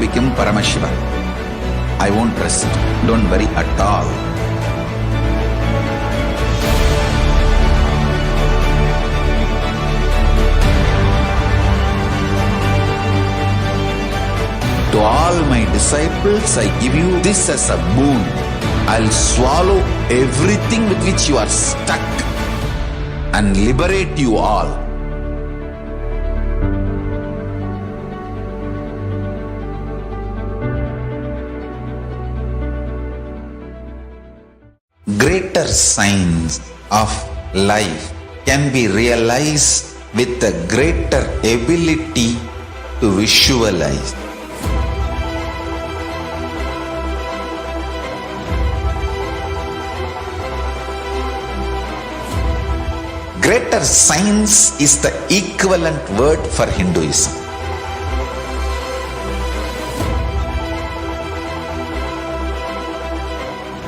become Paramashiva. I won't rest. Don't worry at all. To all my disciples, I give you this as a boon. I'll swallow everything with which you are stuck and liberate you all. Greater signs of life can be realized with a greater ability to visualize. Greater science is the equivalent word for Hinduism.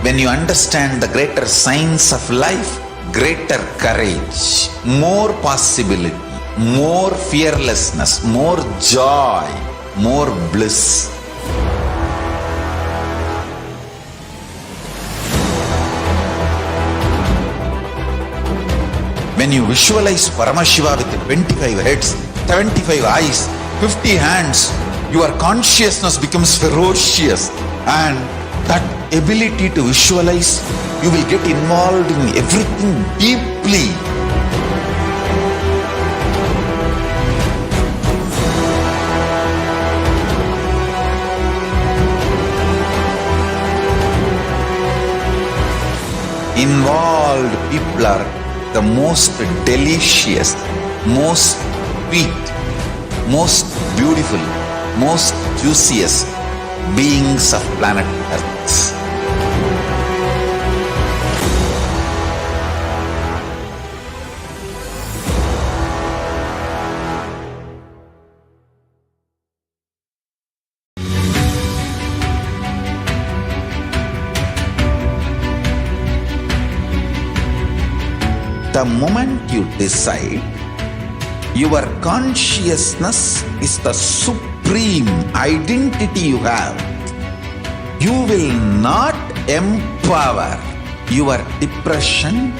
When you understand the greater science of life, greater courage, more possibility, more fearlessness, more joy, more bliss. When you visualize Paramashiva with 25 heads, 75 eyes, 50 hands, your consciousness becomes ferocious, and that ability to visualize, you will get involved in everything deeply. Involved people are the most delicious, most sweet, most beautiful, most juiciest beings of planet Earth. The moment you decide, your consciousness is the supreme identity you have. You will not empower your depression,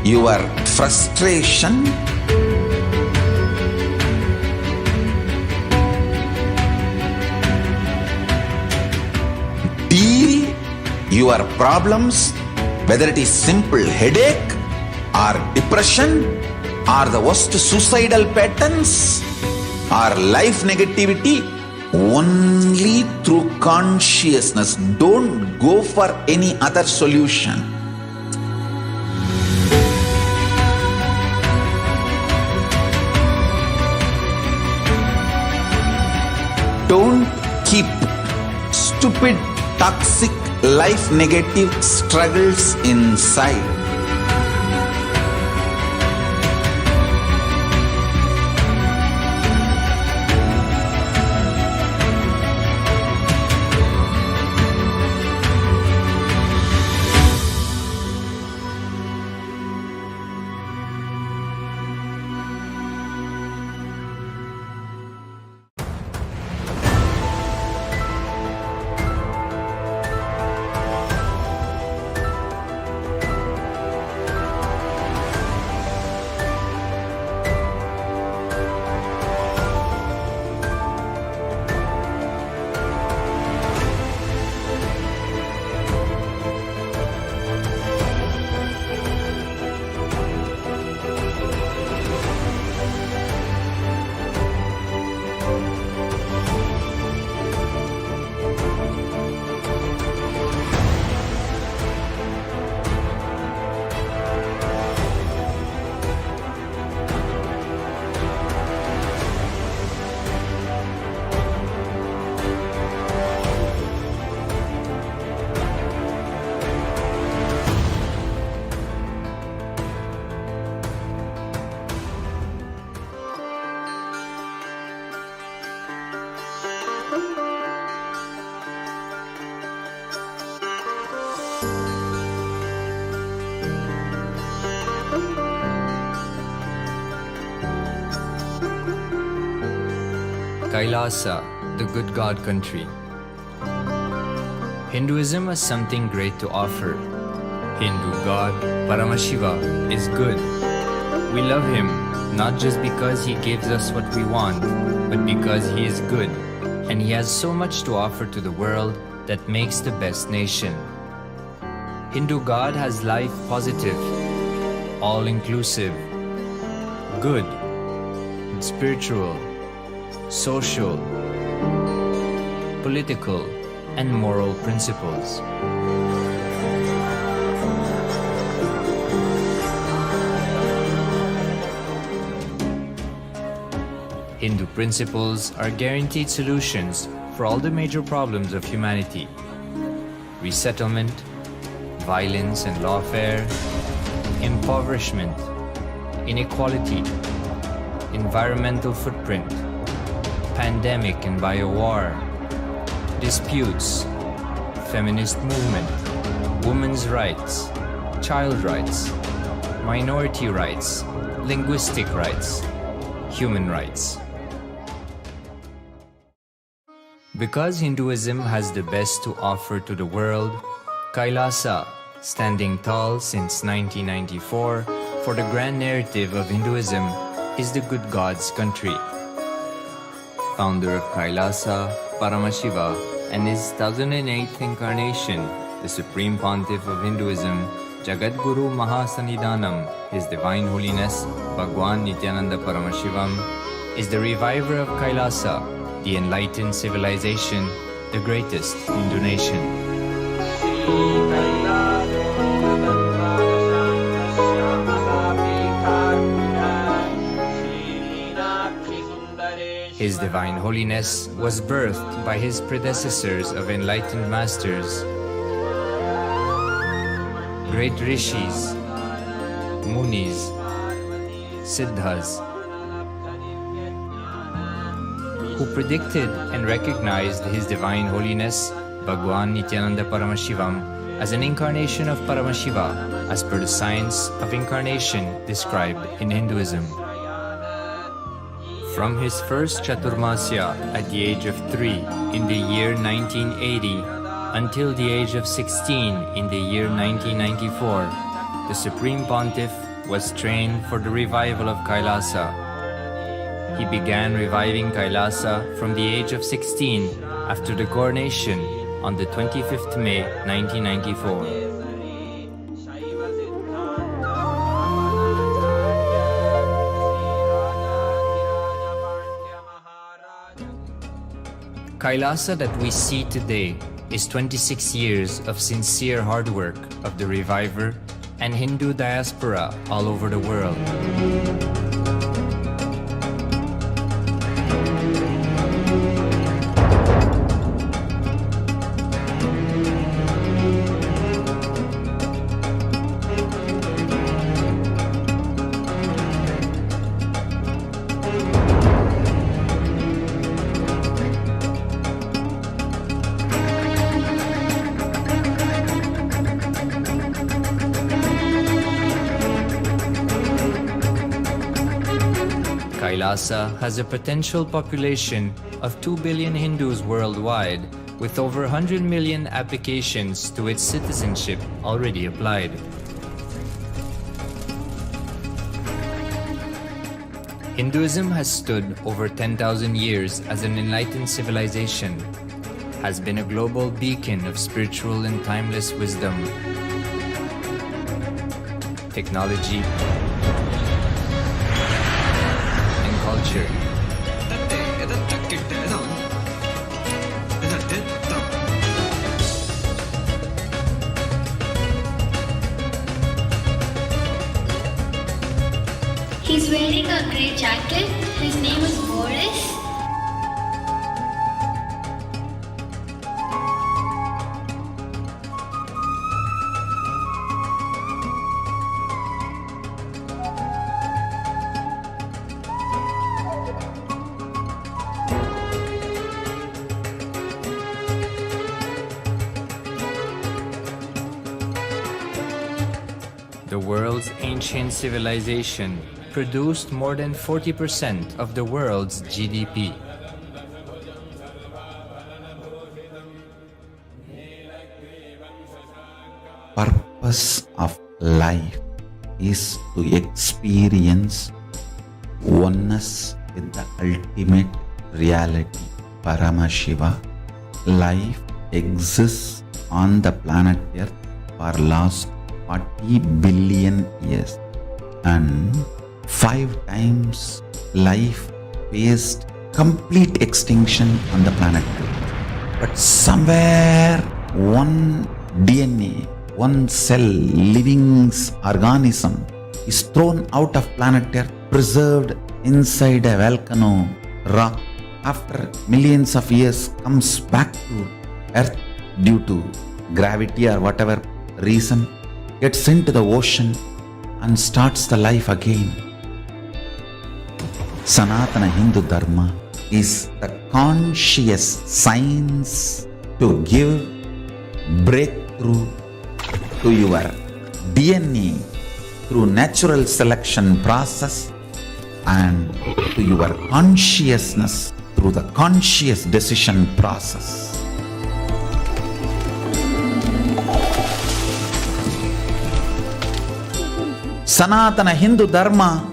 your frustration, deal your problems, whether it is simple headache or depression or the worst suicidal patterns or life negativity, only through consciousness. Don't go for any other solution. Don't keep stupid, toxic, life negative struggles inside. KAILASA, the good God country. Hinduism has something great to offer. Hindu god Paramashiva is good. We love him not just because he gives us what we want, but because he is good, and he has so much to offer to the world that makes the best nation. Hindu God has life positive, all-inclusive, good, spiritual, social, political, and moral principles. Hindu principles are guaranteed solutions for all the major problems of humanity: resettlement, violence and lawfare, impoverishment, inequality, environmental footprint, pandemic and biowar, disputes, feminist movement, women's rights, child rights, minority rights, linguistic rights, human rights. Because Hinduism has the best to offer to the world, KAILASA, standing tall since 1994 for the grand narrative of Hinduism, is the good God's country. Founder of KAILASA, Paramashiva, and his 1008th incarnation, the Supreme Pontiff of Hinduism, Jagadguru Mahasannidhanam, His Divine Holiness, Bhagwan Nithyananda Paramashivam, is the reviver of KAILASA, the enlightened civilization, the greatest Hindu nation. His Divine Holiness was birthed by his predecessors of enlightened masters, great rishis, munis, siddhas, who predicted and recognized His Divine Holiness, Bhagwan Nithyananda Paramashivam, as an incarnation of Paramashiva, as per the science of incarnation described in Hinduism. From his first Chaturmasya at the age of 3 in the year 1980 until the age of 16 in the year 1994, the Supreme Pontiff was trained for the revival of KAILASA. He began reviving KAILASA from the age of 16 after the coronation on the 25th May 1994. KAILASA that we see today is 26 years of sincere hard work of the reviver and Hindu diaspora all over the world. KAILASA has a potential population of 2 billion Hindus worldwide, with over 100 million applications to its citizenship already applied. Hinduism has stood over 10,000 years as an enlightened civilization, has been a global beacon of spiritual and timeless wisdom, technology, culture. He's wearing a grey jacket. His name is Boris. The world's ancient civilization produced more than 40% of the world's GDP. purpose of life is to experience oneness with the ultimate reality, Paramashiva. Life exists on the planet Earth for last 40 billion years, and 5 times life faced complete extinction on the planet Earth. But somewhere one DNA, one cell, living organism is thrown out of planet Earth, preserved inside a volcano rock. After millions of years comes back to Earth due to gravity or whatever reason, gets into the ocean and starts the life again. Sanatana Hindu Dharma is the conscious science to give breakthrough to your DNA through natural selection process and to your consciousness through the conscious decision process. Sanatana Hindu Dharma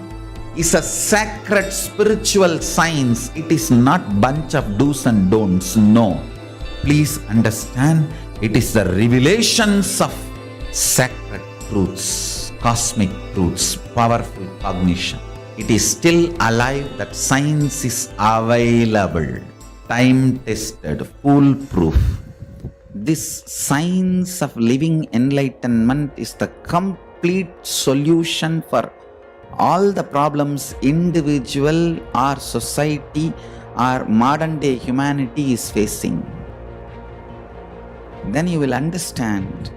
is a sacred spiritual science. It is not bunch of do's and don'ts. No. Please understand, it is the revelations of sacred truths, cosmic truths, powerful cognition. It is still alive, that science is available, time-tested, foolproof. This science of living enlightenment is the complete solution for all the problems individual or society or modern day humanity is facing. Then you will understand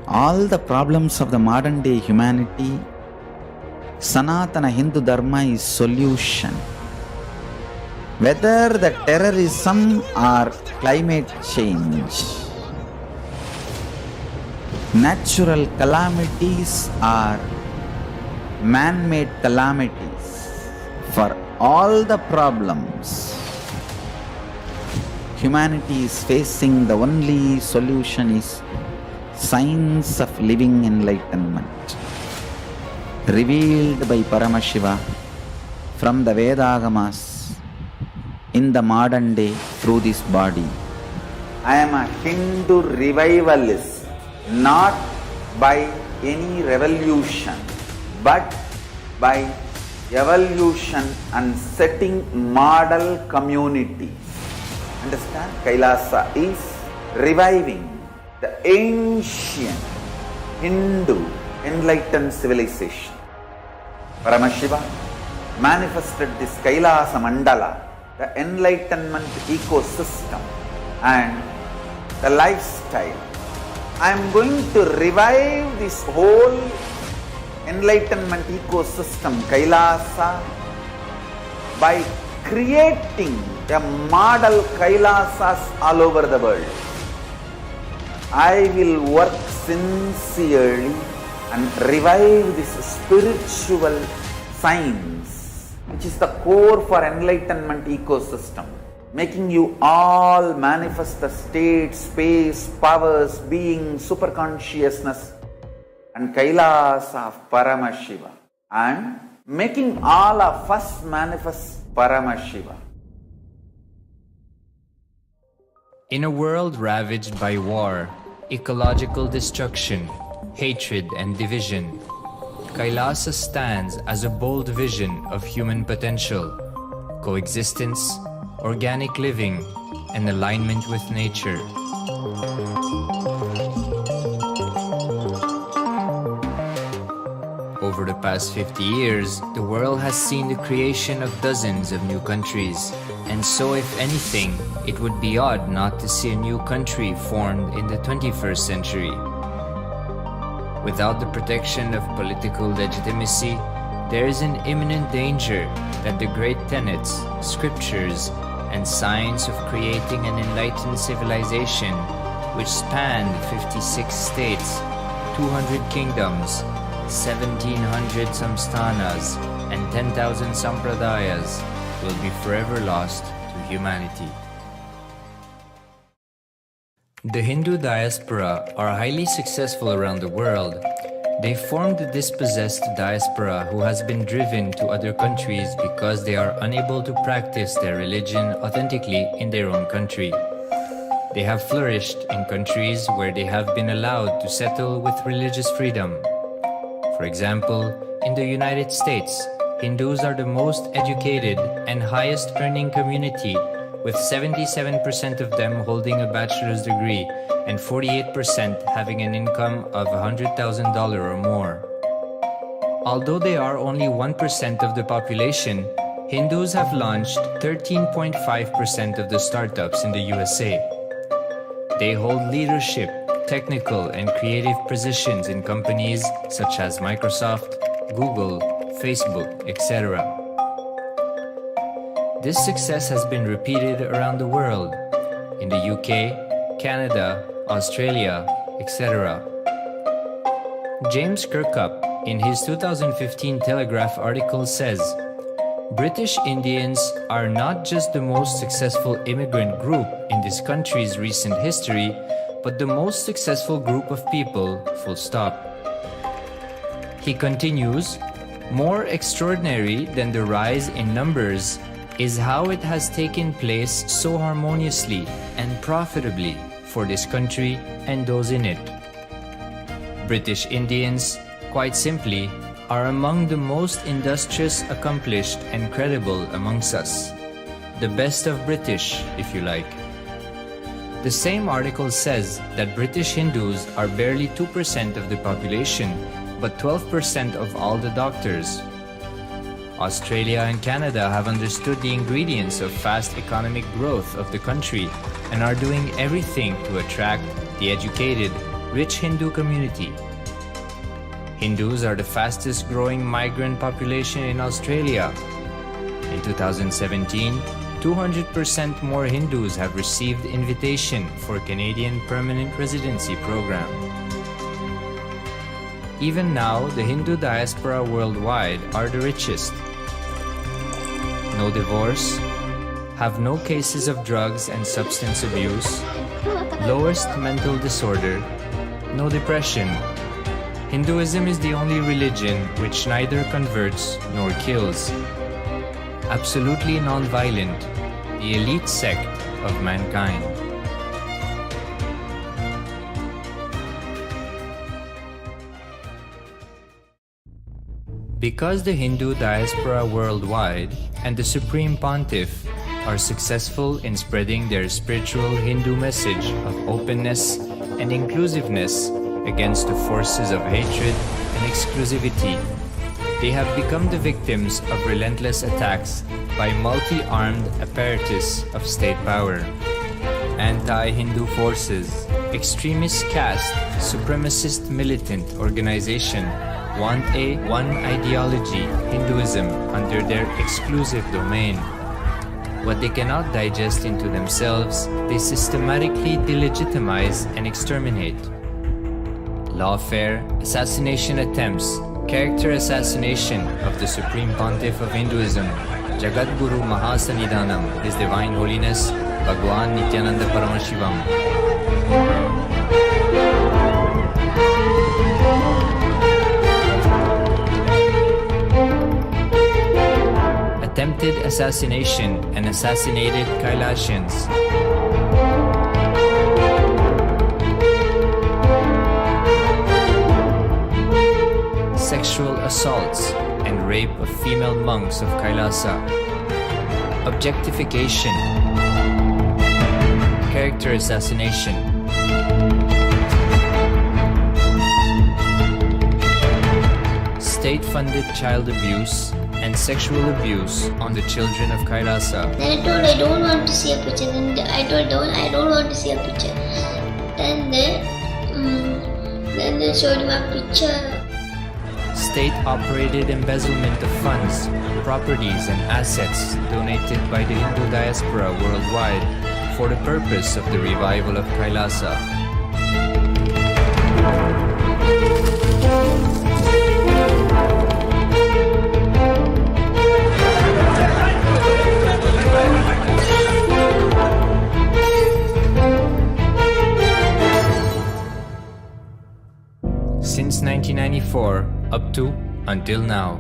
all the problems of the modern day humanity. Sanatana Hindu Dharma is solution. Whether the terrorism or climate change, natural calamities or man-made calamities, for all the problems humanity is facing, the only solution is science of living enlightenment, revealed by Paramashiva from the Vedagamas in the modern day through this body. I am a Hindu revivalist, not by any revolution, but by evolution and setting model communities. Understand? KAILASA is reviving the ancient Hindu enlightened civilization. Paramashiva manifested this KAILASA Mandala, the enlightenment ecosystem and the lifestyle. I am going to revive this whole enlightenment ecosystem, KAILASA, by creating a model KAILASAs all over the world. I will work sincerely and revive this spiritual science, which is the core for enlightenment ecosystem, making you all manifest the state, space, powers, being, superconsciousness and KAILASA of Paramashiva, and making all of us manifest Paramashiva. In a world ravaged by war, ecological destruction, hatred and division, KAILASA stands as a bold vision of human potential, coexistence, organic living, and alignment with nature. Over the past 50 years, the world has seen the creation of dozens of new countries, and so if anything, it would be odd not to see a new country formed in the 21st century. Without the protection of political legitimacy, there is an imminent danger that the great tenets, scriptures, and science of creating an enlightened civilization, which spanned 56 states, 200 kingdoms, 1700 samsthanas, and 10,000 sampradayas, will be forever lost to humanity. The Hindu diaspora are highly successful around the world. They formed the dispossessed diaspora who has been driven to other countries because they are unable to practice their religion authentically in their own country. They have flourished in countries where they have been allowed to settle with religious freedom. For example, in the United States, Hindus are the most educated and highest earning community, with 77% of them holding a bachelor's degree and 48% having an income of $100,000 or more. Although they are only 1% of the population, Hindus have launched 13.5% of the startups in the USA. They hold leadership, technical and creative positions in companies such as Microsoft, Google, Facebook, etc. This success has been repeated around the world, in the UK, Canada, Australia, etc. James Kirkup, in his 2015 Telegraph article says, British Indians are not just the most successful immigrant group in this country's recent history, but the most successful group of people, full stop. He continues, more extraordinary than the rise in numbers is how it has taken place so harmoniously and profitably for this country and those in it. British Indians, quite simply, are among the most industrious, accomplished and credible amongst us. The best of British, if you like. The same article says that British Hindus are barely 2% of the population, but 12% of all the doctors. Australia and Canada have understood the ingredients of fast economic growth of the country and are doing everything to attract the educated, rich Hindu community. Hindus are the fastest growing migrant population in Australia. In 2017, 200% more Hindus have received invitation for Canadian Permanent Residency Program. Even now, the Hindu diaspora worldwide are the richest. No divorce, have no cases of drugs and substance abuse, lowest mental disorder, no depression. Hinduism is the only religion which neither converts nor kills. Absolutely non-violent, the elite sect of mankind. Because the Hindu diaspora worldwide and the Supreme Pontiff are successful in spreading their spiritual Hindu message of openness and inclusiveness against the forces of hatred and exclusivity, they have become the victims of relentless attacks by multi-armed apparatus of state power. Anti-Hindu forces, extremist caste, supremacist militant organization want a one ideology, Hinduism, under their exclusive domain. What they cannot digest into themselves, they systematically delegitimize and exterminate. Lawfare, assassination attempts, character assassination of the Supreme Pontiff of Hinduism, Jagadguru Mahasannidhanam, His Divine Holiness, Bhagwan Nithyananda Paramashivam. Attempted assassination and assassinated Kailasians. Sexual assaults and rape of female monks of Kailasa. Objectification. Character assassination. State-funded child abuse and sexual abuse on the children of Kailasa. Then I told I don't want to see a picture. Then I told I don't want to see a picture. Then they showed me a picture. State-operated embezzlement of funds, properties and assets donated by the Hindu diaspora worldwide for the purpose of the revival of Kailasa. 1994 up to until now.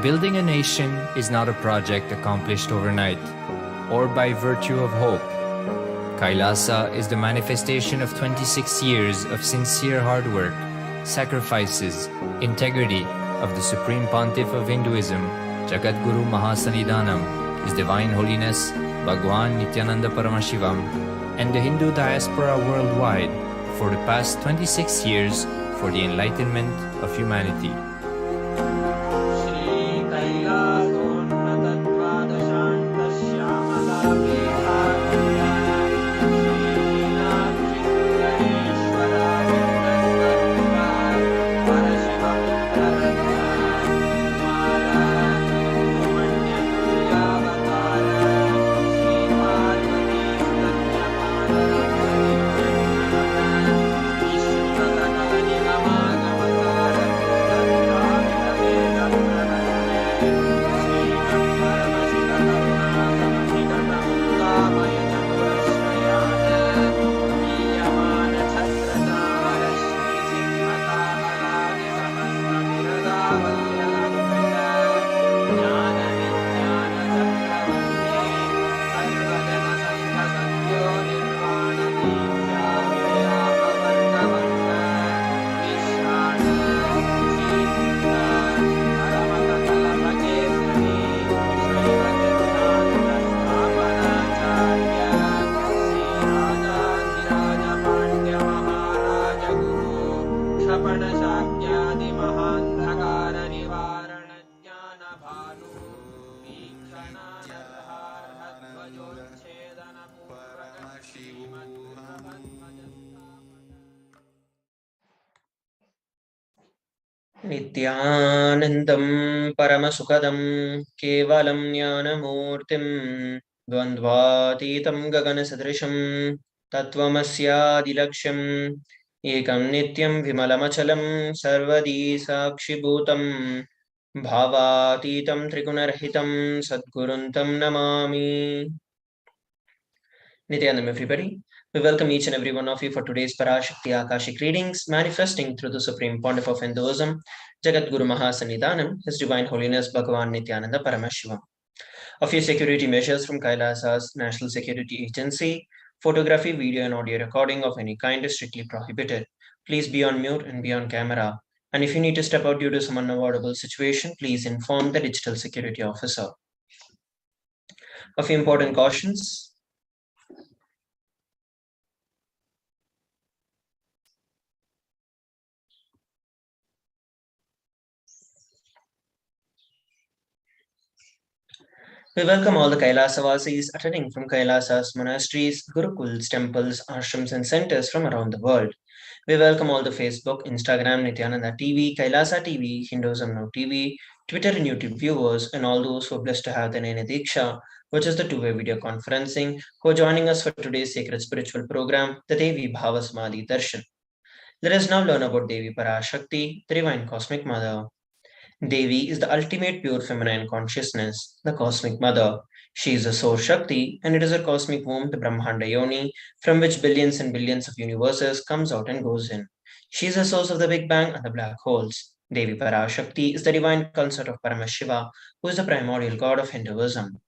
Building a nation is not a project accomplished overnight or by virtue of hope. KAILASA is the manifestation of 26 years of sincere hard work, sacrifices, integrity of the Supreme Pontiff of Hinduism, Jagadguru Mahasannidhanam, His Divine Holiness Bhagwan Nithyananda Paramashivam, and the Hindu diaspora worldwide for the past 26 years for the enlightenment of humanity. नित्यानन्दं परमसुखदं केवलं ज्ञानमूर्तिं द्वन्द्वातीतं गगनसदृशं तत्त्वमस्यादिलक्ष्यम् एकं नित्यं विमलमचलं सर्वदी साक्षिभूतं भावातीतं त्रिगुणरहितं सद्गुरुं तं Namami. Nityanandam, everybody. We welcome each and every one of you for today's Parashakti Akashic readings, manifesting through the Supreme Pontiff of Hinduism, Jagadguru Mahasannidhanam, His Divine Holiness Bhagwan Nithyananda Paramashivam. A few security measures from KAILASA's National Security Agency. Photography, video and audio recording of any kind is strictly prohibited. Please be on mute and be on camera. And if you need to step out due to some unavoidable situation, please inform the digital security officer. A few important cautions. We welcome all the Kailasavasis attending from Kailasa's monasteries, gurukuls, temples, ashrams, and centers from around the world. We welcome all the Facebook, Instagram, Nithyananda TV, Kailasa TV, Hinduism Now TV, Twitter and YouTube viewers, and all those who are blessed to have the Nene Diksha, which is the two-way video conferencing, who are joining us for today's sacred spiritual program, the Devi Bhavasmali Darshan. Let us now learn about Devi Parashakti, the Divine Cosmic Mother. Devi is the ultimate pure feminine consciousness, the Cosmic Mother. She is the Source Shakti, and it is her cosmic womb, the Brahmanda Yoni, from which billions and billions of universes comes out and goes in. She is the source of the Big Bang and the black holes. Devi Parashakti is the divine consort of Paramashiva, who is the primordial god of Hinduism.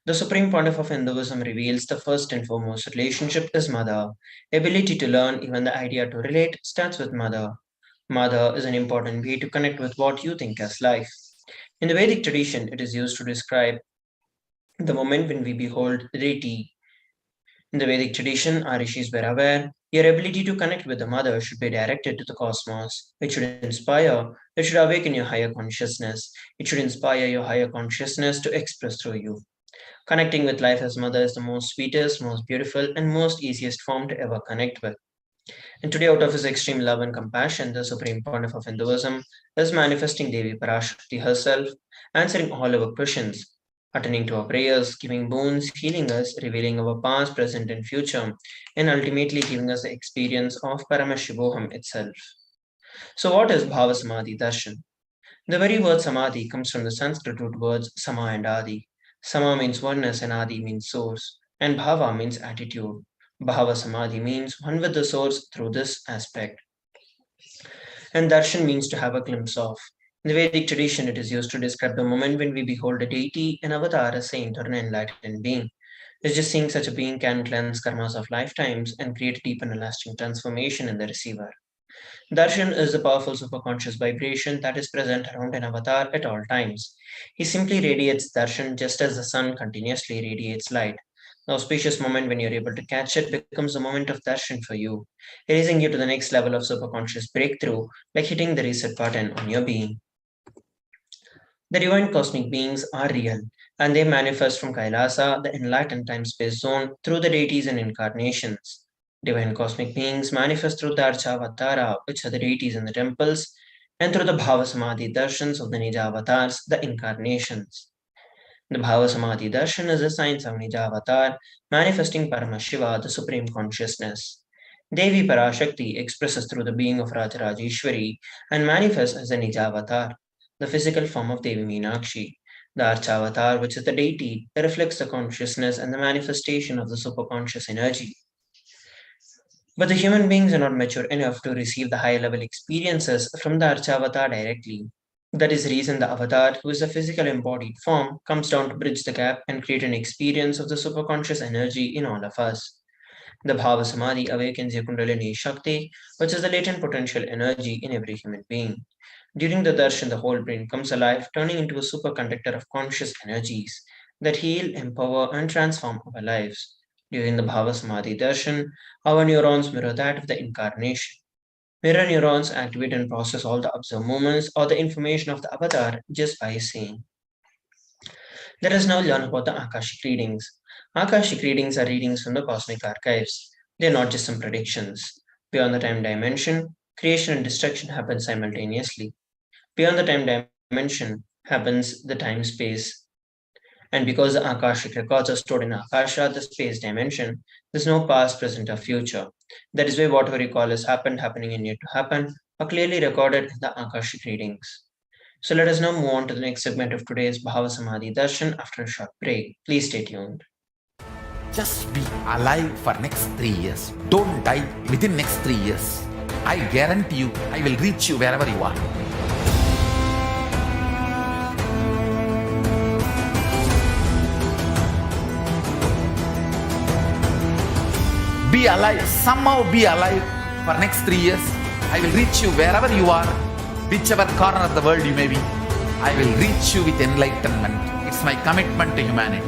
The Supreme Pontiff of Hinduism reveals the first and foremost relationship is Mother. Ability to learn, even the idea to relate, starts with Mother. Mother is an important way to connect with what you think as life. In the Vedic tradition, it is used to describe the moment when we behold deity. In the Vedic tradition, our rishis were aware your ability to connect with the mother should be directed to the cosmos. It should inspire, it should awaken your higher consciousness. It should inspire your higher consciousness to express through you. Connecting with life as mother is the most sweetest, most beautiful, and most easiest form to ever connect with. And today, out of his extreme love and compassion, the supreme pontiff of Hinduism is manifesting Devi Parashakti herself, answering all our questions, attending to our prayers, giving boons, healing us, revealing our past, present, and future, and ultimately giving us the experience of Paramashivoham itself. So, what is Bhava Samadhi Darshan? The very word Samadhi comes from the Sanskrit root words Sama and Adi. Sama means oneness and Adi means source, and Bhava means attitude. Bhava Samadhi means one with the source through this aspect. And Darshan means to have a glimpse of. In the Vedic tradition, it is used to describe the moment when we behold a deity, an avatar, a saint, or an enlightened being. It's just seeing such a being can cleanse karmas of lifetimes and create deep and lasting transformation in the receiver. Darshan is the powerful superconscious vibration that is present around an avatar at all times. He simply radiates darshan just as the sun continuously radiates light. The auspicious moment when you're able to catch it becomes the moment of darshan for you, raising you to the next level of superconscious breakthrough, like hitting the reset button on your being. The divine cosmic beings are real, and they manifest from KAILASA, the enlightened time-space zone, through the deities and incarnations. Divine cosmic beings manifest through the Archavatara, which are the deities in the temples, and through the Bhava Samadhi darshans of the Nija avatars, the incarnations. The Bhava Samadhi darshan is the science of Nija avatar, manifesting Paramashiva, the supreme consciousness. Devi Parashakti expresses through the being of Rajarajeshwari and manifests as the Nija avatar, the physical form of Devi Meenakshi. The Archavatar, which is the deity, reflects the consciousness and the manifestation of the superconscious energy. But the human beings are not mature enough to receive the higher level experiences from the Archavatar directly. That is the reason the avatar, who is a physical embodied form, comes down to bridge the gap and create an experience of the superconscious energy in all of us. The Bhava Samadhi awakens your Kundalini Shakti, which is the latent potential energy in every human being. During the darshan, the whole brain comes alive, turning into a superconductor of conscious energies that heal, empower, and transform our lives. During the Bhava Samadhi darshan, our neurons mirror that of the incarnation. Mirror neurons activate and process all the observed movements or the information of the avatar just by seeing. Let us now learn about the Akashic readings. Akashic readings are readings from the cosmic archives. They are not just some predictions. Beyond the time dimension, creation and destruction happen simultaneously. Beyond the time dimension happens the time-space. And because the Akashic records are stored in Akasha, the space dimension, there's no past, present, or future. That is why whatever you call has happened, happening, and yet to happen are clearly recorded in the Akashic readings. So let us now move on to the next segment of today's Bhava Samadhi Darshan after a short break. Please stay tuned. Just be alive for next 3 years. Don't die within next 3 years. I guarantee you, I will reach you wherever you are. Be alive, somehow be alive for next 3 years. I will reach you wherever you are, whichever corner of the world you may be. I will reach you with enlightenment. It's my commitment to humanity.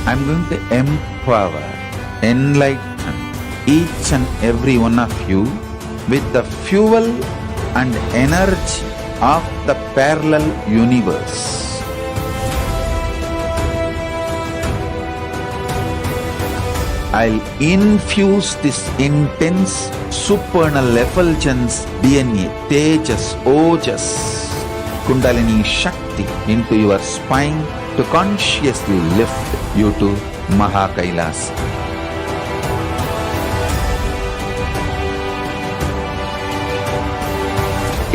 I'm going to empower, enlighten each and every one of you with the fuel and energy of the parallel universe. I'll infuse this intense supernal effulgence DNA, Tejas, Ojas, Kundalini Shakti into your spine to consciously lift you to KAILASA.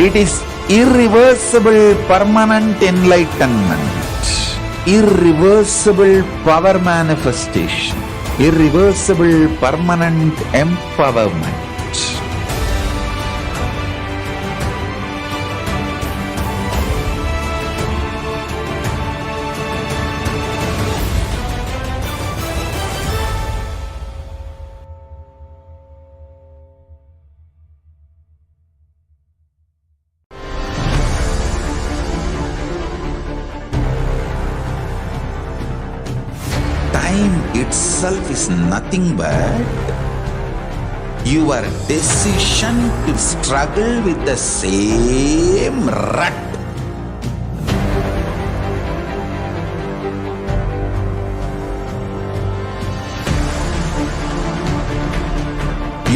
It is irreversible permanent enlightenment, irreversible power manifestation, irreversible permanent empowerment. Time itself is nothing but your decision to struggle with the same rut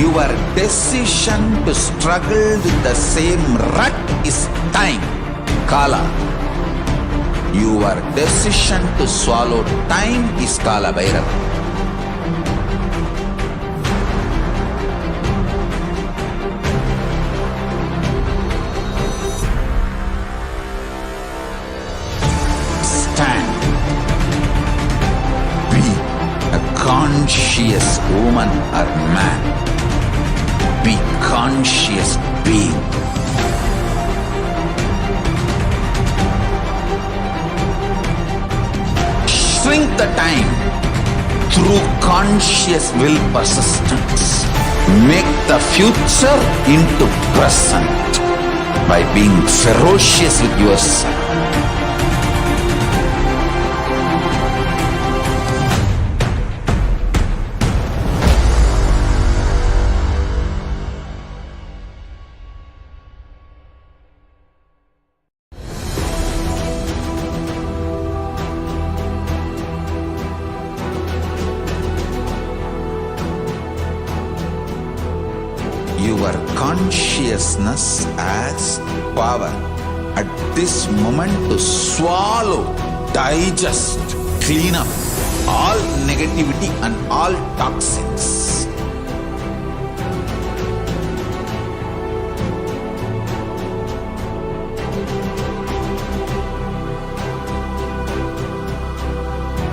Your decision to struggle with the same rut is time, Kala. Your decision to swallow time is Kala Bhairava. Stand. Be a conscious woman or man. Be conscious being. Shrink the time through conscious will persistence. Make the future into present by being ferocious with yourself. Your consciousness has power at this moment to swallow, digest, clean up all negativity and all toxins.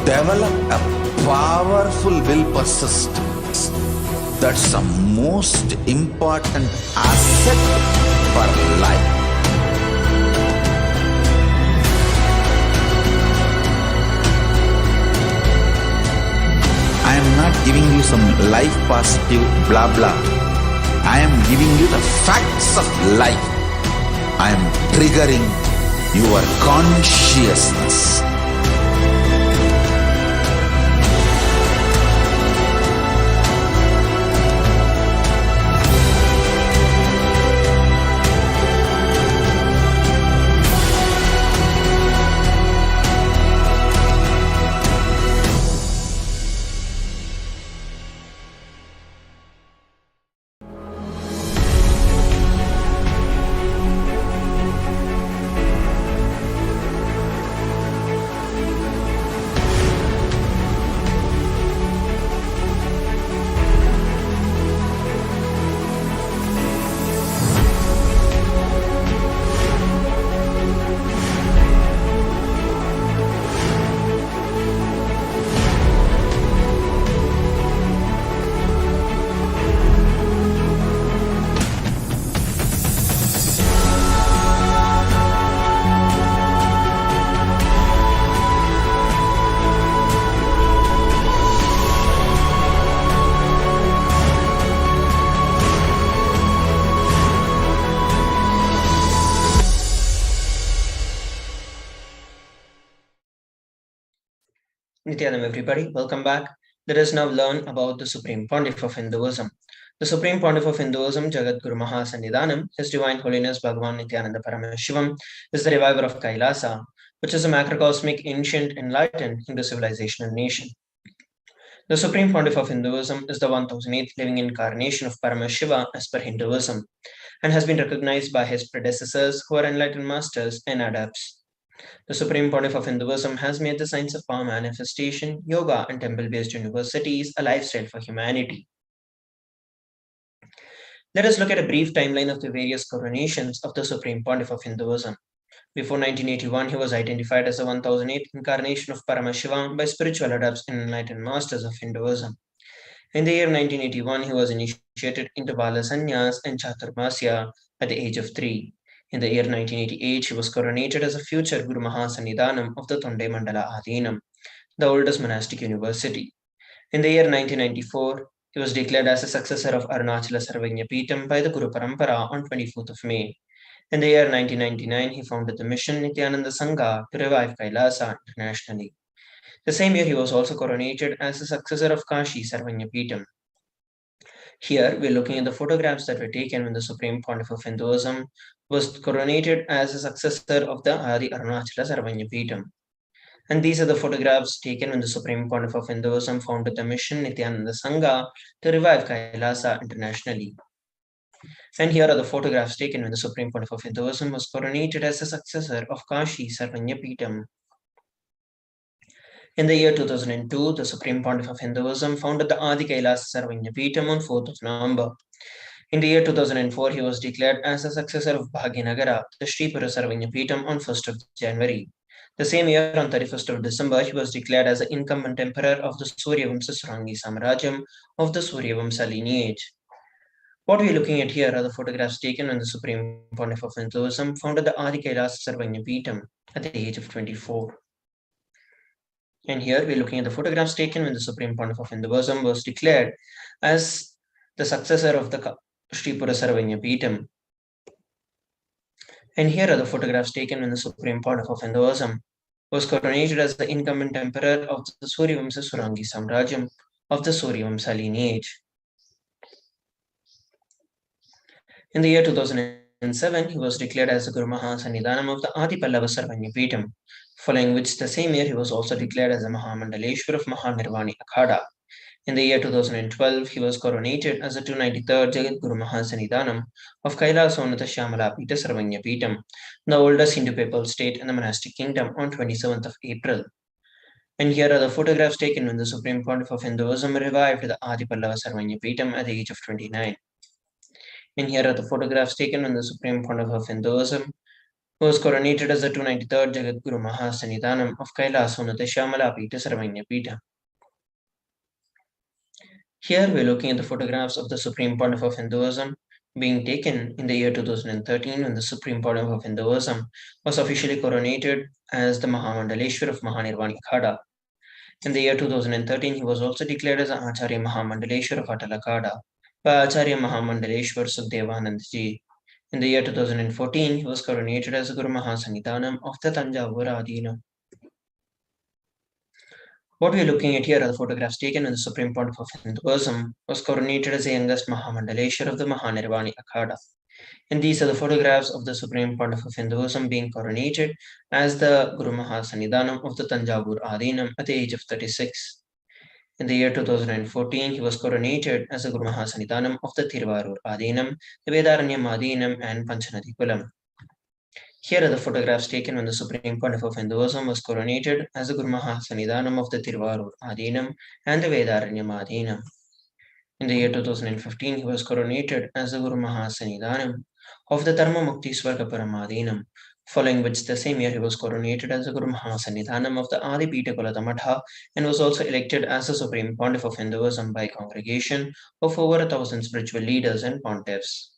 Develop a powerful will persistence. That's the most important asset for life. I am not giving you some life positive blah blah. I am giving you the facts of life. I am triggering your consciousness. Nithyanam everybody, welcome back. Let us now learn about the Supreme Pontiff of Hinduism. The Supreme Pontiff of Hinduism, Jagat Guru Mahasannidhanam, His Divine Holiness Bhagavan Nithyananda Paramashivam, is the reviver of KAILASA, which is a macrocosmic, ancient, enlightened Hindu civilizational nation. The Supreme Pontiff of Hinduism is the 1008th living incarnation of Paramashiva as per Hinduism, and has been recognized by his predecessors who are enlightened masters and adepts. The Supreme Pontiff of Hinduism has made the science of power manifestation, yoga, and temple-based universities a lifestyle for humanity. Let us look at a brief timeline of the various coronations of the Supreme Pontiff of Hinduism. Before 1981, he was identified as the 1008th incarnation of Paramashivam by spiritual adepts and enlightened masters of Hinduism. In the year 1981, he was initiated into Bala Sannyas and Chaturmasya at the age of 3. In the year 1988, he was coronated as a future Guru Mahasannidhanam of the Tonde Mandala Adhinam, the oldest monastic university. In the year 1994, he was declared as a successor of Arunachala Sarvanya Peetham by the Guru Parampara on 24th of May. In the year 1999, he founded the mission Nithyananda Sangha to revive KAILASA internationally. The same year, he was also coronated as the successor of Kashi Sarvanya Peetham. Here, we're looking at the photographs that were taken when the Supreme Pontiff of Hinduism was coronated as a successor of the Adi Arunachala Sarvanya Peetham. And these are the photographs taken when the Supreme Pontiff of Hinduism founded the mission Nithyananda Sangha to revive Kailasa internationally. And here are the photographs taken when the Supreme Pontiff of Hinduism was coronated as the successor of Kashi Sarvanya. In the year 2002, the Supreme Pontiff of Hinduism founded the Adi KAILASA Sarvanya on 4th of November. In the year 2004, he was declared as the successor of Bhagyanagara, the Sri Pura Sarvanya on 1st of January. The same year, on 31st of December, he was declared as the incumbent emperor of the Suryavamsa Surangi Samarajyam of the Suryavamsa lineage. What we are looking at here are the photographs taken when the Supreme Pontiff of Hinduism founded the Adi KAILASA Sarvanya at the age of 24. And here we are looking at the photographs taken when the Supreme Pontiff of Hinduism was declared as the successor of the Sri Pura Sarvanya. And here are the photographs taken when the Supreme Pontiff of Hinduism was coronated as the incumbent emperor of the Suryavamsa Surangi Samrajyam of the Suryavamsa lineage. In the year 2007, he was declared as the Guru Mahasannidhanam of the Adi Pallava Sarvanya, following which the same year he was also declared as the Mahamandaleshwar of Mahanirvani Akhada. In the year 2012, he was coronated as the 293rd Jagat Guru Mahasannidhanam of Kailasa Unnata Shyamala Pita Sarvanya the oldest Hindu papal state in the monastic kingdom, on 27th of April. And here are the photographs taken when the Supreme Pontiff of Hinduism revived the Adi Pallava Sarvanya at the age of 29. And here are the photographs taken when the Supreme Pontiff of Hinduism was coronated as the 293rd Jagat Guru Mahasannidhanam of Kailasa Unnata Shyamala Pita Sarvanya. Here we are looking at the photographs of the Supreme Pontiff of Hinduism being taken in the year 2013 when the Supreme Pontiff of Hinduism was officially coronated as the Mahamandaleshwar of Mahanirvani Akhada. In the year 2013, he was also declared as Acharya Mahamandaleshwar of Atalakada by Acharya Mahamandaleshwar Sukhdevanandji. In the year 2014, he was coronated as the Guru Mahasannidhanam of the Tanjavur Adinam. What we are looking at here are the photographs taken when the Supreme Pontiff of Hinduism was coronated as the youngest Mahamandaleshwar of the Mahanirvani Akhada. And these are the photographs of the Supreme Pontiff of Hinduism being coronated as the Guru Mahasannidhanam of the Tanjavur Adinam at the age of 36. In the year 2014, he was coronated as the Guru Mahasannidhanam of the Thiruvarur Adinam, the Vedaranyam Adinam, and Panchanadi Kulam. Here are the photographs taken when the Supreme Pontiff of Hinduism was coronated as the Guru Mahasannidhanam of the Thiruvarur Adinam and the Vedaranyam Adinam. In the year 2015, he was coronated as the Guru Mahasannidhanam of the Dharma Mukti Swargapuram Adinam, following which the same year he was coronated as the Guru Mahasannidhanam of the Adi Pita Kolata Matha and was also elected as the Supreme Pontiff of Hinduism by congregation of over 1,000 spiritual leaders and pontiffs.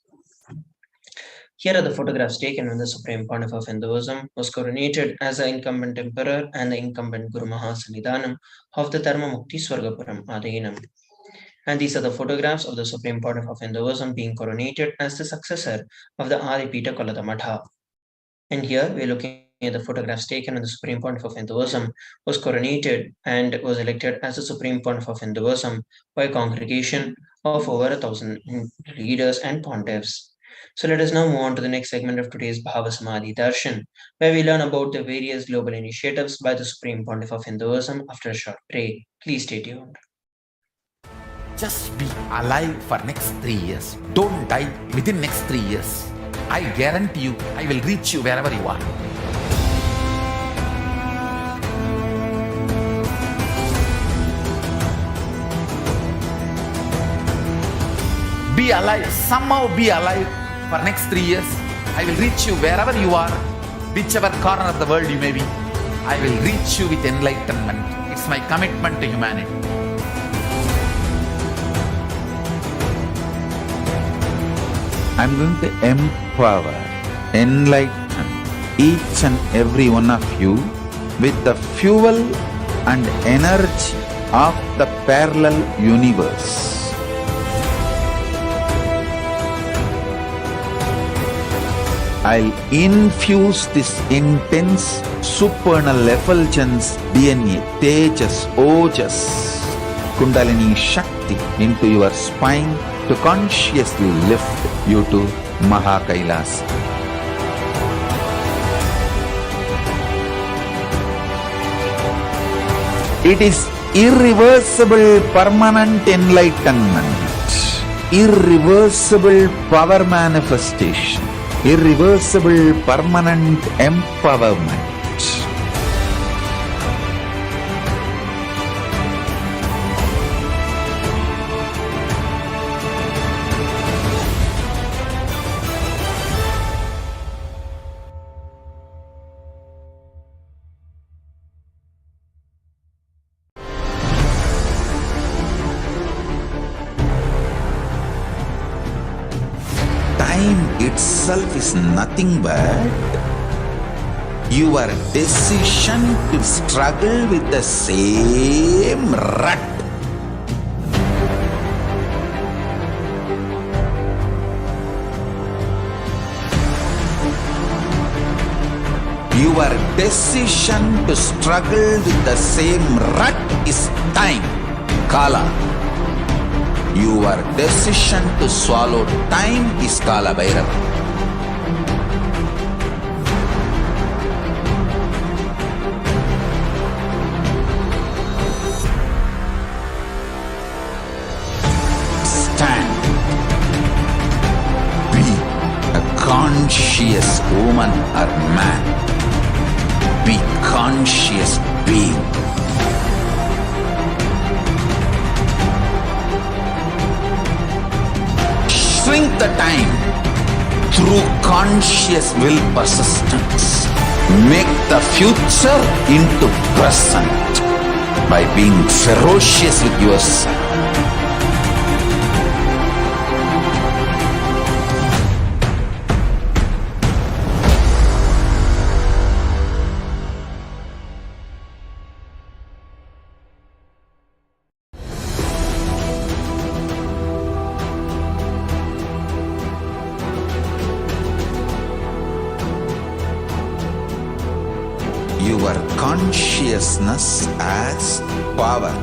Here are the photographs taken when the Supreme Pontiff of Hinduism was coronated as the incumbent emperor and the incumbent Guru Mahasannidhanam of the Dharma Mukti Swargapuram Adinam. And these are the photographs of the Supreme Pontiff of Hinduism being coronated as the successor of the Adi Pita Kolata Matha. And here we are looking at the photographs taken when the Supreme Pontiff of Hinduism was coronated and was elected as the Supreme Pontiff of Hinduism by a congregation of over 1,000 leaders and pontiffs. So let us now move on to the next segment of today's Bhava Samadhi Darshan, where we learn about the various global initiatives by the Supreme Pontiff of Hinduism after a short break. Please stay tuned. Just be alive for next 3 years. Don't die within next 3 years. I guarantee you, I will reach you wherever you are. Be alive, somehow be alive for next 3 years. I will reach you wherever you are, whichever corner of the world you may be. I will reach you with enlightenment. It's my commitment to humanity. I'm going to empower, enlighten each and every one of you with the fuel and energy of the parallel universe. I'll infuse this intense supernal effulgence DNA, Tejas, Ojas, Kundalini Shakti into your spine to consciously lift you to Mahakailasa. It is irreversible permanent enlightenment, irreversible power manifestation, irreversible permanent empowerment. Time itself is nothing but your decision to struggle with the same rut. Your decision to struggle with the same rut is time, Kala. Your decision to swallow time is Kala Bhairava. Stand. Be a conscious woman or man. Be conscious being. Shrink the time through conscious will persistence. Make the future into present by being ferocious with yourself. Your consciousness has power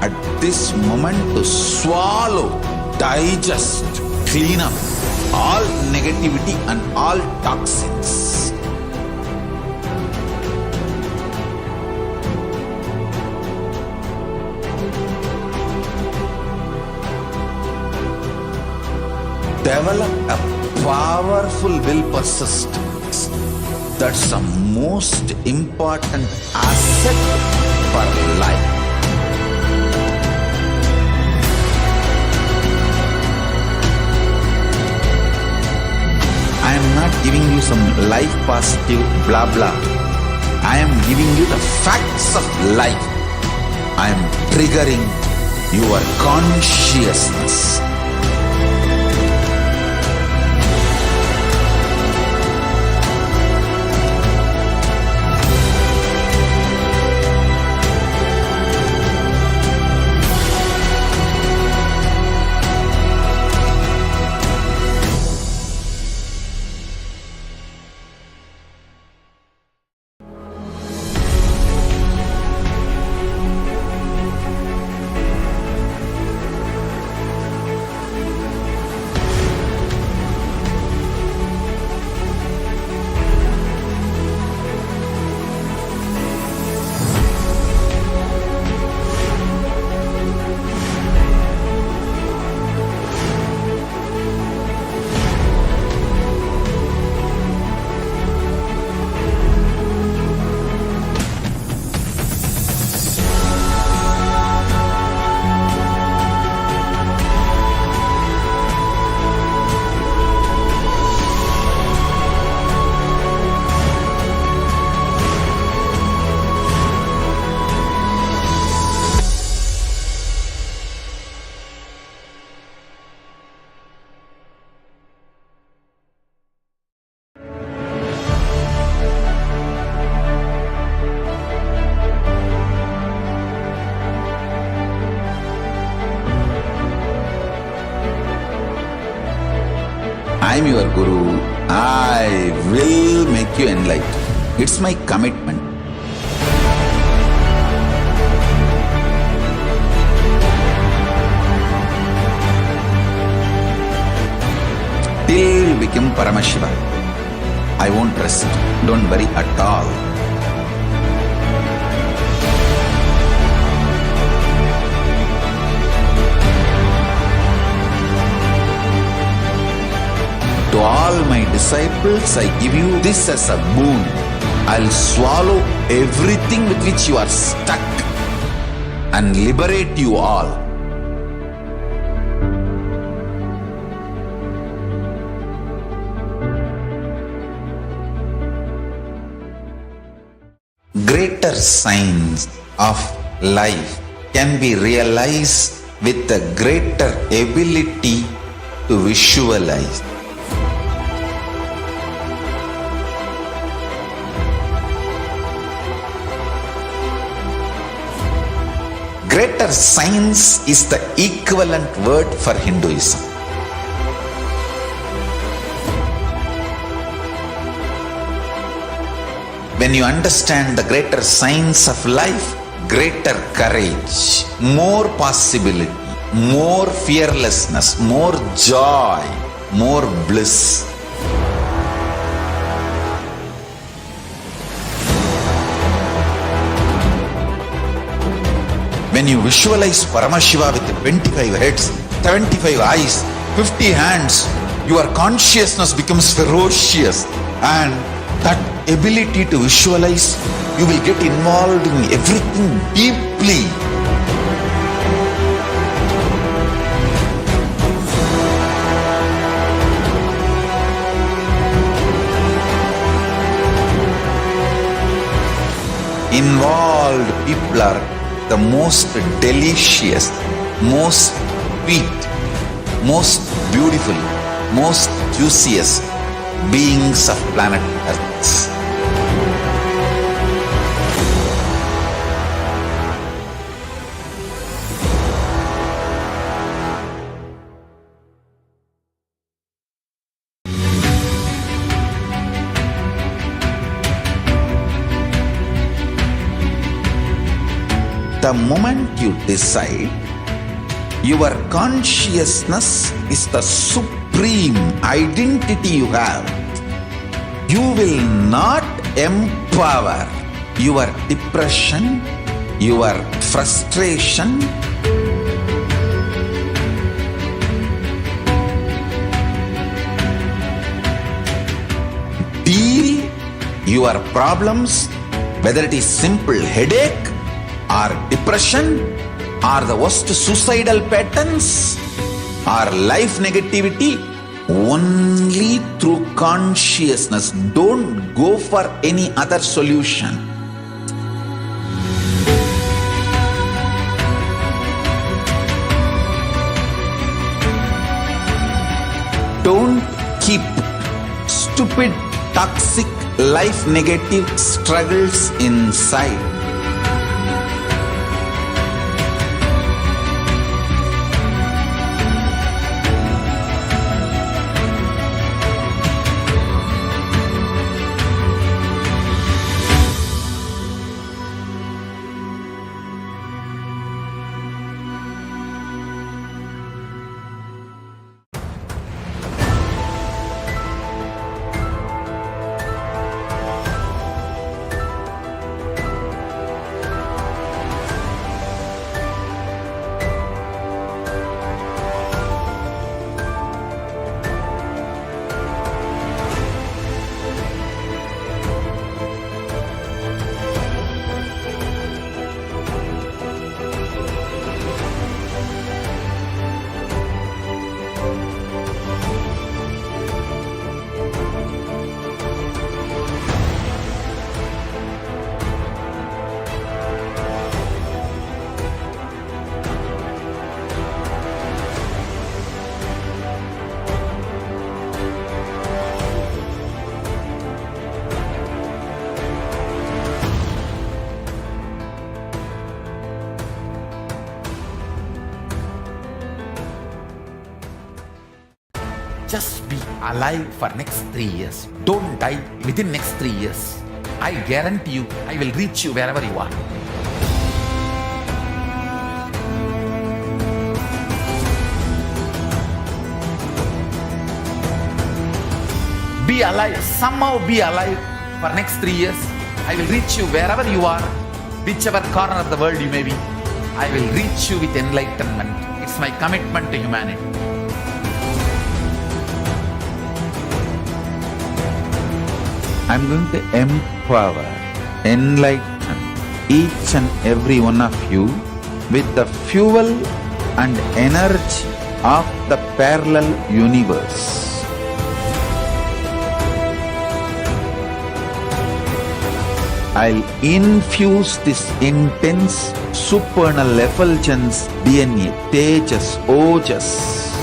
at this moment to swallow, digest, clean up all negativity and all toxins. Develop a powerful will persistence. That's the most important asset for life. I am not giving you some life positive blah blah. I am giving you the facts of life. I am triggering your consciousness. I am your Guru. I will make you enlightened. It's my commitment. Till you become Paramashiva, I won't rest. Don't worry at all. To all my disciples, I give you this as a boon. I'll swallow everything with which you are stuck and liberate you all. Greater signs of life can be realized with a greater ability to visualize. Greater science is the equivalent word for Hinduism. When you understand the greater science of life, greater courage, more possibility, more fearlessness, more joy, more bliss. When you visualize Paramashiva with 25 heads, 75 eyes, 50 hands, your consciousness becomes ferocious, and that ability to visualize, you will get involved in everything deeply. Involved people are the most delicious, most sweet, most beautiful, most juiciest beings of planet Earth. The moment you decide, your consciousness is the supreme identity you have. You will not empower your depression, your frustration, deal your problems, whether it is simple headache or depression or the worst suicidal patterns or life negativity, only through consciousness. Don't go for any other solution. Don't keep stupid, toxic, life negative struggles inside. Just be alive for next 3 years. Don't die within next 3 years. I guarantee you, I will reach you wherever you are. Be alive, somehow be alive for next 3 years. I will reach you wherever you are, whichever corner of the world you may be. I will reach you with enlightenment. It's my commitment to humanity. I'm going to empower, enlighten each and every one of you with the fuel and energy of the parallel universe. I'll infuse this intense supernal effulgence DNA, Tejas, Ojas,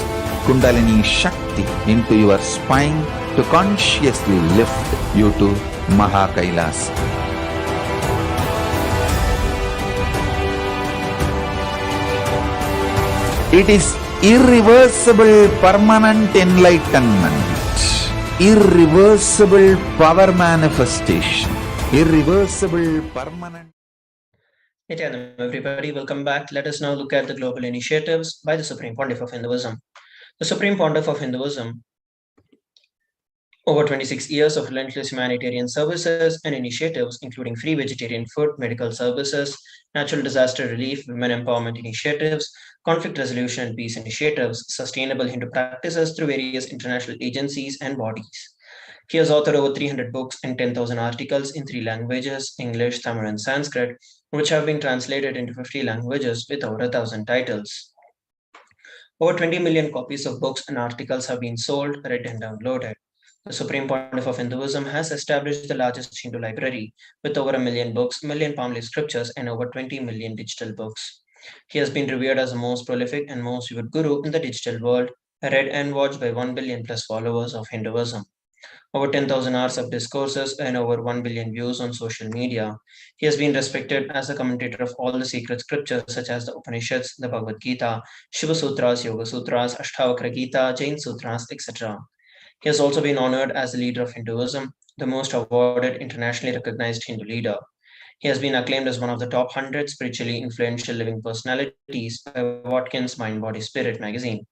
Kundalini Shakti into your spine to consciously lift you to Mahakailasa. It is irreversible permanent enlightenment, irreversible power manifestation, irreversible permanent. Nithyananda, everybody, welcome back. Let us now look at the global initiatives by the Supreme Pontiff of Hinduism. The Supreme Pontiff of Hinduism, over 26 years of relentless humanitarian services and initiatives, including free vegetarian food, medical services, natural disaster relief, women empowerment initiatives, conflict resolution and peace initiatives, sustainable Hindu practices through various international agencies and bodies. He has authored over 300 books and 10,000 articles in 3 languages, English, Tamil, and Sanskrit, which have been translated into 50 languages with over 1,000 titles. Over 20 million copies of books and articles have been sold, read, and downloaded. The Supreme Pontiff of Hinduism has established the largest Hindu library with over 1 million books, million palm leaf scriptures, and over 20 million digital books. He has been revered as the most prolific and most viewed guru in the digital world, read and watched by 1 billion plus followers of Hinduism. Over 10,000 hours of discourses and over 1 billion views on social media. He has been respected as a commentator of all the sacred scriptures such as the Upanishads, the Bhagavad Gita, Shiva Sutras, Yoga Sutras, Ashtavakra Gita, Jain Sutras, etc. He has also been honored as the leader of Hinduism, the most awarded internationally recognized Hindu leader. He has been acclaimed as one of the top 100 spiritually influential living personalities by Watkins Mind Body Spirit magazine.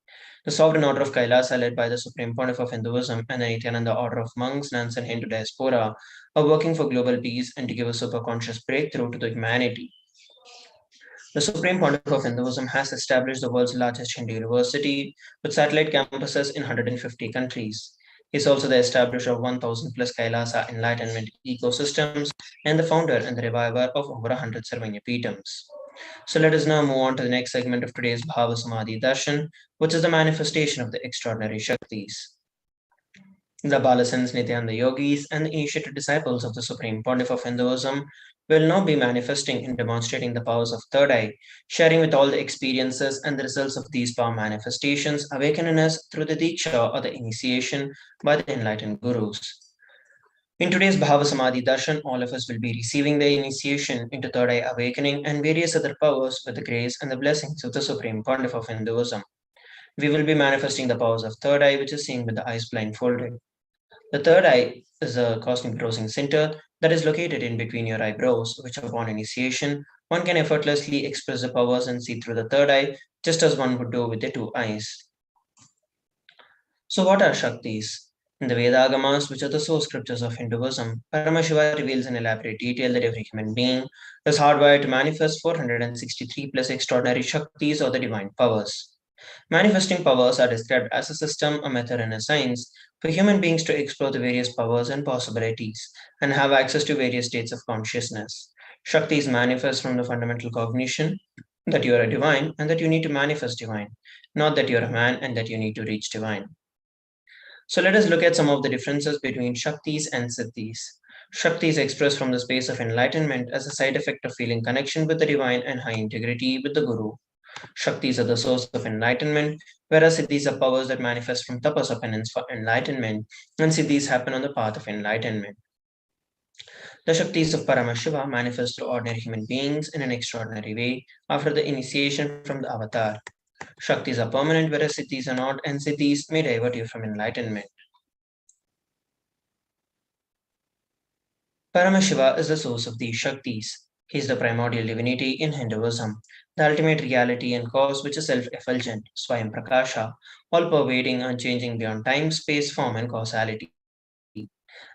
The Sovereign Order of Kailasa, led by the Supreme Pontiff of Hinduism and the Nithyananda Order of Monks, Nuns, and Hindu Diaspora, are working for global peace and to give a superconscious breakthrough to the humanity. The Supreme Pontiff of Hinduism has established the world's largest Hindu university with satellite campuses in 150 countries. He is also the establisher of 1,000 plus Kailasa Enlightenment ecosystems and the founder and the reviver of over 100 Sarvanya Peetams. So let us now move on to the next segment of today's Bhava Samadhi Darshan, which is the manifestation of the extraordinary Shaktis. The Balasans, Nithyananda Yogis, and the initiated disciples of the Supreme Pontiff of Hinduism will now be manifesting and demonstrating the powers of Third Eye, sharing with all the experiences and the results of these power manifestations awakened in us through the Diksha or the initiation by the enlightened Gurus. In today's Bhava Samadhi Darshan, all of us will be receiving the initiation into Third Eye Awakening and various other powers with the grace and the blessings of the Supreme Pontiff of Hinduism. We will be manifesting the powers of Third Eye, which is seeing with the eyes blindfolded. The third eye is a cosmic browsing center that is located in between your eyebrows, which upon initiation, one can effortlessly express the powers and see through the third eye, just as one would do with the 2 eyes. So what are Shaktis? In the Vedagamas, which are the source scriptures of Hinduism, Paramashiva reveals in elaborate detail that every human being is hardwired to manifest 463 plus extraordinary Shaktis or the divine powers. Manifesting powers are described as a system, a method, and a science for human beings to explore the various powers and possibilities and have access to various states of consciousness. Shaktis manifest from the fundamental cognition that you are a divine and that you need to manifest divine, not that you are a man and that you need to reach divine. So let us look at some of the differences between Shaktis and Siddhis. Shaktis express from the space of enlightenment as a side effect of feeling connection with the divine and high integrity with the Guru. Shaktis are the source of enlightenment, whereas Siddhis are powers that manifest from tapas or penance for enlightenment, and Siddhis happen on the path of enlightenment. The Shaktis of Paramashiva manifest through ordinary human beings in an extraordinary way after the initiation from the avatar. Shaktis are permanent, whereas Siddhis are not, and Siddhis may divert you from enlightenment. Paramashiva is the source of these Shaktis. He is the primordial divinity in Hinduism, the ultimate reality and cause which is self-effulgent, Swayam Prakasha, all-pervading, unchanging beyond time, space, form, and causality.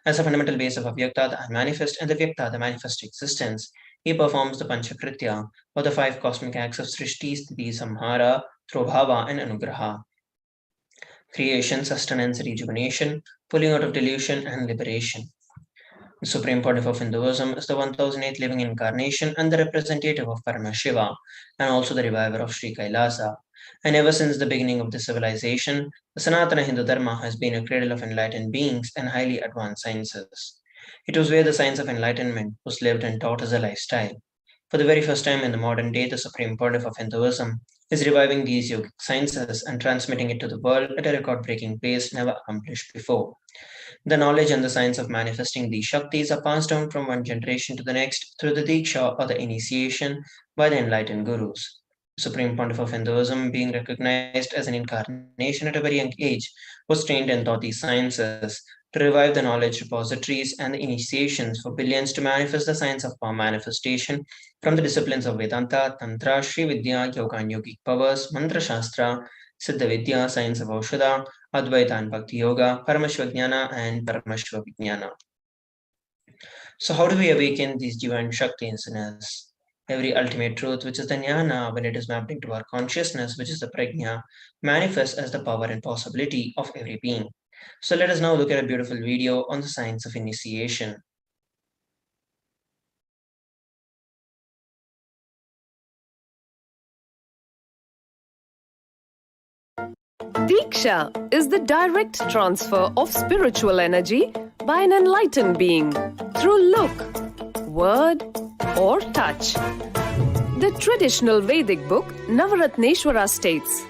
As a fundamental base of Avyakta, the unmanifest, and the Vyakta, the manifest existence, he performs the Panchakritya, or the 5 cosmic acts of Srishti, Sthiti, Samhara, Trobhava, and Anugraha. Creation, sustenance, rejuvenation, pulling out of delusion, and liberation. The Supreme Pontiff of Hinduism is the 1008th living incarnation and the representative of Paramashiva, and also the reviver of Sri Kailasa. And ever since the beginning of the civilization, the Sanatana Hindu Dharma has been a cradle of enlightened beings and highly advanced sciences. It was where the science of enlightenment was lived and taught as a lifestyle. For the very first time in the modern day, the Supreme Pontiff of Hinduism is reviving these yogic sciences and transmitting it to the world at a record-breaking pace never accomplished before. The knowledge and the science of manifesting these Shaktis are passed down from one generation to the next through the Diksha or the initiation by the enlightened gurus. The Supreme Pontiff of Hinduism, being recognized as an incarnation at a very young age, was trained and taught these sciences to revive the knowledge repositories and the initiations for billions to manifest the science of power manifestation from the disciplines of Vedanta, Tantra, Sri Vidya, Yoga and Yogic powers, Mantra Shastra, Siddha Vidya, science of Aushadha, Advaita and Bhakti Yoga, Paramashivoham and Paramashivoham. So how do we awaken these divine Shaktis in us? Every ultimate truth, which is the Jnana, when it is mapped into our consciousness, which is the Prajna, manifests as the power and possibility of every being. So let us now look at a beautiful video on the science of initiation. Diksha is the direct transfer of spiritual energy by an enlightened being through look, word, or touch. The traditional Vedic book Navaratneshwara states,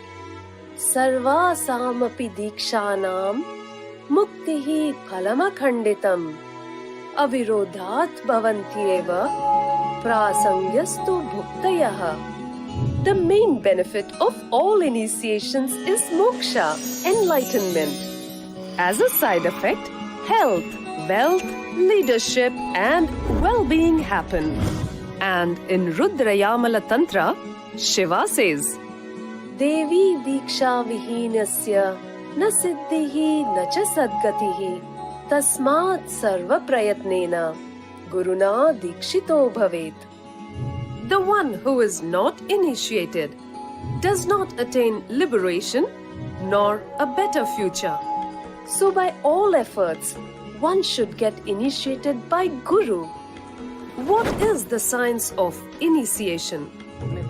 Sarva samapi dikshanam muktihi phalamakhanditam avirodhat bhavantyeva prasangyastu bhuktayah. The main benefit of all initiations is moksha, enlightenment. As a side effect, health, wealth, leadership, and well-being happen. And in Rudrayamala Tantra, Shiva says, Devi diksha vihinasya na siddhihi na cha sadgatihi tasmat sarva prayatnena guruna dikshito bhavet. The one who is not initiated does not attain liberation nor a better future. So by all efforts, one should get initiated by Guru. What is the science of initiation?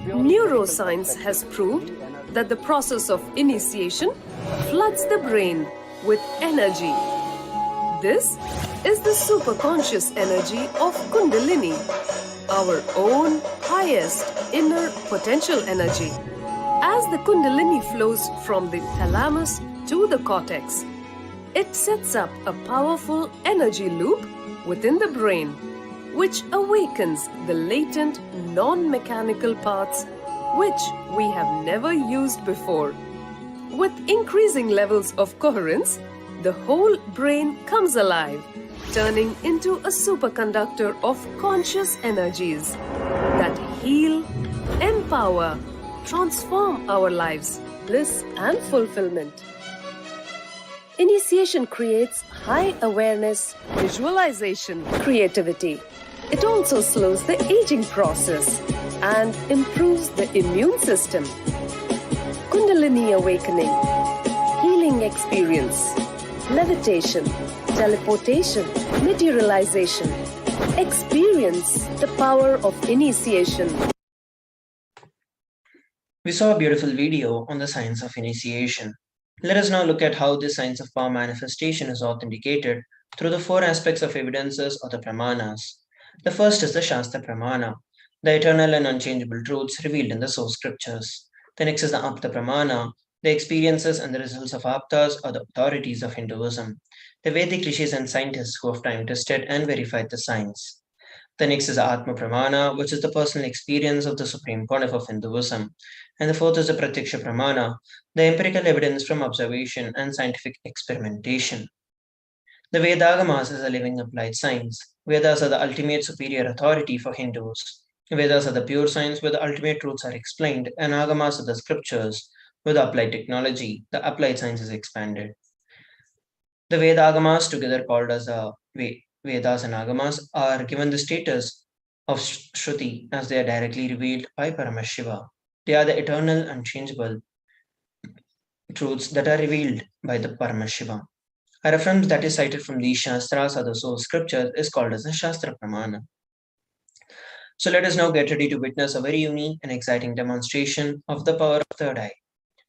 Neuroscience has proved that the process of initiation floods the brain with energy. This is the superconscious energy of Kundalini, our own highest inner potential energy. As the Kundalini flows from the thalamus to the cortex, it sets up a powerful energy loop within the brain, which awakens the latent non-mechanical parts which we have never used before. With increasing levels of coherence, the whole brain comes alive, turning into a superconductor of conscious energies that heal, empower, transform our lives, bliss and fulfillment. Initiation creates high awareness, visualization, creativity. It also slows the aging process and improves the immune system. Kundalini awakening, healing experience, levitation, teleportation, materialization. Experience the power of initiation. We saw a beautiful video on the science of initiation. Let us now look at how this science of power manifestation is authenticated through the four aspects of evidences or the pramanas. The first is the Shastra Pramana, the eternal and unchangeable truths revealed in the source scriptures. The next is the Apta Pramana, the experiences and the results of Aptas or the authorities of Hinduism, the Vedic rishis and scientists who have time tested and verified the science. The next is the Atma Pramana, which is the personal experience of the Supreme Pontiff of Hinduism. And the fourth is the Pratyaksha Pramana, the empirical evidence from observation and scientific experimentation. The Vedagamas is a living applied science. Vedas are the ultimate superior authority for Hindus. Vedas are the pure science where the ultimate truths are explained, and Agamas are the scriptures where the applied technology, the applied science is expanded. The Vedagamas, together called as Vedas and Agamas, are given the status of Shruti as they are directly revealed by Paramashiva. They are the eternal, unchangeable truths that are revealed by the Paramashiva. A reference that is cited from these Shastras or the source scriptures is called as a Shastra Pramana. So let us now get ready to witness a very unique and exciting demonstration of the power of third eye.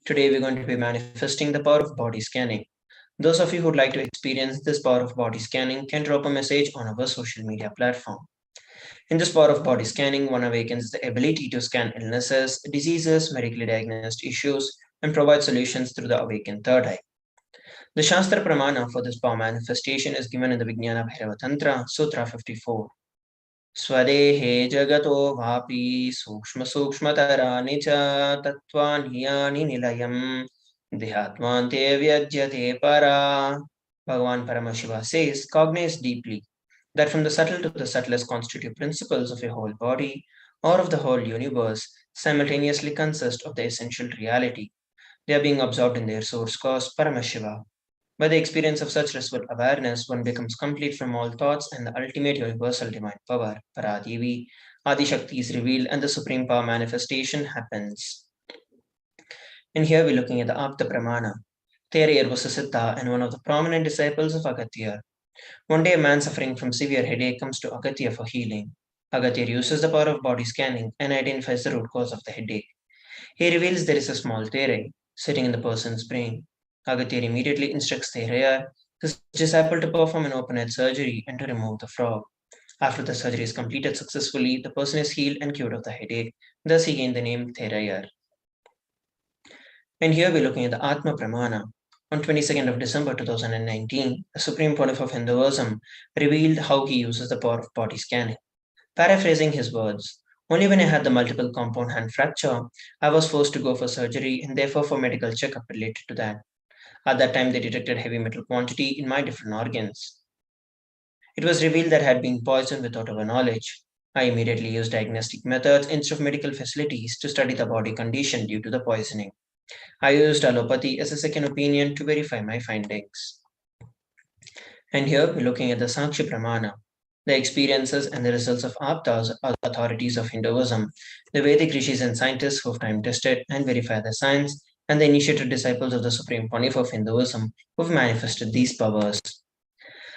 Today we're going to be manifesting the power of body scanning. Those of you who would like to experience this power of body scanning can drop a message on our social media platform. In this power of body scanning, one awakens the ability to scan illnesses, diseases, medically diagnosed issues, and provide solutions through the awakened third eye. The Shastra Pramana for this power manifestation is given in the Vijnana Bhairava Tantra, Sutra 54. Swadehe jagato vapi sukshma sukshmatarani cha tattvani yani nilayam Dhihatmante vyajyate para. Bhagavan Paramashiva says, cognize deeply that from the subtle to the subtlest constitutive principles of a whole body or of the whole universe simultaneously consist of the essential reality. They are being absorbed in their source cause, Paramashiva. By the experience of such restful awareness, one becomes complete from all thoughts and the ultimate universal divine power, Paradevi, Adi-Shakti is revealed and the supreme power manifestation happens. And here we're looking at the Apta Pramana. Therayar was a Siddha and one of the prominent disciples of Agatya. One day a man suffering from severe headache comes to Agatya for healing. Agatya uses the power of body scanning and identifies the root cause of the headache. He reveals there is a small Theray sitting in the person's brain. Agatya immediately instructs Therayar, his disciple, to perform an open-head surgery and to remove the frog. After the surgery is completed successfully, the person is healed and cured of the headache. Thus he gained the name Therayar. And here we're looking at the Atma Pramana. On 22nd of December 2019, the Supreme Pontiff of Hinduism revealed how he uses the power of body scanning. Paraphrasing his words, only when I had the multiple compound hand fracture, I was forced to go for surgery and therefore for medical checkup related to that. At that time, they detected heavy metal quantity in my different organs. It was revealed that I had been poisoned without our knowledge. I immediately used diagnostic methods instead of medical facilities to study the body condition due to the poisoning. I used allopathy as a second opinion to verify my findings. And here we're looking at the Sakshi Pramana, the experiences and the results of Aptas, or the authorities of Hinduism, the Vedic rishis and scientists who have time tested and verified the science, and the initiated disciples of the Supreme Pontiff of Hinduism who have manifested these powers.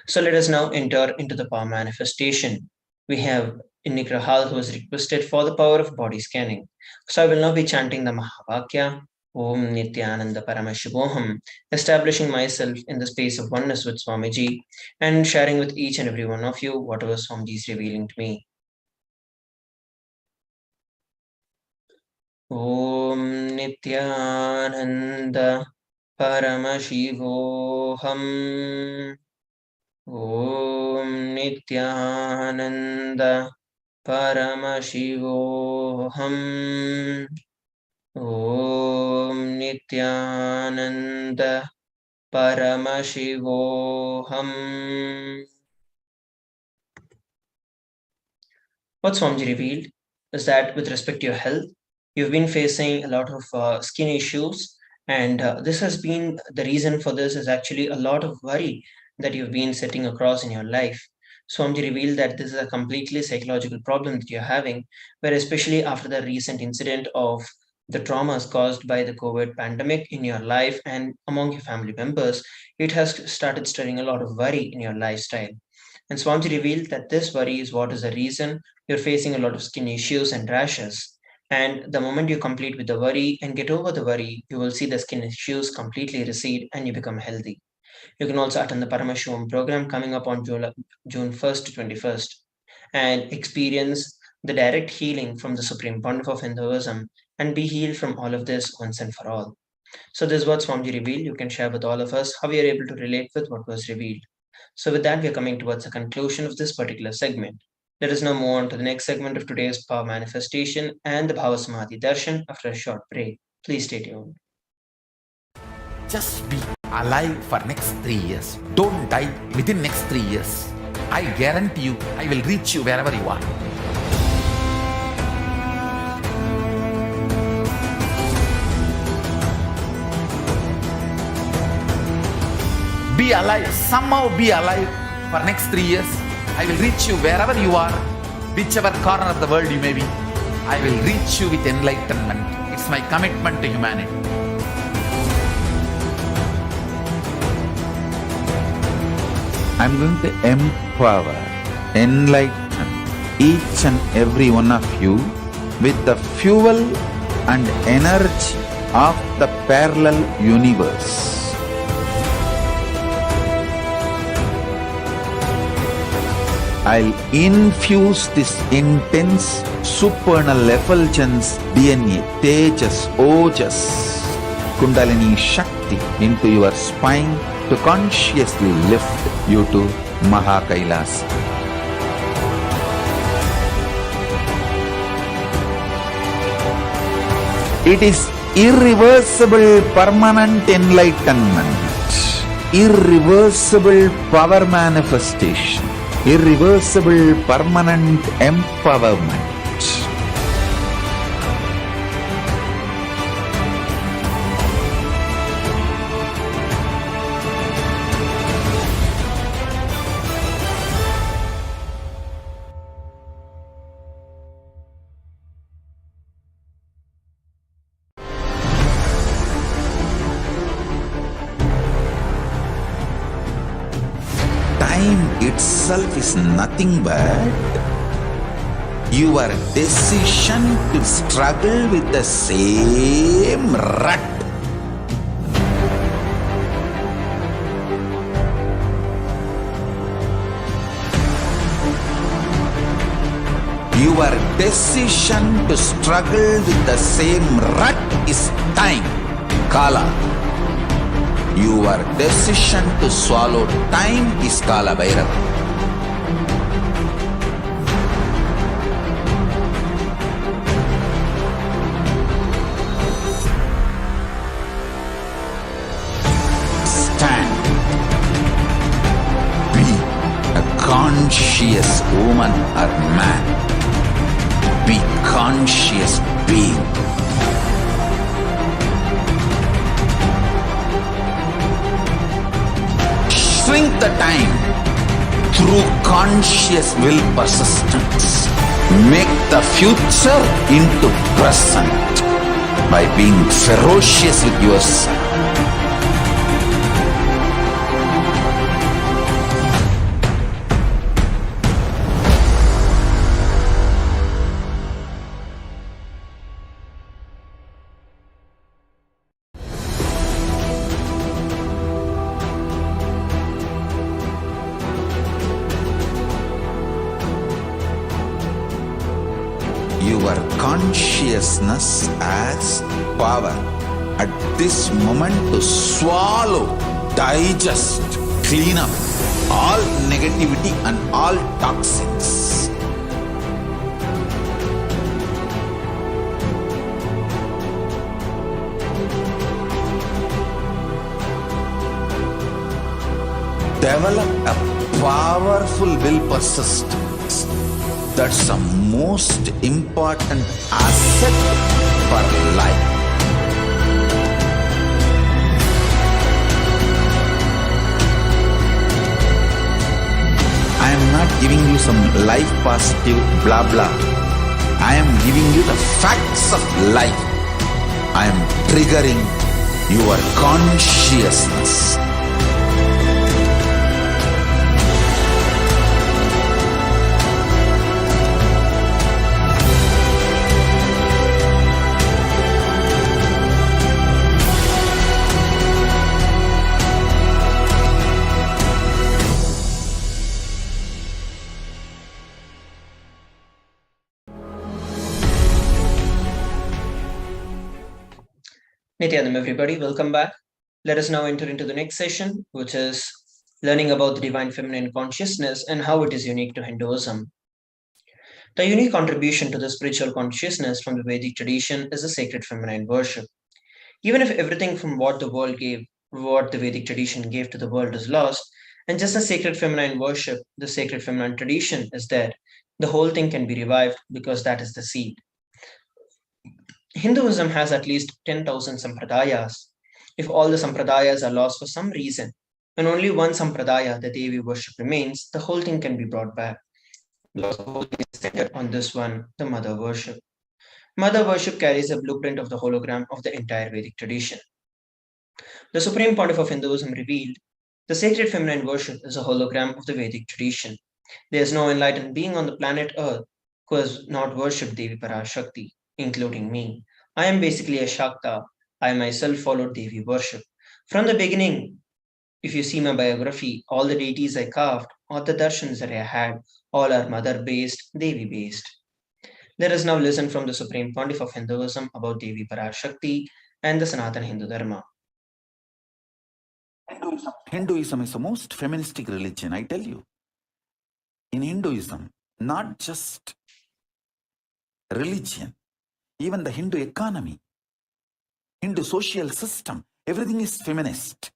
So let us now enter into the power manifestation. We have Inni Krahal who has requested for the power of body scanning. So I will now be chanting the Mahavakya, Om Nithyananda Paramashivoham, establishing myself in the space of oneness with Swamiji and sharing with each and every one of you whatever Swamiji is revealing to me. Om Nithyananda Paramashivoham. Om Nithyananda Paramashivoham. Om Nithyananda Paramashivoham. What Swamiji revealed is that with respect to your health, you've been facing a lot of skin issues, and this has been the reason for this is actually a lot of worry that you've been setting across in your life. Swamiji revealed that this is a completely psychological problem that you're having, where especially after the recent incident of the traumas caused by the COVID pandemic in your life and among your family members, it has started stirring a lot of worry in your lifestyle. And Swamiji revealed that this worry is what is the reason you're facing a lot of skin issues and rashes. And the moment you complete with the worry and get over the worry, you will see the skin issues completely recede and you become healthy. You can also attend the Paramashivoham program coming up on June 1st to 21st and experience the direct healing from the Supreme Pontiff of Hinduism and be healed from all of this once and for all. So this is what Swamiji revealed. You can share with all of us how we are able to relate with what was revealed. So with that, we are coming towards the conclusion of this particular segment. Let us now move on to the next segment of today's power manifestation and the Bhava Samadhi Darshan after a short break. Please stay tuned. Just be alive for next 3 years. Don't die within next 3 years. I guarantee you, I will reach you wherever you are. Be alive, somehow be alive for next 3 years. I will reach you wherever you are, whichever corner of the world you may be. I will reach you with enlightenment. It's my commitment to humanity. I'm going to empower, enlighten each and every one of you with the fuel and energy of the parallel universe. I'll infuse this intense supernal effulgence DNA, Tejas, Ojas, Kundalini Shakti into your spine to consciously lift you to KAILASA. It is irreversible permanent enlightenment, irreversible power manifestation, irreversible permanent empowerment. Time itself is nothing but your decision to struggle with the same rut. Your decision to struggle with the same rut is time, Kala. Your decision to swallow time is Kala Bhairava. Stand. Be a conscious woman or man. Be conscious being. Shrink the time through conscious will persistence. Make the future into present by being ferocious with yourself. Your consciousness as power at this moment to swallow, digest, clean up all negativity and all toxins. Develop a powerful will persistence. That's the most important asset for life. I am not giving you some life positive blah blah. I am giving you the facts of life. I am triggering your consciousness. Nithyanam, everybody, welcome back. Let us now enter into the next session, which is learning about the divine feminine consciousness and how it is unique to Hinduism. The unique contribution to the spiritual consciousness from the Vedic tradition is the sacred feminine worship. Even if everything from what the world gave, what the Vedic tradition gave to the world is lost, and just the sacred feminine worship, the sacred feminine tradition is there, the whole thing can be revived because that is the seed. Hinduism has at least 10,000 sampradayas. If all the sampradayas are lost for some reason, and only one sampradaya, the Devi worship, remains, the whole thing can be brought back. Because the whole thing is centered on this one, the mother worship. Mother worship carries a blueprint of the hologram of the entire Vedic tradition. The supreme pontiff of Hinduism revealed The sacred feminine worship is a hologram of the Vedic tradition. There is no enlightened being on the planet Earth who has not worshipped Devi Parashakti, including me. I am basically a Shakta. I myself followed Devi worship. From the beginning, if you see my biography, all the deities I carved, all the darshans that I had, all are mother based, Devi based. Let us now listen from the Supreme Pontiff of Hinduism about Devi Parashakti and the Sanatana Hindu Dharma. Hinduism is the most feministic religion, I tell you. In Hinduism, not just religion, even the Hindu economy, Hindu social system, everything is feminist.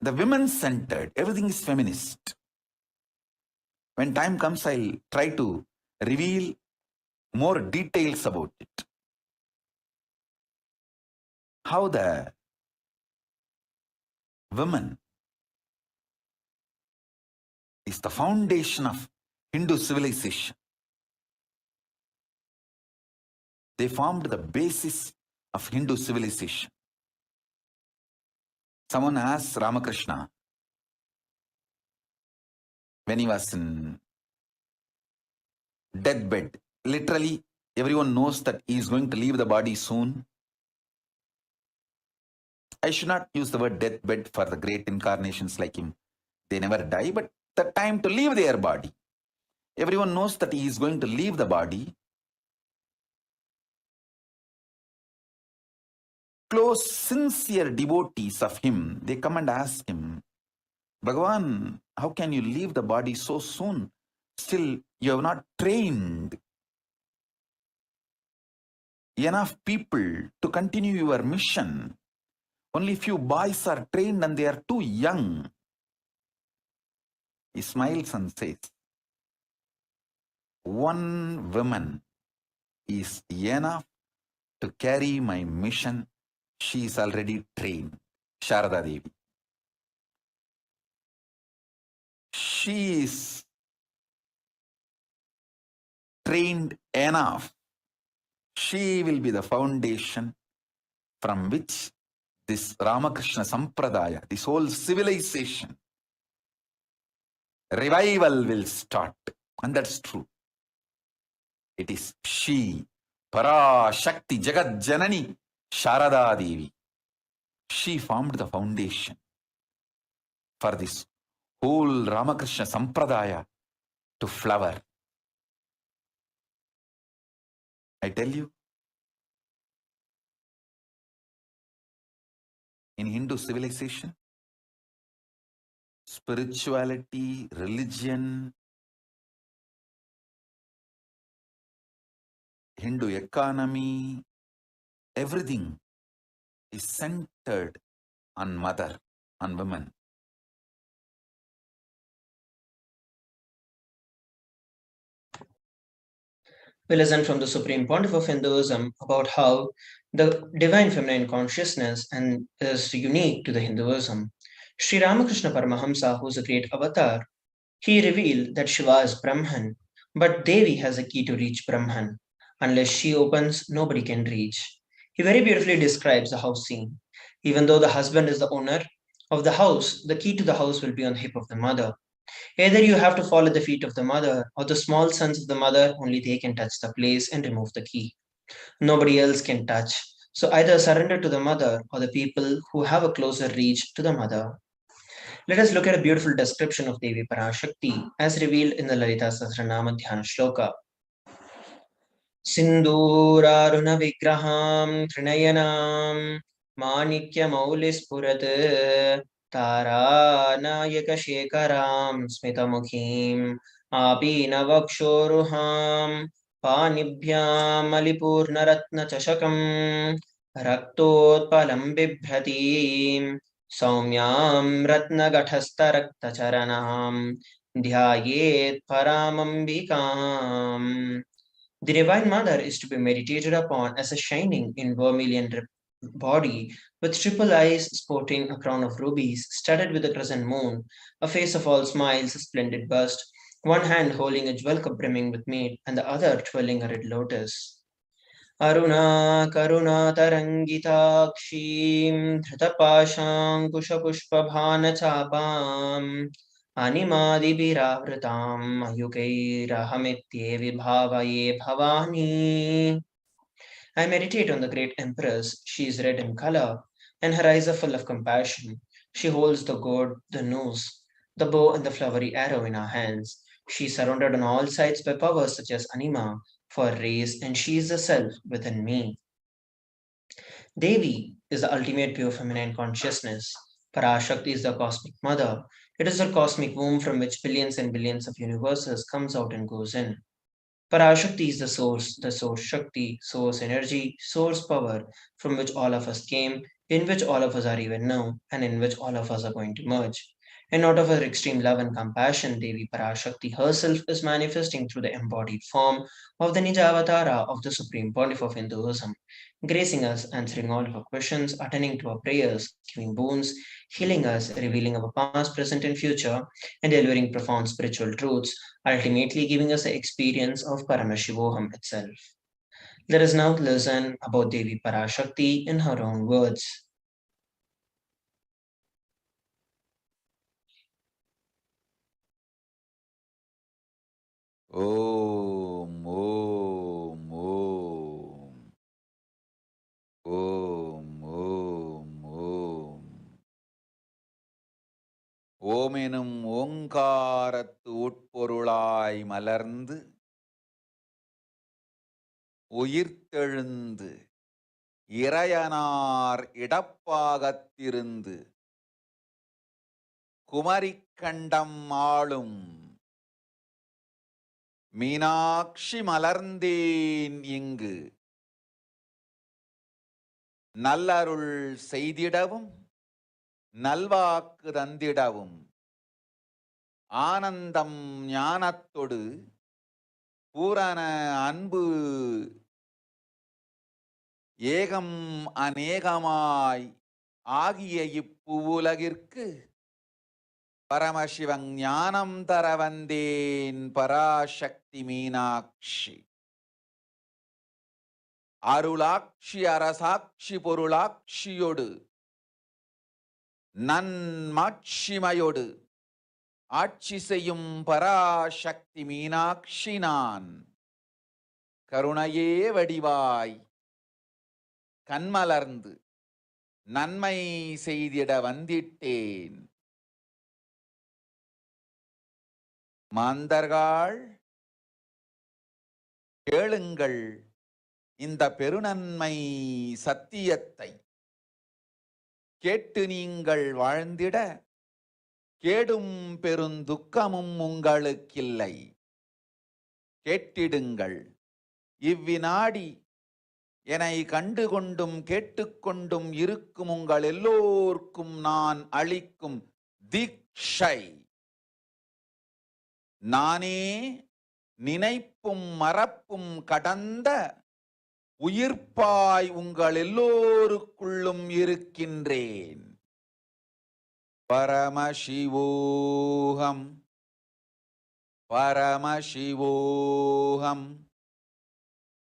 The women-centered, everything is feminist. When time comes, I'll try to reveal more details about it. How the women is the foundation of Hindu civilization. They formed the basis of Hindu civilization. Someone asked Ramakrishna when he was in deathbed. Literally, everyone knows that he is going to leave the body soon. I should not use the word deathbed for the great incarnations like him. They never die, but the time to leave their body. Everyone knows that he is going to leave the body. Close, sincere devotees of him, they come and ask him, Bhagavan, how can you leave the body so soon? Still, you have not trained enough people to continue your mission. Only few boys are trained and they are too young. He smiles and says, one woman is enough to carry my mission. She is already trained. Sharada Devi. She is trained enough. She will be the foundation from which this Ramakrishna Sampradaya, this whole civilization, revival will start. And that's true. It is she, Parashakti, Jagat Janani, Sharada Devi. She formed the foundation for this whole Ramakrishna Sampradaya to flower. I tell you, in Hindu civilization, spirituality, religion, Hindu economy, everything is centered on mother, on women. We listen from the Supreme Pontiff of Hinduism about how the divine feminine consciousness and is unique to the Hinduism. Sri Ramakrishna Paramahamsa, who is a great avatar, he revealed that Shiva is Brahman, but Devi has a key to reach Brahman. Unless she opens, nobody can reach. He very beautifully describes the house scene. Even though the husband is the owner of the house, the key to the house will be on the hip of the mother. Either you have to fall at the feet of the mother, or the small sons of the mother, only they can touch the place and remove the key. Nobody else can touch. So either surrender to the mother or the people who have a closer reach to the mother. Let us look at a beautiful description of Devi Parashakti as revealed in the Lalita Sahasranama Dhyana Shloka. Sindhuraruna Vigraham Trinayanam Manikya Maulispurat Tara Nayaka Shekaram Smitamukhim Apina Vakshoruham Panibhyam Malipurna Ratna Chashakam Raktotpalam Bibhratim Saumyam Ratna Gathasta Rakta Charanam Dhyayet Paramambikam. The Divine Mother is to be meditated upon as a shining in vermilion body with triple eyes sporting a crown of rubies studded with a crescent moon, a face of all smiles, a splendid bust, one hand holding a jewel cup brimming with mead and the other twirling a red lotus. अरुणाकरुणातरङ्गिताक्षीं धृतपाशाङ्कुशपुष्पभानचापाम् अनिमादिभिरावृतां मयूकैरहमित्ये विभावये Bhavani. I meditate on the great empress. She is red in color, and her eyes are full of compassion. She holds the gourd, the noose, the bow, and the flowery arrow in her hands. She is surrounded on all sides by powers such as anima, for race, and she is the self within me. Devi is the ultimate pure feminine consciousness. Parashakti is the cosmic mother. It is the cosmic womb from which billions and billions of universes comes out and goes in. Parashakti is the source Shakti, source energy, source power from which all of us came, in which all of us are even now, and in which all of us are going to merge. And out of her extreme love and compassion, Devi Parashakti herself is manifesting through the embodied form of the Nija Avatara of the Supreme Pontiff of Hinduism, gracing us, answering all of our questions, attending to our prayers, giving boons, healing us, revealing our past, present, and future, and delivering profound spiritual truths, ultimately giving us the experience of Paramashivoham itself. Let us now listen about Devi Parashakti in her own words. Om, Om, Om. Om, Om, Om. ஓம் எனும் ஓங்காரத்து உட்பொருளாய் மலர்ந்து உயிர்த்தெழுந்து இறையனார் இடப்பாகத்திருந்து குமரிக்கண்டம் ஆளும் மீனாட்சி மலர்ந்தேன் இங்கு நல்லருள் செய்திடவும் நல்வாக்கு தந்திடவும் ஆனந்தம் ஞானத்தொடு பூரண அன்பு ஏகம் அநேகமாய் ஆகிய இப்புவுலகிற்கு பரமசிவன் ஞானம் தர வந்தேன் பராசக்தி மீனாட்சி. அருளாட்சி அரசாட்சி பொருளாட்சியோடு நன்மாட்சிமையோடு ஆட்சி செய்யும் பராசக்தி மீனாட்சி நான். கருணையே வடிவாய் கண்மலர்ந்து நன்மை செய்திட வந்திட்டேன். மாந்தர்கள் கேளுங்கள் இந்த பெருநன்மை சத்தியத்தை. கேட்டு நீங்கள் வாழ்ந்திட கேடும் பெருந்துக்கமும் உங்களுக்கில்லை. கேட்டிடுங்கள் இவ்வினாடி என்னை கண்டுகொண்டும் கேட்டுக்கொண்டும் இருக்கும் உங்கள் எல்லோர்க்கும் நான் அளிக்கும் தீட்சை. நானே நினைப்பும் மறப்பும் கடந்த உயிர்ப்பாய் உங்கள் எல்லோருக்குள்ளும் இருக்கின்றேன். பரமசிவோகம் பரமசிவோகம்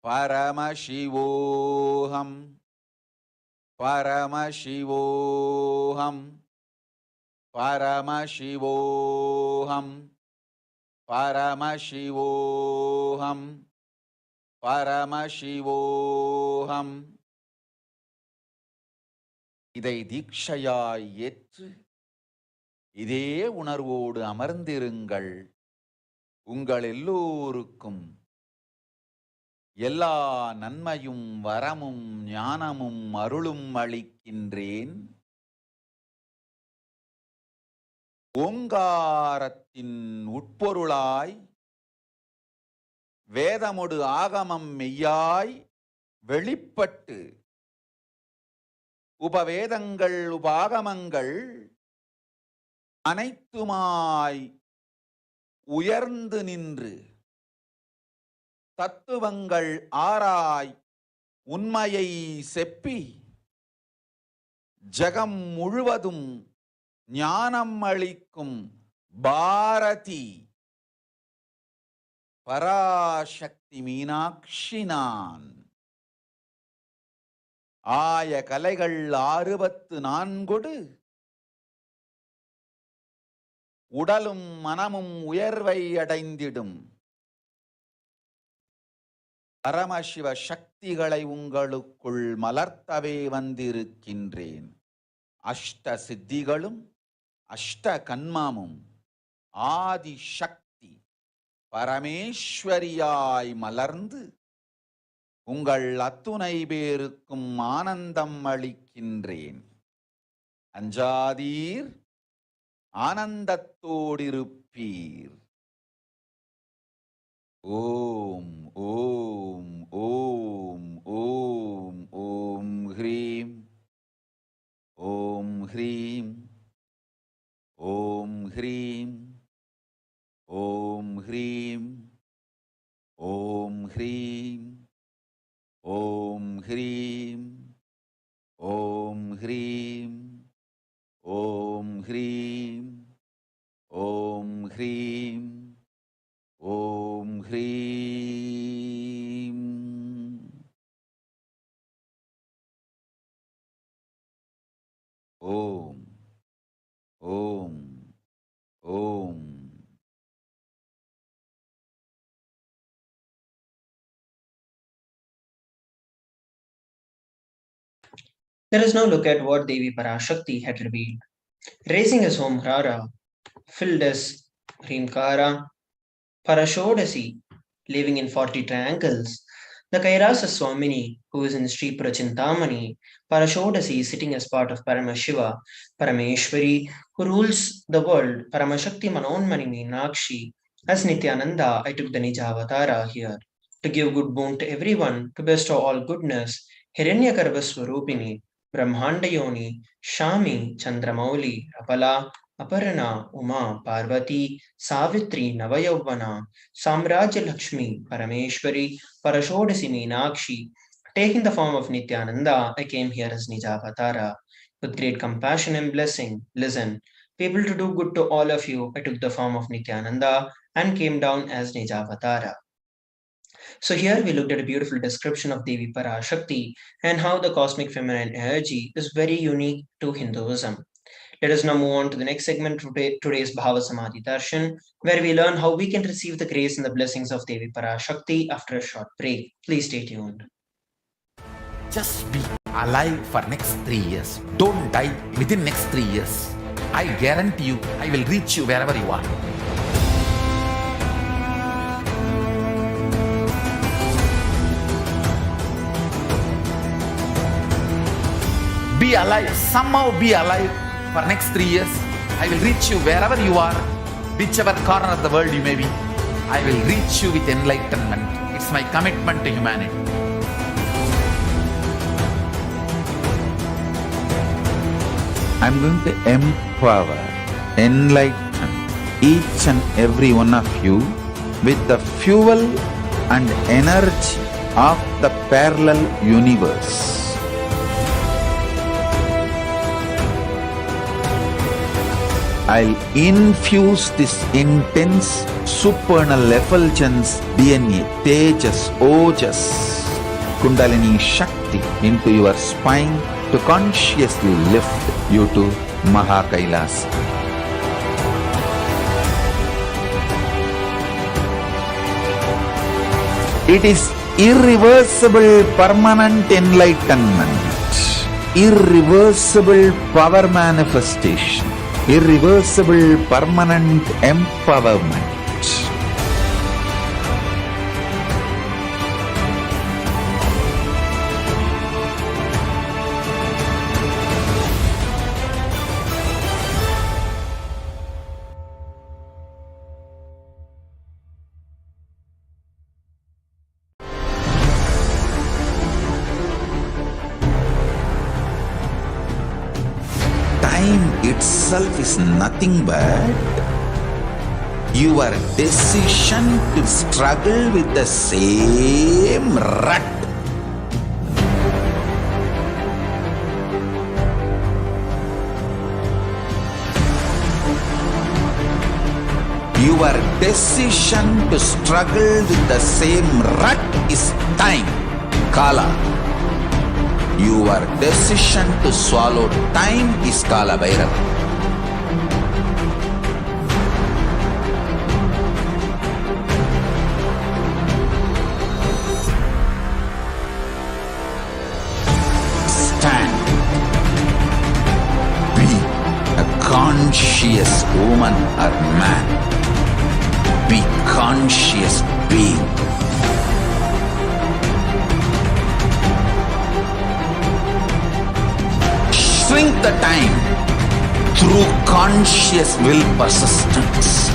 பரமசிவோகம் பரமசிவோகம் பரமசிவோகம் பரமசிவோகம் பரமசிவோகம். இதை தீட்சையாய் ஏற்று இதே உணர்வோடு அமர்ந்திருங்கள். உங்கள் எல்லோருக்கும் எல்லா நன்மையும் வரமும் ஞானமும் அருளும் அளிக்கின்றேன். ஓங்காரத்தின் உட்பொருளாய் வேதமொடு ஆகமம் மெய்யாய் வெளிப்பட்டு உபவேதங்கள் உபாகமங்கள் அனைத்துமாய் உயர்ந்து நின்று தத்துவங்கள் ஆராய் உண்மையை செப்பி ஜகம் முழுவதும் ஞானம் அளிக்கும் பாரதி பராசக்தி மீனாட்சி நான். ஆய கலைகள் 64 உடலும் மனமும் உயர்வை அடைந்திடும். பரமசிவ சக்திகளை உங்களுக்குள் மலர்த்தவே வந்திருக்கின்றேன். அஷ்ட சித்திகளும் அஷ்ட கன்மமும் ஆதி சக்தி பரமேஸ்வரியாய் மலர்ந்து உங்கள் அத்துணை பேருக்கும் ஆனந்தம் அளிக்கின்றேன். அஞ்சாதீர், ஆனந்தத்தோடிருப்பீர். ஓம் ஓம் ஓம் ஓம் ஓம் ஹ்ரீம் ஓம் ஹ்ரீம் ஓம் ஹ்ரீம் ஓம் ஹ்ரீம் ஓம் ஹ்ரீம் ஓம் ஹ்ரீம் ஓம் ஹ்ரீம் ஓம் ஹ்ரீம் ஓம் ஹ்ரீம் ஓம் ஹ்ரீம். ஓம் ஓம் ஓம். Let us now look at what Devi Parashakti had revealed. Raising his home Rara, filled as Rimkara, Parashodasi, living in 40 triangles, the KAILASA Swamini, who is in Sri Prachintamani, Parashodasi sitting as part of Paramashiva, Parameshwari, who rules the world, Paramashakti Manonmani Meenakshi. As Nithyananda, I took the Nija Avatara here to give good boon to everyone, to bestow all goodness. Hiranyagarbha Swarupini, Brahmanda Yoni, Shami, Chandramauli, Rapala, Aparana, Uma, Parvati, Savitri, Navayavana, Samrajya Lakshmi, Parameshwari, Parashodasi Meenakshi. Taking the form of Nithyananda, I came here as Nijavatara. With great compassion and blessing, listen, people, to do good to all of you, I took the form of Nithyananda and came down as Nijavatara. So here we looked at a beautiful description of Devi Parashakti and how the cosmic feminine energy is very unique to Hinduism. Let us now move on to the next segment, today's Bhava Samadhi Darshan, where we learn how we can receive the grace and the blessings of Devi Parashakti after a short break. Please stay tuned. Just be alive for next 3 years. Don't die within next 3 years. I guarantee you, I will reach you wherever you are. Be alive, somehow be alive for next 3 years. I will reach you wherever you are, whichever corner of the world you may be. I will reach you with enlightenment. It's my commitment to humanity. I'm going to empower, enlighten each and every one of you with the fuel and energy of the parallel universe. I'll infuse this intense supernal effulgence DNA, Tejas, Ojas, Kundalini Shakti into your spine to consciously lift you to Mahakailasa. It is irreversible permanent enlightenment, irreversible power manifestation, irreversible permanent empowerment. Time itself is nothing but your decision to struggle with the same rut. Your decision to struggle with the same rut is time, Kala. Your decision to swallow time is Kala Bhairava. Stand. Be a conscious woman or man. Be conscious being. Shrink the time through conscious will persistence.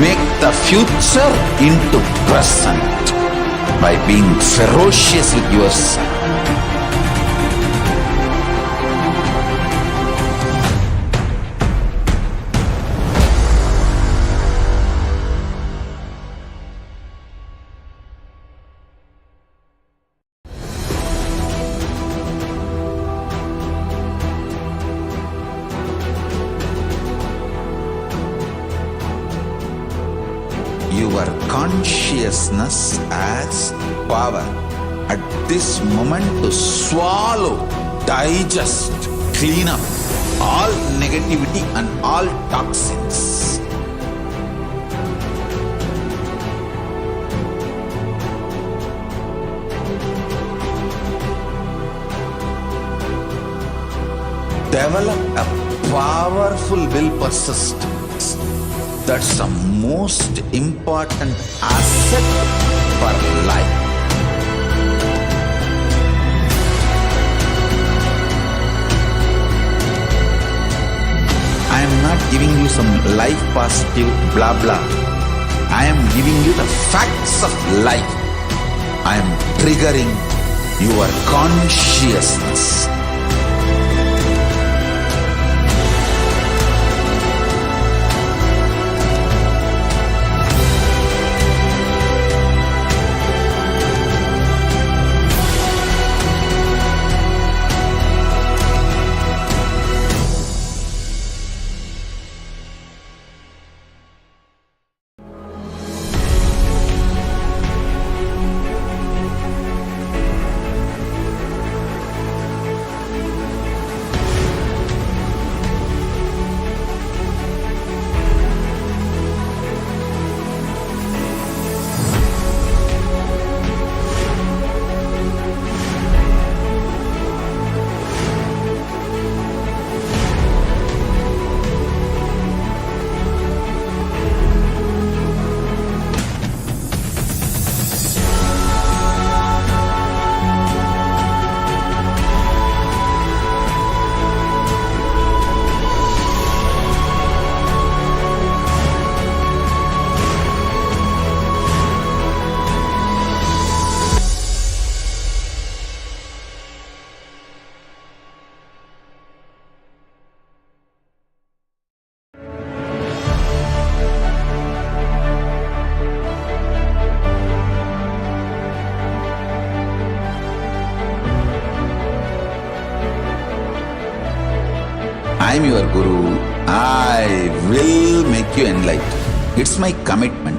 Make the future into present by being ferocious with yourself. Your consciousness has power at this moment to swallow, digest, clean up all negativity and all toxins. Develop a powerful will persistence. That's the most important asset for life. I am not giving you some life positive blah blah. I am giving you the facts of life. I am triggering your consciousness. I am your Guru. I will make you enlightened. It's my commitment.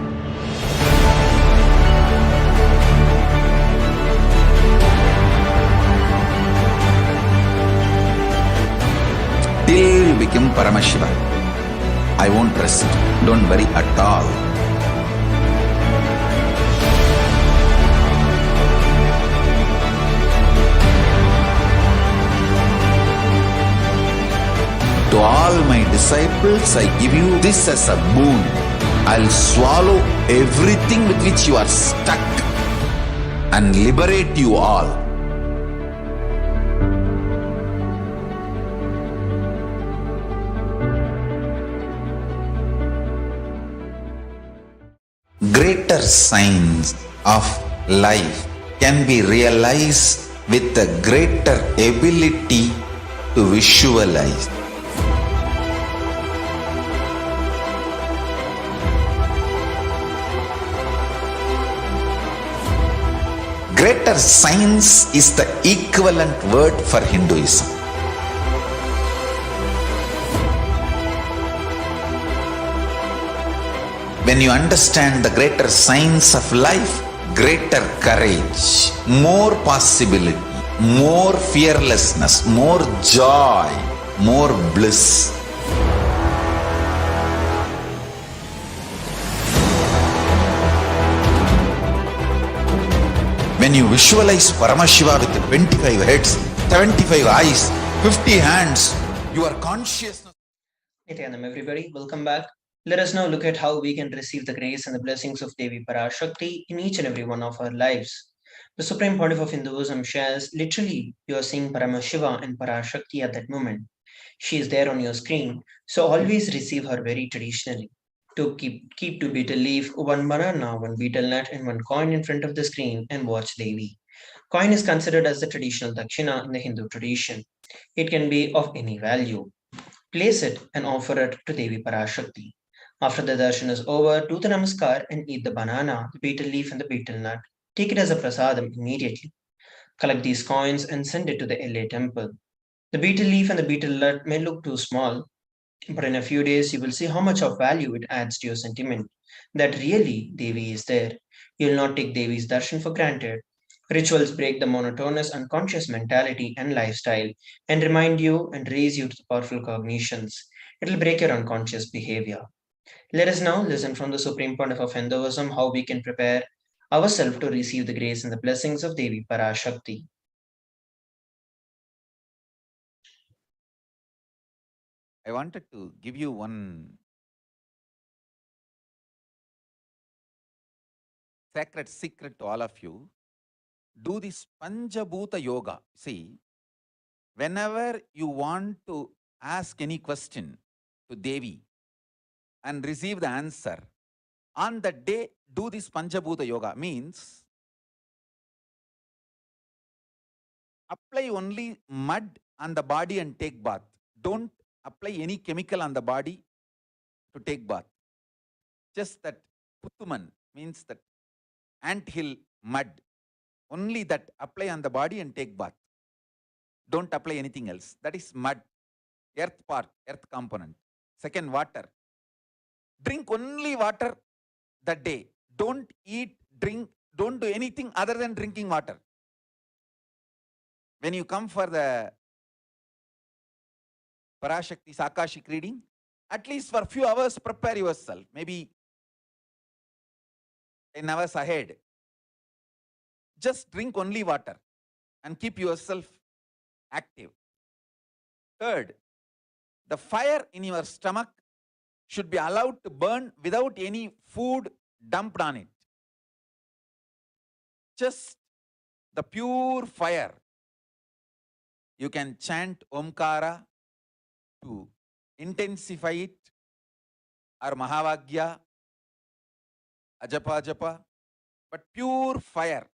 Till you become Paramashiva, I won't rest. Don't worry at all. To all my disciples, I give you this as a boon. I'll swallow everything with which you are stuck and liberate you all. Greater signs of life can be realized with a greater ability to visualize. Greater science is the equivalent word for Hinduism. When you understand the greater science of life, greater courage, more possibility, more fearlessness, more joy, more bliss. When you visualize Paramashiva with 25 heads, 75 eyes, 50 hands, your consciousness. Nithyanam, everybody, welcome back. Let us now look at how we can receive the grace and the blessings of Devi Parashakti in each and every one of our lives. The Supreme Pontiff of Hinduism shares, literally, you are seeing Paramashiva and Parashakti at that moment. She is there on your screen, so always receive her very traditionally. To keep 2 betel leaf, 1 banana, 1 betel nut, and 1 coin in front of the screen and watch Devi. Coin is considered as the traditional dakshina in the Hindu tradition. It can be of any value. Place it and offer it to Devi Parashakti. After the darshan is over, do the namaskar and eat the banana, the betel leaf, and the betel nut. Take it as a prasadam immediately. Collect these coins and send it to the LA temple. The betel leaf and the betel nut may look too small, but in a few days you will see how much of value it adds to your sentiment that really Devi is there. You will not take Devi's darshan for granted. Rituals break the monotonous unconscious mentality and lifestyle and remind you and raise you to the powerful cognitions. It will break your unconscious behavior. Let us now listen from the Supreme Pontiff of Hinduism how we can prepare ourselves to receive the grace and the blessings of Devi Parashakti. I wanted to give you one sacred secret to all of you. Do this Panchabhuta Yoga. See, whenever you want to ask any question to Devi and receive the answer, on the day, do this Panchabhuta Yoga. Means, apply only mud on the body and take bath. Don't apply any chemical on the body to take bath. Just that Puttuman means that anthill mud. Only that apply on the body and take bath. Don't apply anything else. That is mud, earth part, earth component. Second, water. Drink only water that day. Don't eat, drink, don't do anything other than drinking water. When you come for the Parashakti's Akashic reading, at least for a few hours prepare yourself. Maybe 10 hours ahead. Just drink only water and keep yourself active. Third, the fire in your stomach should be allowed to burn without any food dumped on it. Just the pure fire. You can chant Omkara to intensify it, or Mahavagya, Ajapa Japa, but pure fire.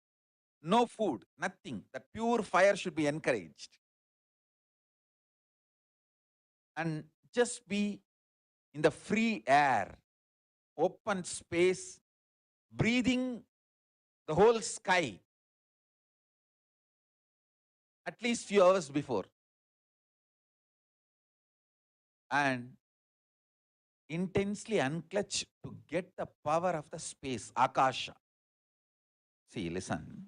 No food, nothing. That pure fire should be encouraged. And just be in the free air, open space, breathing the whole sky at least few hours before. And intensely unclutch to get the power of the space, Akasha. See, listen.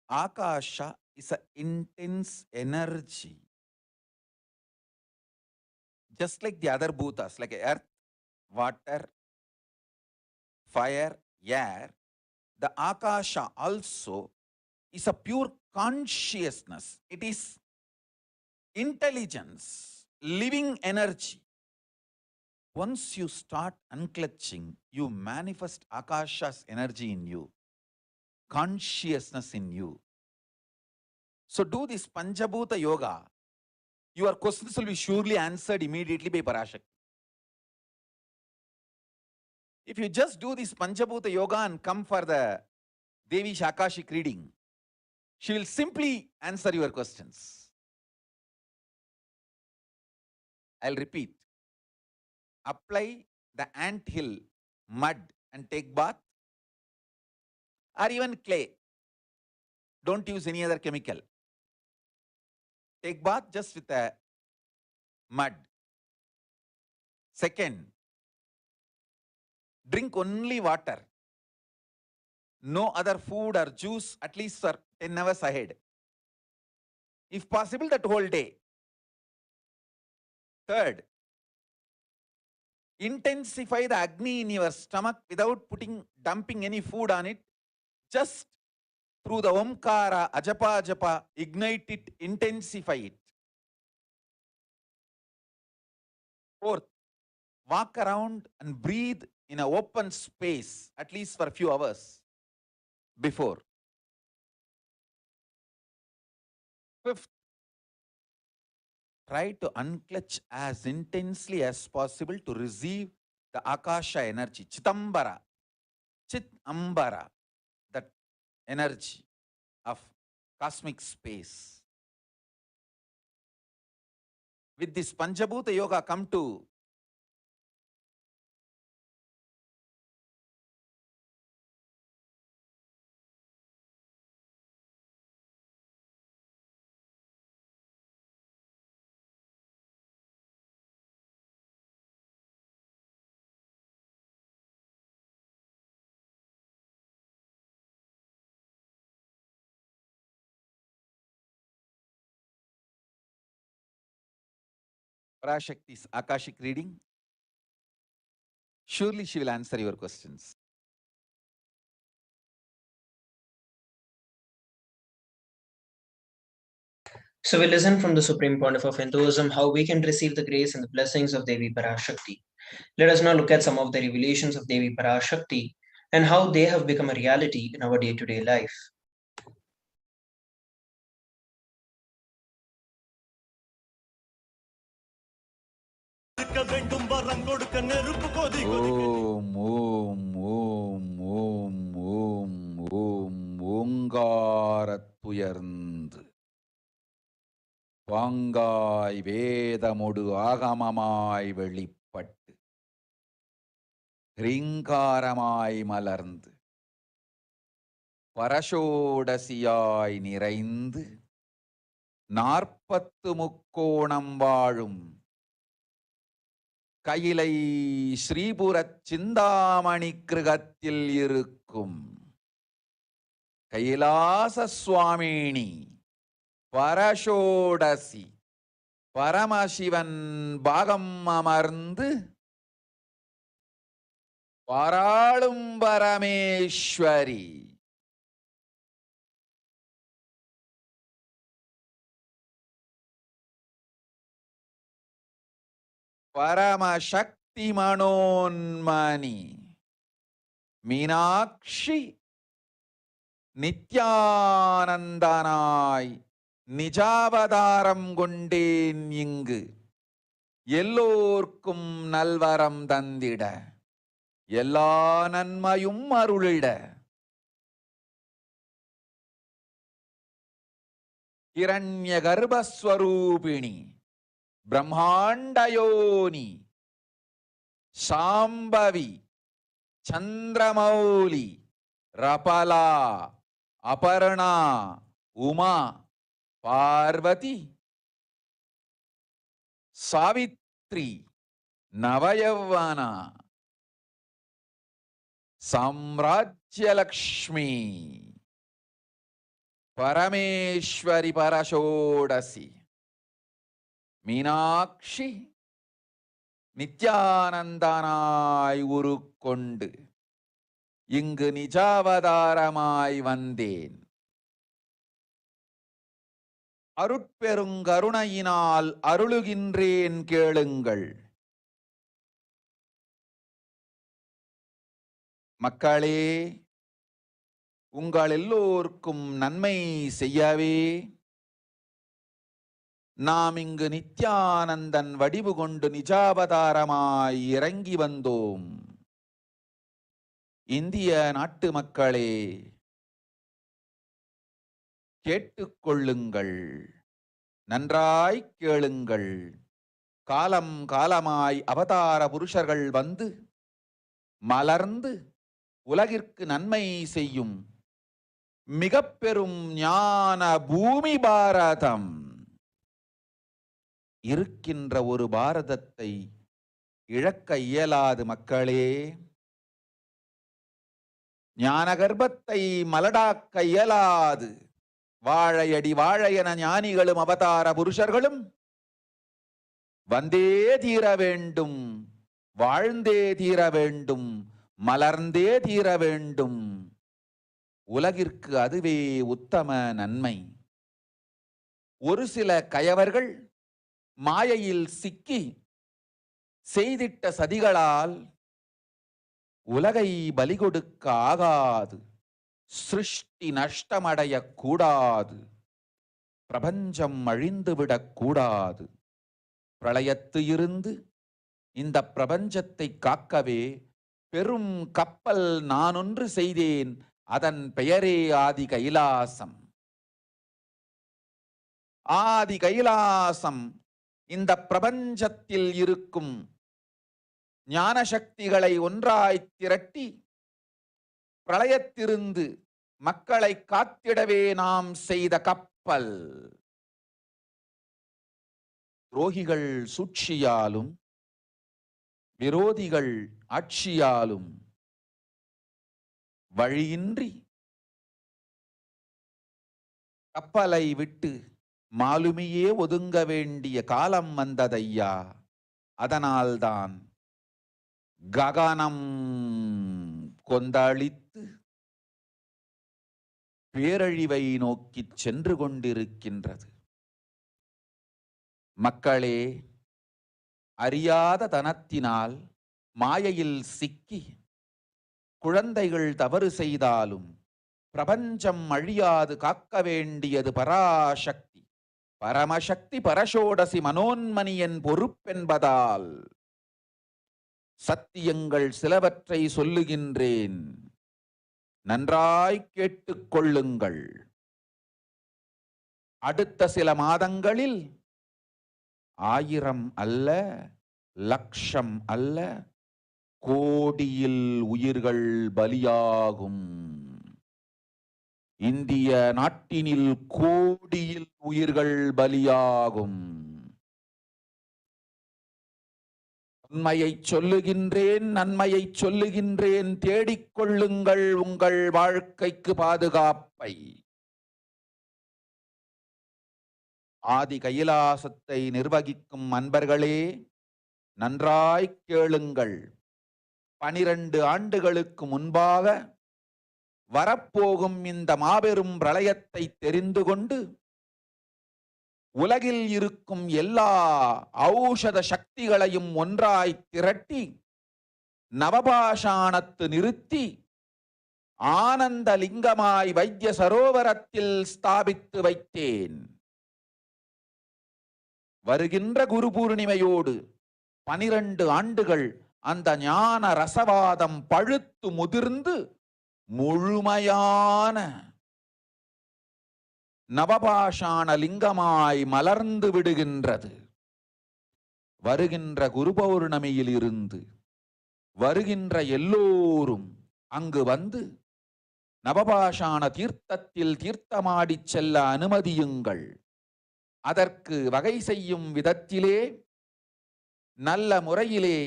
Akasha is an intense energy. Just like the other bhutas, like earth, water, fire, air, the Akasha also is a pure consciousness. It is intelligence, living energy. Once you start unclutching, you manifest Akasha's energy in you, consciousness in you. So do this Panchabhuta Yoga. Your questions will be surely answered immediately by Parashakti. If you just do this Panchabhuta Yoga and come for the Devi Akashic reading, she will simply answer your questions. I'll repeat. Apply the anthill mud and take bath, or even clay. Don't use any other chemical. Take bath just with a mud. Second, drink only water. No other food or juice, at least for 10 hours ahead. If possible, that whole day. Third, intensify the Agni in your stomach without dumping any food on it. Just through the Omkara, Ajapa, Japa, ignite it, intensify it. Fourth, walk around and breathe in an open space, at least for a few hours before. Fifth, try to unclutch as intensely as possible to receive the Akasha energy, Chitambara, that energy of cosmic space. With this Panchabhuta Yoga, come to Parashakti's Akashic reading. Surely she will answer your questions. So we listen from the Supreme Pontiff of Hinduism how we can receive the grace and the blessings of Devi Parashakti. Let us now look at some of the revelations of Devi Parashakti and how they have become a reality in our day-to-day life. Om, Om, Om, Om, Om, Om, Omgaratuyarnd. பாங்காய் வேதமொடு ஆகமமாய் வெளிப்பட்டு ஹ்ரீங்காரமாய் மலர்ந்து பரஷோடசியாய் நிறைந்து 40 முக்கோணம் வாழும் கையிலை ஸ்ரீபுரச் சிந்தாமணி கிருகத்தில் இருக்கும் கைலாச சுவாமினி பரஷோடசி பரமசிவன் பாகம் அமர்ந்து பாராளும் பரமேஸ்வரி பரமசக்தி மனோன்மணி மீனாட்சி நித்யானந்தனாய் நிஜாவதாரம் கொண்டேன் இங்கு எல்லோர்க்கும் நல்வரம் தந்திட எல்லா நன்மையும் அருளிட ஹிரண்ய கர்ப்பஸ்வரூபிணி பிரம்மாண்டயோனி சாம்பவி சந்திரமௌலி ரபலா அபர்ணா உமா பார்வதி சாவித்ரி நவயவனா சாம்ராஜ்யலக்ஷ்மி பரமேஸ்வரி பரஷோடசி மீனாட்சி நித்யானந்தனாய் உருக்கொண்டு இங்கு நிஜாவதாரமாய் வந்தேன். அருட்பெருங்கருணையினால் அருளுகின்றேன் கேளுங்கள். மக்களே, உங்கள் எல்லோருக்கும் நன்மை செய்யவே நாம் இங்கு நித்யானந்தன் வடிவு கொண்டு நிஜாவதாரமாய் இறங்கி வந்தோம். இந்திய நாட்டு மக்களே, கேட்டுக்கொள்ளுங்கள், நன்றாய் கேளுங்கள். காலம் காலமாய் அவதார புருஷர்கள் வந்து மலர்ந்து உலகிற்கு நன்மை செய்யும் மிக பெரும் ஞான பூமி பாரதம். இருக்கின்ற ஒரு பாரதத்தை இழக்க இயலாது மக்களே. ஞான கர்ப்பத்தை மலடாக்க இயலாது. வாழையடி வாழையென ஞானிகளும் அவதார புருஷர்களும் வந்தே தீர வேண்டும், வாழ்ந்தே தீர வேண்டும், மலர்ந்தே தீர வேண்டும். உலகிற்கு அதுவே உத்தம நன்மை. ஒரு சில கயவர்கள் மாயையில் சிக்கி செய்திட்ட சதிகளால் உலகை பலி கொடுக்க ஆகாது. சிருஷ்டி நஷ்டமடைய கூடாது. பிரபஞ்சம் அழிந்துவிடக் கூடாது. பிரளயத்து இருந்து இந்த பிரபஞ்சத்தை காக்கவே பெரும் கப்பல் நானொன்று செய்தேன். அதன் பெயரே ஆதி கைலாசம். ஆதி கைலாசம் இந்த பிரபஞ்சத்தில் இருக்கும் ஞான சக்திகளை ஒன்றாய் திரட்டி பிரளயத்திலிருந்து மக்களை காத்திடவே நாம் செய்த கப்பல். துரோகிகள் சூழ்ச்சியாலும் விரோதிகள் ஆட்சியாலும் வழியின்றி கப்பலை விட்டு மாலுமியே ஒதுங்க வேண்டிய காலம் வந்ததையா. அதனால்தான் ககனம் கொந்தளித்து பேரழிவை நோக்கி சென்று கொண்டிருக்கின்றது. மக்களே, அறியாத தனத்தினால் மாயையில் சிக்கி குழந்தைகள் தவறு செய்தாலும் பிரபஞ்சம் அழியாது காக்க வேண்டியது பராசக்தி. பரமசக்தி பரஷோடசி மனோன்மணியன் பொறுப்பென்பதால் சத்தியங்கள் சிலவற்றை சொல்லுகின்றேன், நன்றாய் கேட்டுக் கொள்ளுங்கள். அடுத்த சில மாதங்களில் 1000 அல்ல, லட்சம் அல்ல, கோடியில் உயிர்கள் பலியாகும். இந்திய நாட்டினில் கோடியில் உயிர்கள் பலியாகும். உண்மையை சொல்லுகின்றேன், நன்மையை சொல்லுகின்றேன். தேடிக்கொள்ளுங்கள் உங்கள் வாழ்க்கைக்கு பாதுகாப்பை. ஆதி கைலாசத்தை நிர்வகிக்கும் அன்பர்களே, நன்றாய் கேளுங்கள். 12 ஆண்டுகளுக்கு முன்பாக வரப்போகும் இந்த மாபெரும் பிரளயத்தை தெரிந்து கொண்டு உலகில் இருக்கும் எல்லா ஔஷத சக்திகளையும் ஒன்றாய் திரட்டி நவபாஷாணத்து நிறுத்தி ஆனந்த லிங்கமாய் வைத்திய சரோவரத்தில் ஸ்தாபித்து வைத்தேன். வருகின்ற குரு பூர்ணிமையோடு 12 ஆண்டுகள் அந்த ஞான ரசவாதம் பழுத்து முதிர்ந்து முழுமையான நவபாஷாண லிங்கமாய் மலர்ந்து விடுகின்றது. வருகின்ற குரு பௌர்ணமியில் இருந்து வருகின்ற எல்லோரும் அங்கு வந்து நவபாஷாண தீர்த்தத்தில் தீர்த்தமாடி செல்ல அனுமதியுங்கள். அதற்கு வகை செய்யும் விதத்திலே நல்ல முறையிலே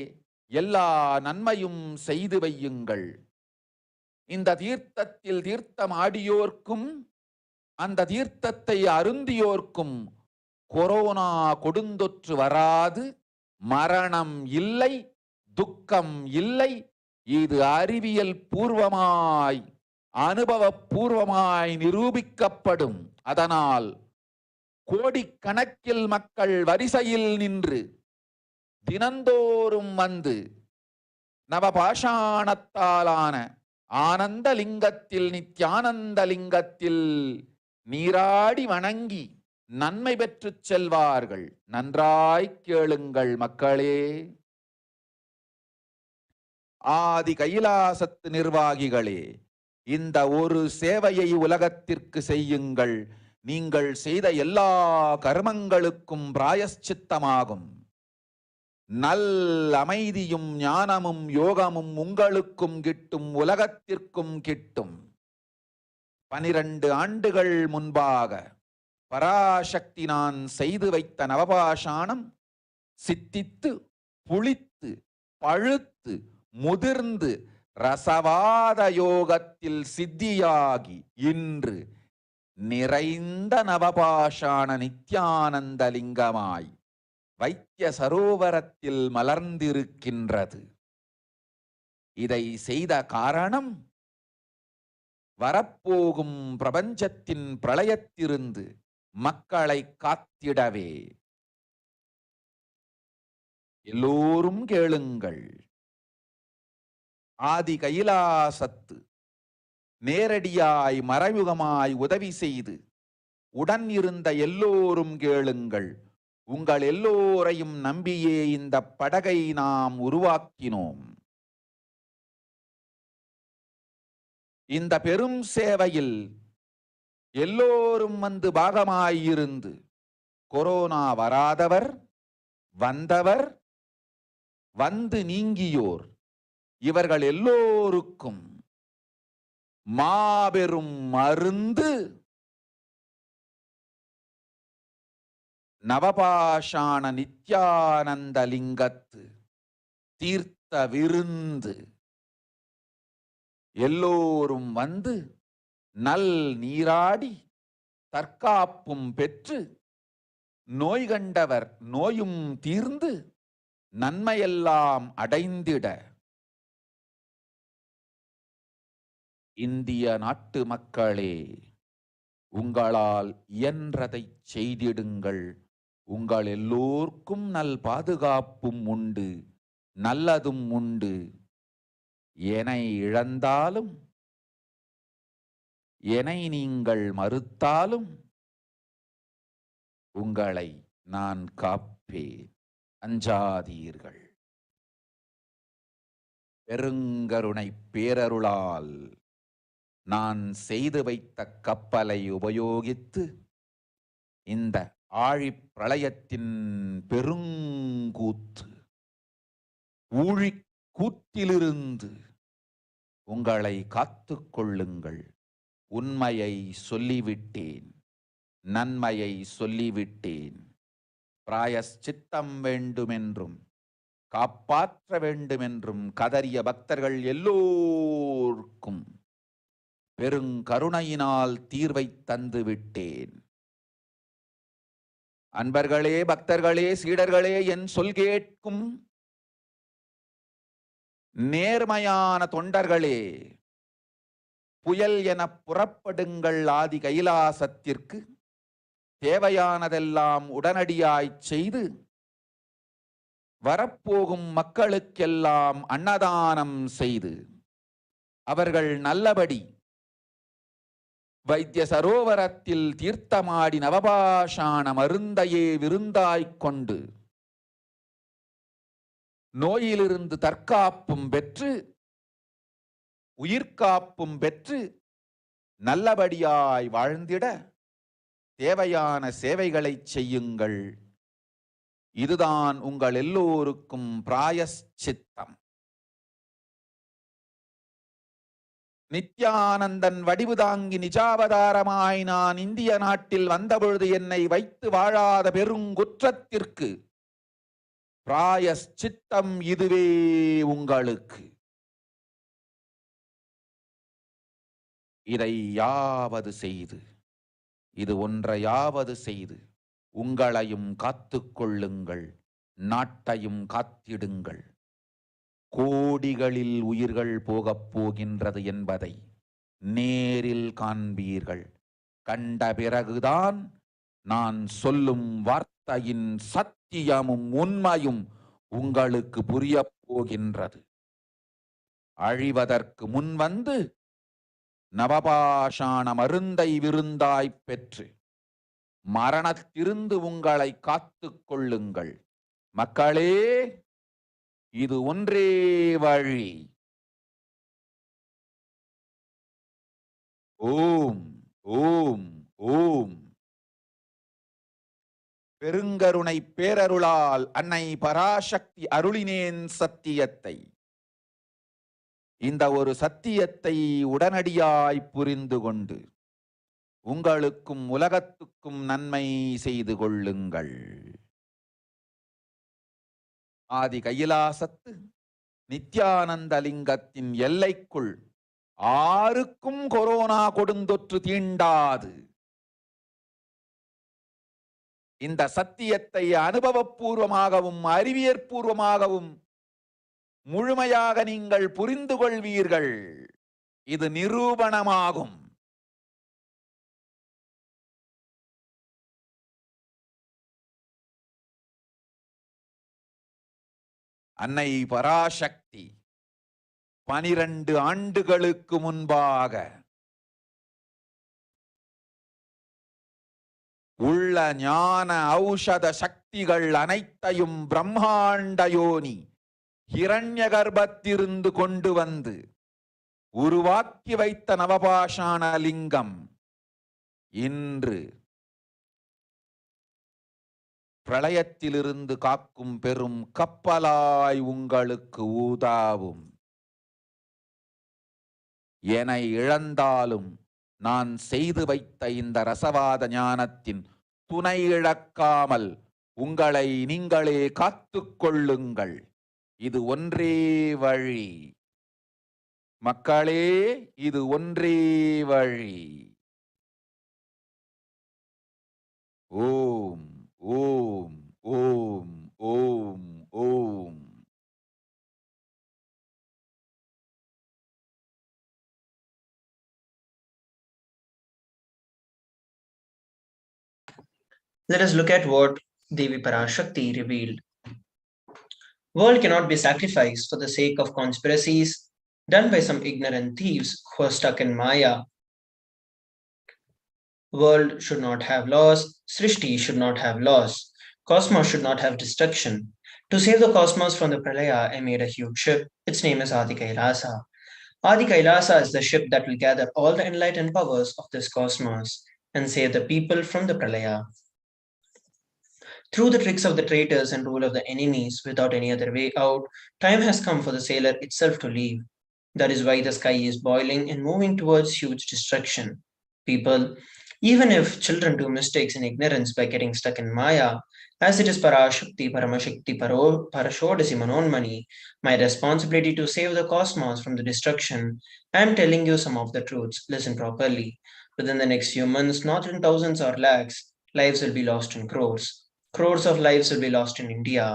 எல்லா நன்மையும் செய்து வையுங்கள். இந்த தீர்த்தத்தில் தீர்த்தமாடியோர்க்கும் அந்த தீர்த்தத்தை அருந்தியோர்க்கும் கொரோனா கொடுந்தொற்று வராது, மரணம் இல்லை, துக்கம் இல்லை. இது அறிவியல் பூர்வமாய் அனுபவபூர்வமாய் நிரூபிக்கப்படும். அதனால் கோடிக்கணக்கில் மக்கள் வரிசையில் நின்று தினந்தோறும் வந்து நவபாஷாணத்தாலான ஆனந்த லிங்கத்தில் நித்யானந்த லிங்கத்தில் நீராடி வணங்கி நன்மை பெற்று செல்வார்கள். நன்றாய் கேளுங்கள் மக்களே. ஆதி கைலாசத்து நிர்வாகிகளே, இந்த ஒரு சேவையை உலகத்திற்கு செய்யுங்கள். நீங்கள் செய்த எல்லா கர்மங்களுக்கும் பிராயஷ்சித்தமாகும். நல் அமைதியும் ஞானமும் யோகமும் உங்களுக்கும் கிட்டும், உலகத்திற்கும் கிட்டும். 12 ஆண்டுகள் முன்பாக பராசக்தி நான் செய்து வைத்த நவபாஷாணம் சித்தித்து புளித்து பழுத்து முதிர்ந்து ரசவாத யோகத்தில் சித்தியாகி இன்று நிறைந்த நவபாஷாண நித்யானந்த லிங்கமாய் வைத்திய சரோவரத்தில் மலர்ந்திருக்கின்றது. இதை செய்த காரணம் வரப்போகும் பிரபஞ்சத்தின் பிரளயத்திலிருந்து மக்களை காத்திடவே. எல்லோரும் கேளுங்கள். ஆதி கைலாசத்து நேரடியாய் மறைமுகமாய் உதவி செய்து உடன் இருந்த எல்லோரும் கேளுங்கள். உங்கள் எல்லோரையும் நம்பியே இந்த படகை நாம் உருவாக்கினோம். இந்த பெரும் சேவையில் எல்லோரும் வந்து பாகமாயிருந்து கொரோனா வராதவர், வந்தவர், வந்து நீங்கியோர் இவர்கள் எல்லோருக்கும் மாபெரும் மருந்து நவபாஷாண நித்யானந்த லிங்கத்து தீர்த்த விருந்து. எல்லோரும் வந்து நல் நீராடி தற்காப்பும் பெற்று நோய் கண்டவர் நோயும் தீர்ந்து நன்மையெல்லாம் அடைந்திட இந்திய நாட்டு மக்களே, உங்களால் இயன்றதை செய்திடுங்கள். உங்கள் எல்லோர்க்கும் நல் பாதுகாப்பும் உண்டு, நல்லதும் உண்டு. என்னை இழந்தாலும் என்னை நீங்கள் மறுத்தாலும் உங்களை நான் காப்பேன். அஞ்சாதீர்கள். பெருங்கருணை பேரருளால் நான் செய்து வைத்த கப்பலை உபயோகித்து இந்த ஆழிப் பிரளயத்தின் பெருங்கூத்து ஊழிக் கூத்திலிருந்து உங்களை காத்துக் கொள்ளுங்கள். உண்மையை சொல்லிவிட்டேன், நன்மையை சொல்லிவிட்டேன். பிராயஷ்சித்தம் வேண்டுமென்றும் காப்பாற்ற வேண்டுமென்றும் கதறிய பக்தர்கள் எல்லோருக்கும் பெருங்கருணையினால் தீர்வை தந்து விட்டேன். அன்பர்களே, பக்தர்களே, சீடர்களே, என் சொல் கேட்கும் நேர்மையான தொண்டர்களே, புயல் என புறப்படுங்கள். ஆதி கைலாசத்திற்கு தேவையானதெல்லாம் உடனடியாய் செய்து வரப்போகும் மக்களுக்கெல்லாம் அன்னதானம் செய்து அவர்கள் நல்லபடி வைத்திய சரோவரத்தில் தீர்த்தமாடி நவபாஷாண மருந்தையே விருந்தாய்க் கொண்டு நோயிலிருந்து தற்காப்பும் பெற்று உயிர்காப்பும் பெற்று நல்லபடியாய் வாழ்ந்திட தேவையான சேவைகளை செய்யுங்கள். இதுதான் உங்கள் எல்லோருக்கும் பிராயஷ்சித்தம். நித்யானந்தன் வடிவு தாங்கி நிஜாவதாரமாய் நான் இந்திய நாட்டில் வந்தபொழுது என்னை வைத்து வாழாத பெருங்குற்றத்திற்கு பிராயஷ்சித்தம் இதுவே உங்களுக்கு. இதை யாவது செய்து, இது ஒன்றையாவது செய்து உங்களையும் காத்துக்கொள்ளுங்கள், நாட்டையும் காத்திடுங்கள். கோடிகளில் உயிர்கள் போகப் போகின்றது என்பதை நேரில் காண்பீர்கள். கண்ட பிறகுதான் நான் சொல்லும் வார்த்தையின் சத்தியமும் உண்மையும் உங்களுக்கு புரியப் போகின்றது. அழிவதற்கு முன் வந்து நவபாஷாண மருந்தை விருந்தாய்ப் பெற்று மரணத்திலிருந்து உங்களை காத்துக் கொள்ளுங்கள். மக்களே, இது ஒன்றே வழி. ஓம் ஓம் ஓம். பெருங்கருணை பேரருளால் அன்னை பராசக்தி அருளினேன் சத்தியத்தை. இந்த ஒரு சத்தியத்தை உடனடியாய் புரிந்து கொண்டு உங்களுக்கும் உலகத்துக்கும் நன்மை செய்து கொள்ளுங்கள். ஆதி கைலாசத்து நித்யானந்த லிங்கத்தின் எல்லைக்குள் ஆருக்கும் கொரோனா கொடுந்தொற்று தீண்டாது இந்த சத்தியத்தை அனுபவபூர்வமாகவும் அறிவியற்பூர்வமாகவும் முழுமையாக நீங்கள் புரிந்து கொள்வீர்கள். இது நிரூபணமாகும். அன்னை பராசக்தி 12 ஆண்டுகளுக்கு முன்பாக உள்ள ஞான ஔஷத சக்திகள் அனைத்தையும் பிரம்மாண்ட யோனி ஹிரண்ய கர்ப்பத்திலிருந்து கொண்டு வந்து உருவாக்கி வைத்த நவபாஷாண லிங்கம் இன்று பிரளயத்திலிருந்து காக்கும் பெரும் கப்பலாய் உங்களுக்கு ஊதாவும். என்னை இழந்தாலும் நான் செய்து வைத்த இந்த ரசவாத ஞானத்தின் துணை இழக்காமல் உங்களை நீங்களே காத்துக் கொள்ளுங்கள். இது ஒன்றே வழி மக்களே, இது ஒன்றே வழி. ஓம் ஓம் ஓம் ஓம் ஓம். Let us look at what Devi Parashakti revealed. World cannot be sacrificed for the sake of conspiracies done by some ignorant thieves who are stuck in Maya. World should not have laws. Srishti should not have laws. Cosmos should not have destruction. To save the cosmos from the Pralaya, I made a huge ship. Its name is Adi KAILASA. Adi KAILASA is the ship that will gather all the enlightened powers of this cosmos and save the people from the Pralaya. Through the tricks of the traitors and rule of the enemies, without any other way out, time has come for the sailor itself to leave. That is why the sky is boiling and moving towards huge destruction. People, even if children do mistakes in ignorance by getting stuck in Maya, as it is Parashakti, Paramashikti, Parashodasi Manonmani, my responsibility to save the cosmos from the destruction, I am telling you some of the truths. Listen properly. Within the next few months, not in thousands or lakhs, lives will be lost in crores. Crores of lives will be lost in India.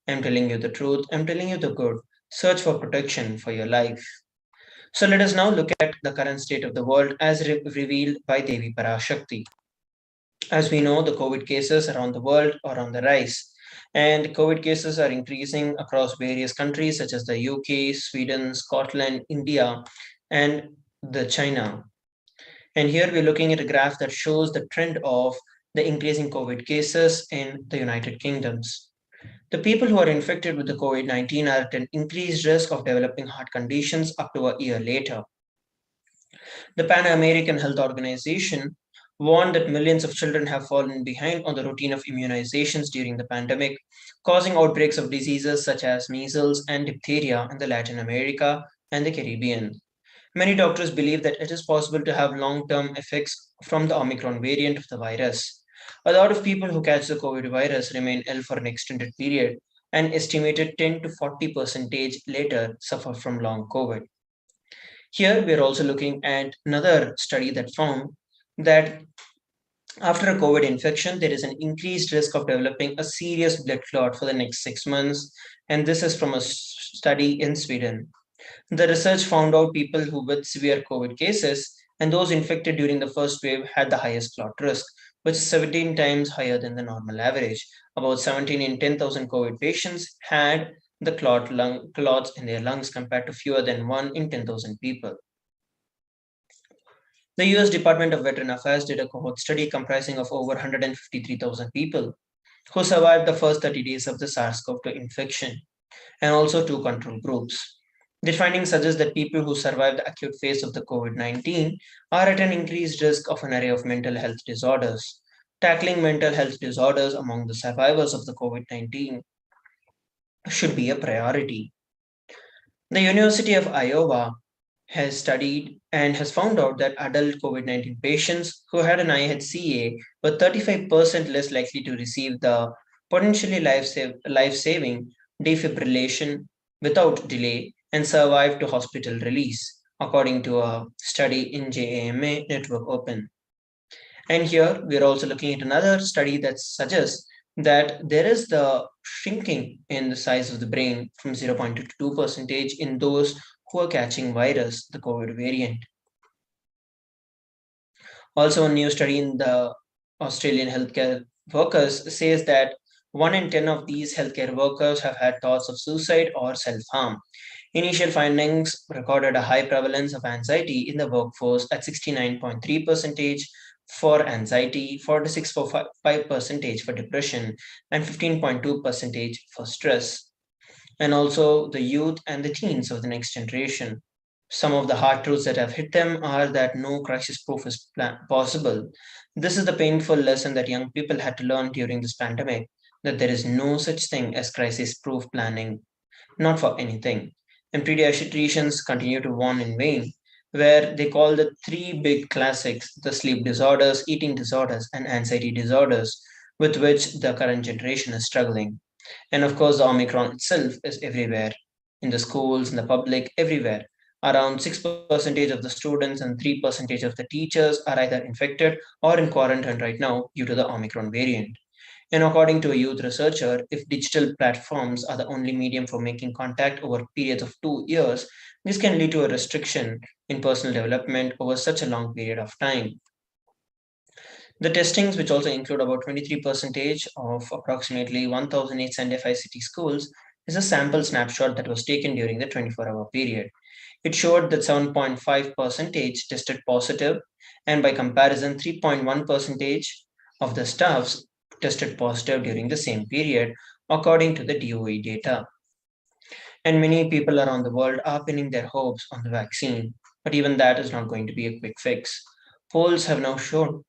I am telling you the truth. I am telling you the good. Search for protection for your life. So let us now look at the current state of the world as revealed by Devi Parashakti. As we know, the COVID cases around the world are on the rise, and COVID cases are increasing across various countries such as the UK, Sweden, Scotland, India, and the China. And here we're looking at a graph that shows the trend of the increasing COVID cases in the United Kingdoms. The people who are infected with the COVID-19 are at an increased risk of developing heart conditions up to a year later. The Pan American Health Organization warned that millions of children have fallen behind on the routine of immunizations during the pandemic, causing outbreaks of diseases such as measles and diphtheria in the Latin America and the Caribbean. Many doctors believe that it is possible to have long-term effects from the Omicron variant of the virus. A lot of people who catch the COVID virus remain ill for an extended period, and estimated 10 to 40% later suffer from long COVID. Here, we're also looking at another study that found that after a COVID infection, there is an increased risk of developing a serious blood clot for the next 6 months, and this is from a study in Sweden. The research found out people who with severe COVID cases and those infected during the first wave had the highest clot risk, which is 17 times higher than the normal average. About 17 in 10,000 COVID patients had the clots in their lungs compared to fewer than 1 in 10,000 people. The US Department of Veteran Affairs did a cohort study comprising of over 153,000 people who survived the first 30 days of the SARS-CoV-2 infection, and also 2 control groups. The findings suggest that people who survive the acute phase of the COVID-19 are at an increased risk of an array of mental health disorders. Tackling mental health disorders among the survivors of the COVID-19 should be a priority. The University of Iowa has studied and has found out that adult COVID-19 patients who had an IHCA were 35% less likely to receive the potentially life-saving defibrillation without delay and survive to hospital release, according to a study in JAMA Network Open. And here we are also looking at another study that suggests that there is the shrinking in the size of the brain from 0.2 to 2% in those who are catching virus, the COVID variant. Also, a new study in the Australian healthcare workers says that 1 in 10 of these healthcare workers have had thoughts of suicide or self harm. Initial findings recorded a high prevalence of anxiety in the workforce at 69.3% for anxiety, 46.5% for depression, and 15.2% for stress. And also the youth and the teens of the next generation. Some of the hard truths that have hit them are that no crisis proof is possible. This is the painful lesson that young people had to learn during this pandemic, that there is no such thing as crisis proof planning, not for anything. And pediatricians continue to warn in vain, where they call the three big classics the sleep disorders, eating disorders, and anxiety disorders, with which the current generation is struggling. And of course, the Omicron itself is everywhere in the schools, in the public, everywhere. Around 6% of the students and 3% of the teachers are either infected or in quarantine right now due to the Omicron variant. And according to a youth researcher, if digital platforms are the only medium for making contact over periods of 2 years, this can lead to a restriction in personal development over such a long period of time. The testings, which also include about 23% of approximately 1,875 city schools, is a sample snapshot that was taken during the 24-hour period. It showed that 7.5% tested positive, and by comparison, 3.1% of the staffs tested positive during the same period, according to the DOE data. And many people around the world are pinning their hopes on the vaccine, but even that is not going to be a quick fix. Polls have now shown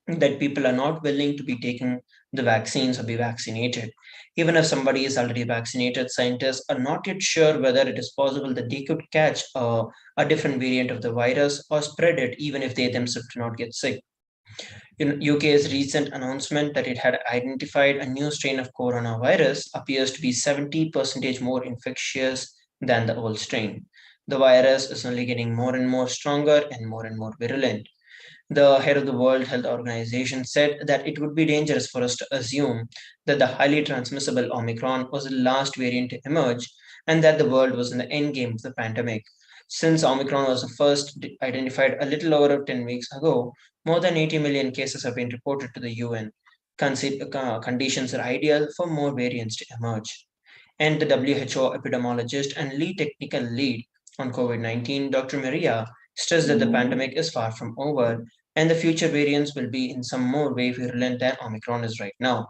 that people are not willing to be taking the vaccines or be vaccinated. Even if somebody is already vaccinated, scientists are not yet sure whether it is possible that they could catch a different variant of the virus or spread it even if they themselves do not get sick. In UK's recent announcement that it had identified a new strain of coronavirus appears to be 70% more infectious than the old strain. The virus is only getting more and more stronger and more virulent. The head of the World Health Organization said that it would be dangerous for us to assume that the highly transmissible Omicron was the last variant to emerge and that the world was in the end game of the pandemic. Since Omicron was first identified a little over 10 weeks ago, more than 80 million cases have been reported to the UN. Conditions are ideal for more variants to emerge. And the WHO epidemiologist and lead technical lead on COVID-19, Dr. Maria, stressed that the pandemic is far from over and the future variants will be in some more way virulent than Omicron is right now.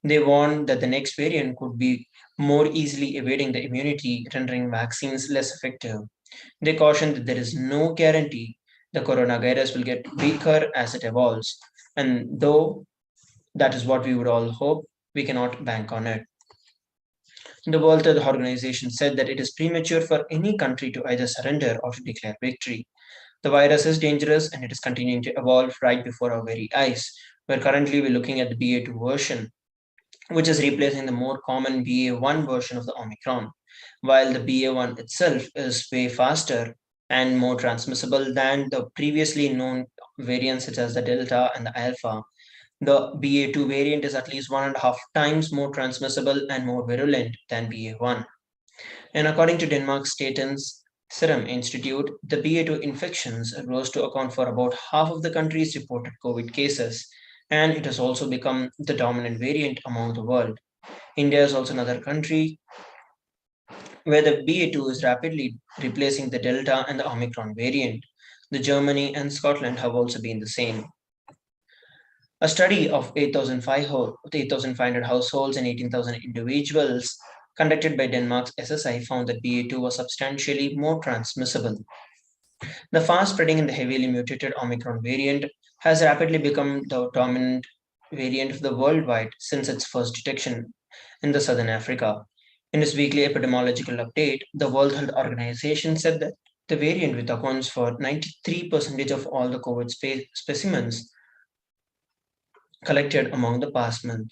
They warned that the next variant could be more easily evading the immunity, rendering vaccines less effective. They cautioned that there is no guarantee the coronavirus will get weaker as it evolves, and though that is what we would all hope, we cannot bank on it. The World Health Organization said that it is premature for any country to either surrender or to declare victory. The virus is dangerous and it is continuing to evolve right before our very eyes. Where currently we're looking at the BA2 version, which is replacing the more common BA1 version of the Omicron, while the BA1 itself is way faster and more transmissible than the previously known variants such as the Delta and the Alpha. The BA2 variant is at least 1.5 times more transmissible and more virulent than BA1. And according to Denmark's Statens Serum Institute, the BA2 infections rose to account for about half of the country's reported COVID cases, and it has also become the dominant variant among the world. India is also another country where the BA2 is rapidly replacing the Delta and the Omicron variant. The Germany and Scotland have also been the same. A study of 8,500 households and 18,000 individuals conducted by Denmark's SSI found that BA2 was substantially more transmissible. The fast spreading and the heavily mutated Omicron variant has rapidly become the dominant variant of the worldwide since its first detection in the Southern Africa. In its weekly epidemiological update, the World Health Organization said that the variant, which accounts for 93% of all the COVID specimens collected among the past month.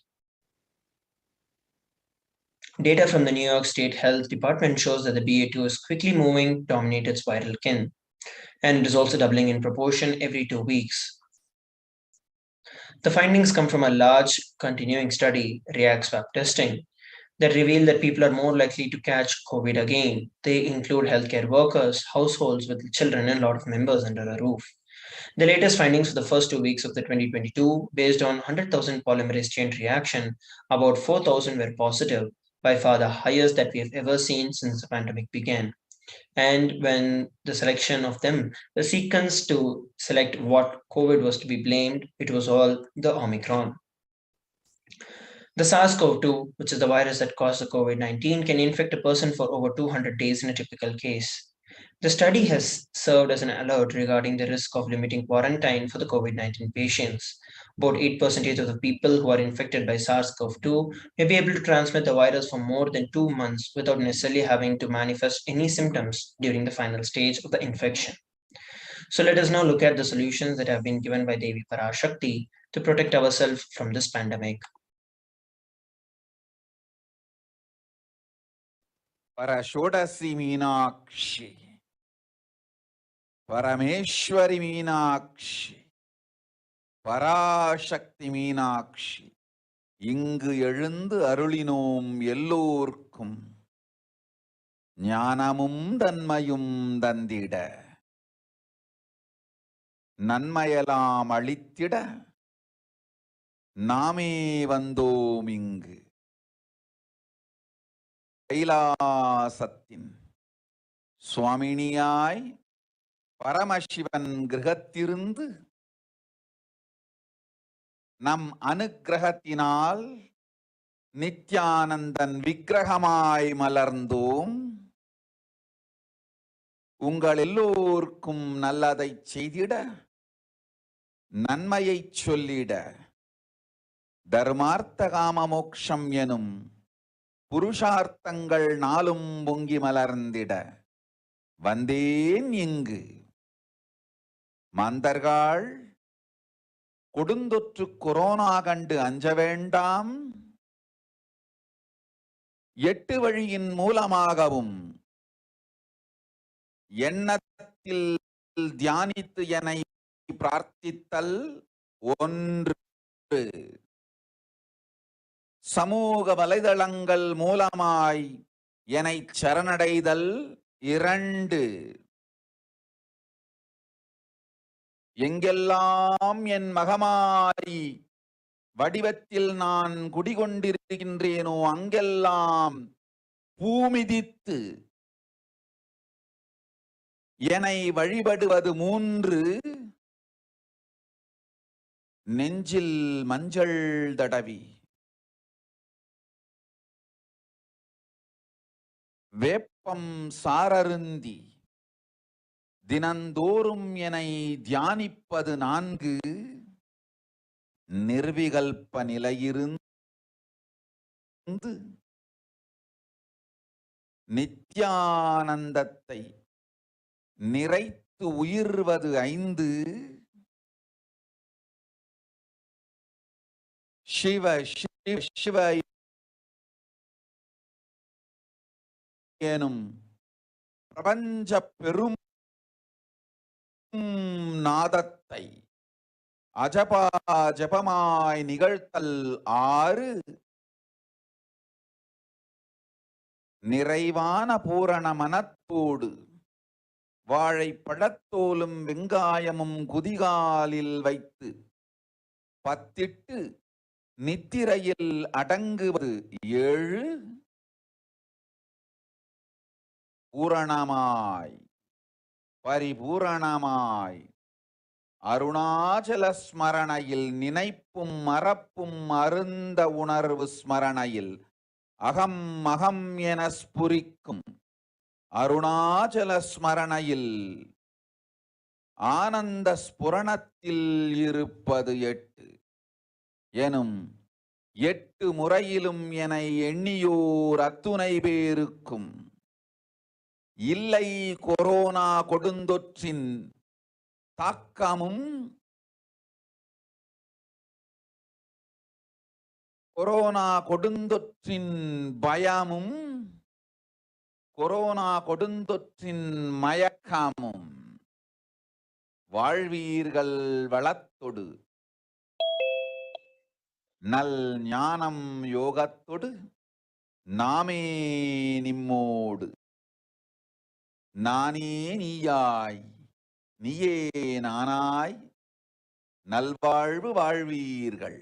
Data from the New York State Health Department shows that the BA2 is quickly moving, dominate its viral kin, and it is also doubling in proportion every 2 weeks. The findings come from a large continuing study, REACT swab testing, that reveal that people are more likely to catch COVID again. They include healthcare workers, households with children, and a lot of members under a roof. The latest findings for the first 2 weeks of the 2022, based on 100,000 polymerase chain reaction, about 4,000 were positive, by far the highest that we have ever seen since the pandemic began. And when the selection of them, the sequence to select what COVID was to be blamed, it was all the Omicron. The SARS-CoV-2, which is the virus that caused the COVID-19, can infect a person for over 200 days in a typical case. The study has served as an alert regarding the risk of limiting quarantine for the COVID-19 patients. About 8% of the people who are infected by SARS-CoV-2 may be able to transmit the virus for more than 2 months without necessarily having to manifest any symptoms during the final stage of the infection. So let us now look at the solutions that have been given by Devi Parashakti to protect ourselves from this pandemic. Parashodasi Meenakshi, Parameshwari Meenakshi, Parashakti Meenakshi, இங்கு எழுந்து அருளினோம் எல்லோர்க்கும் ஞானமும் தன்மையும் தந்திட நன்மையெல்லாம் அளித்திட நாமே வந்தோம் இங்கு கைலாசத்தின் சுவாமினியாய் பரமசிவன் கிரகத்திருந்து நம் அனுக்கிரகத்தினால் நித்யானந்தன் விக்கிரகமாய் மலர்ந்தோம். உங்கள் எல்லோருக்கும் நல்லதை செய்திட, நன்மையை சொல்லிட, தர்மார்த்த காம மோக்ஷம் எனும் புருஷார்த்தங்கள் நாளும் பொங்கி மலர்ந்திட வந்தேன் இங்கு. மாந்தர்கள் கொடுந்தொற்று கொரோனா கண்டு அஞ்ச வேண்டாம். 8 வழியின் மூலமாகவும் எண்ணத்தில் தியானித்து என்னை பிரார்த்தித்தல் 1, சமூக வலைதளங்கள் மூலமாய் என்னை சரணடைதல் 2, எங்கெல்லாம் என் மகமாரி வடிவத்தில் நான் குடிகொண்டிருக்கின்றேனோ அங்கெல்லாம் பூமிதித்து என்னை வழிபடுவது 3, நெஞ்சில் மஞ்சள் தடவி வேப்பம் சாரருந்தி தினந்தோறும் என்னை தியானிப்பது 4, நிர்விகல்ப நிலையிருந்து நித்யானந்தத்தை நிறைத்து உயிர்வது 5, சிவ சிவ சிவ எனும் பிரபஞ்ச பெரும் நாதத்தை அஜபா ஜபமாய் நிகழ்த்தல் 6, நிறைவான பூரண மனத்தோடு வாழைப்பழத்தோலும் வெங்காயமும் குதிகாலில் வைத்து பத்திட்டு நித்திரையில் அடங்குவது 7, பூரணமாய் பரிபூரணமாய் அருணாச்சல ஸ்மரணையில் நினைப்பும் மறப்பும் அருந்த உணர்வு ஸ்மரணையில் அகம் அகம் என ஸ்புரிக்கும் அருணாச்சல ஸ்மரணையில் ஆனந்த ஸ்புரணத்தில் இருப்பது 8 எனும் 8 முறையிலும் என எண்ணியோர் அத்துணை பேருக்கும் இல்லை கொரோனா கொடுந்தொற்றின் தாக்கமும் கொரோனா கொடுந்தொற்றின் பயமும் கொரோனா கொடுந்தொற்றின் நல் ஞானம் யோகத்தொடு நாமே நிம்மோடு நானே நீயாய் நீயே நானாய் நல்வாழ்வு வாழ்வீர்கள்.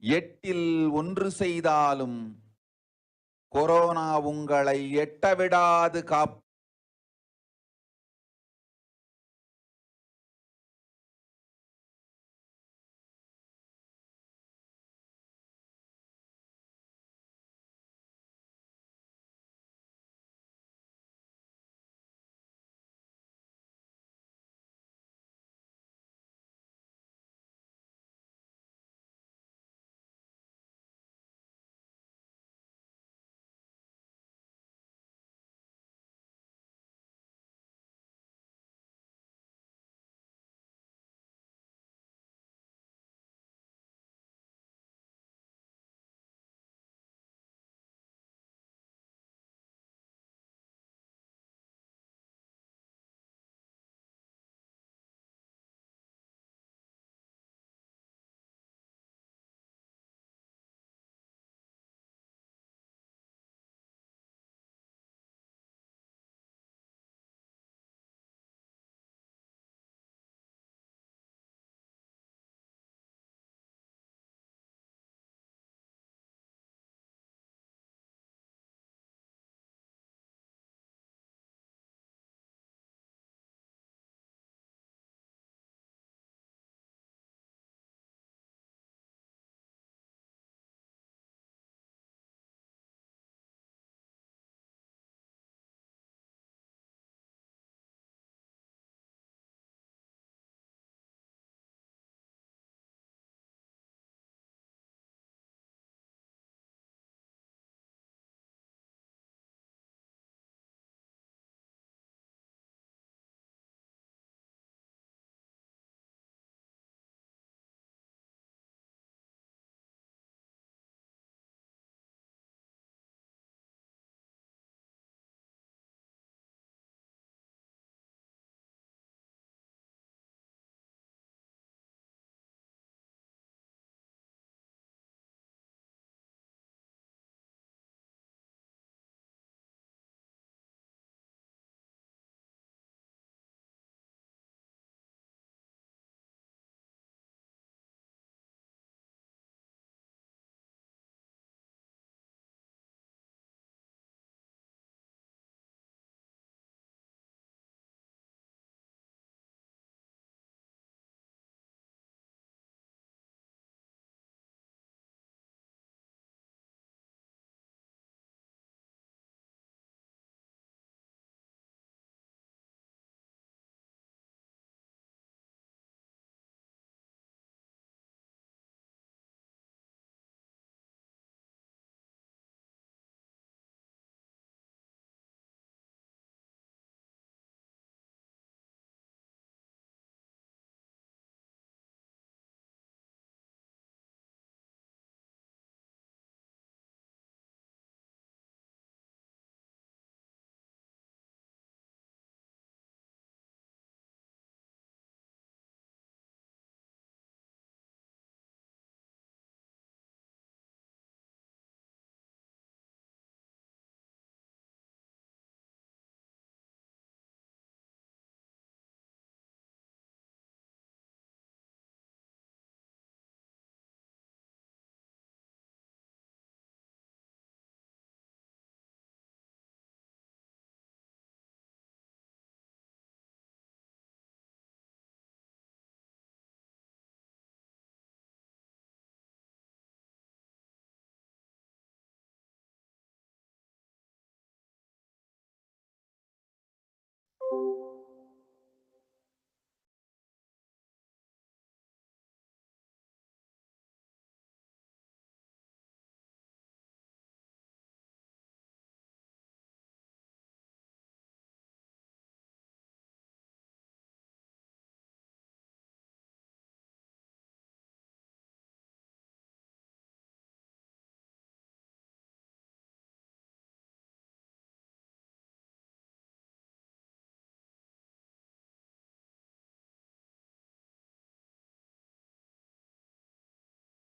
எட்டில் ஒன்று செய்தாலும் கொரோனா உங்களை எட்டவிடாது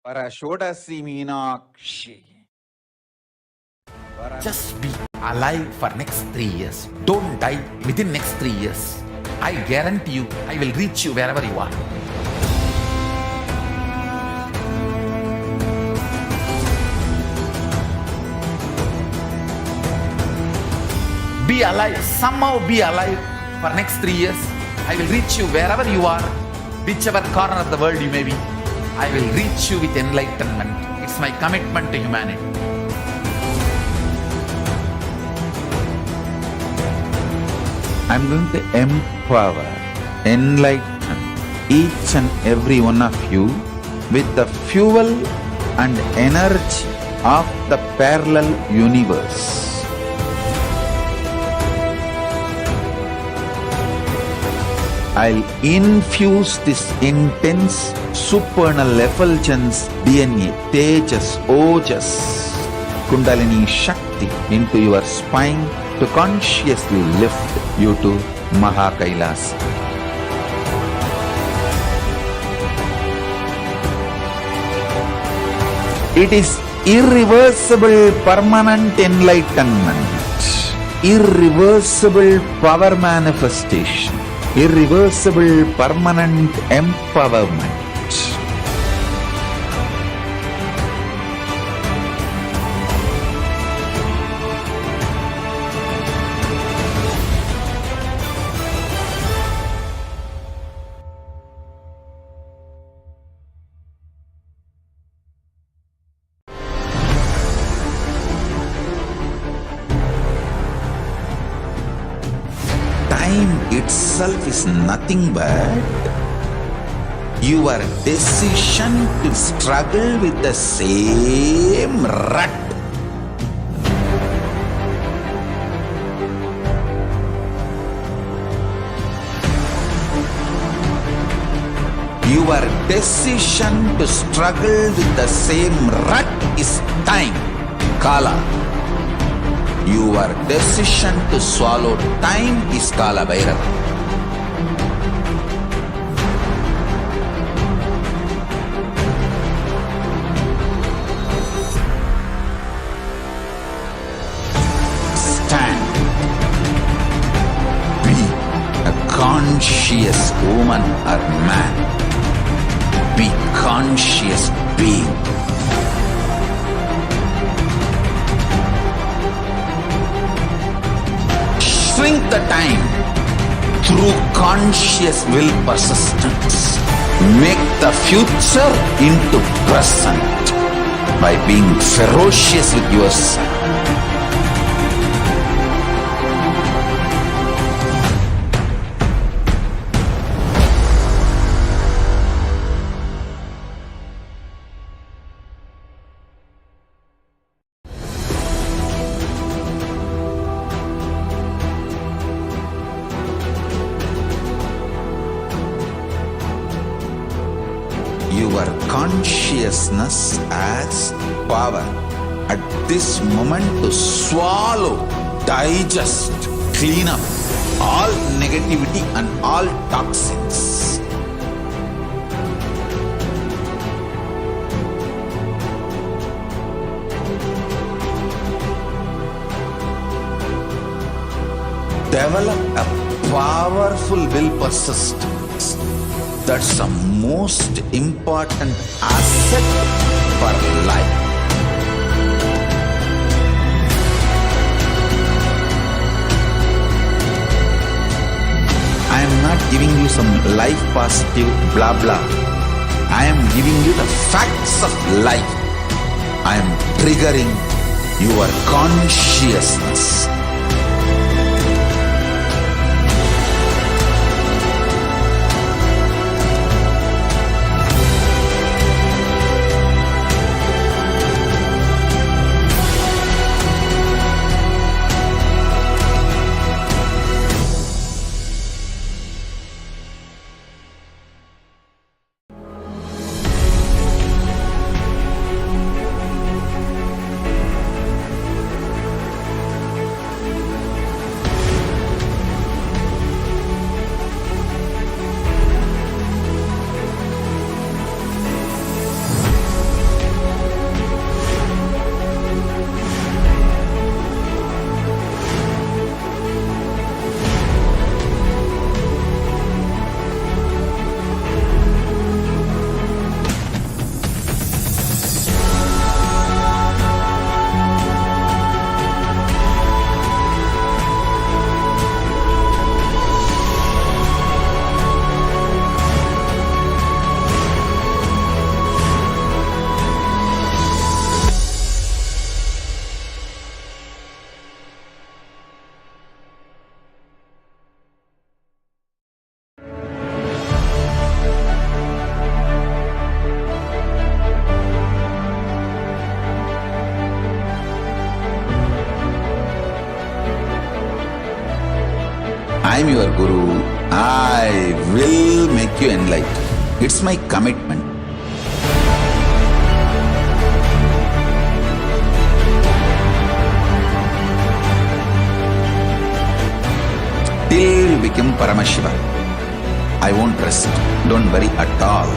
Parashodasi Meenakshi. Just be alive for next 3 years. Don't die within next 3 years. I guarantee you, I will reach you wherever you are. Be alive, somehow be alive for next 3 years. I will reach you wherever you are, whichever corner of the world you may be. I will reach you with enlightenment. It's my commitment to humanity. I'm going to empower, enlighten each and every one of you with the fuel and energy of the parallel universe. I'll infuse this intense supernal effulgence DNA, Tejas, Ojas, Kundalini Shakti into your spine to consciously lift you to KAILASA. It is irreversible permanent enlightenment, irreversible power manifestation, irreversible permanent empowerment. Time itself is nothing but your decision to struggle with the same rut. Your decision to struggle with the same rut is time, Kala. Your decision to swallow time is Kala Bhairava. Stand. Be a conscious woman or man. Be conscious being. Shrink the time through conscious will persistence. Make the future into present by being ferocious with yourself. Your consciousness has power at this moment to swallow, digest, clean up all negativity and all toxins. Develop a powerful will persistence. That's the most important asset for life. I am not giving you some life positive blah blah. I am giving you the facts of life. I am triggering your consciousness. I am your Guru. I will make you enlightened. It's my commitment. Till you become Paramashiva, I won't rest. Don't worry at all.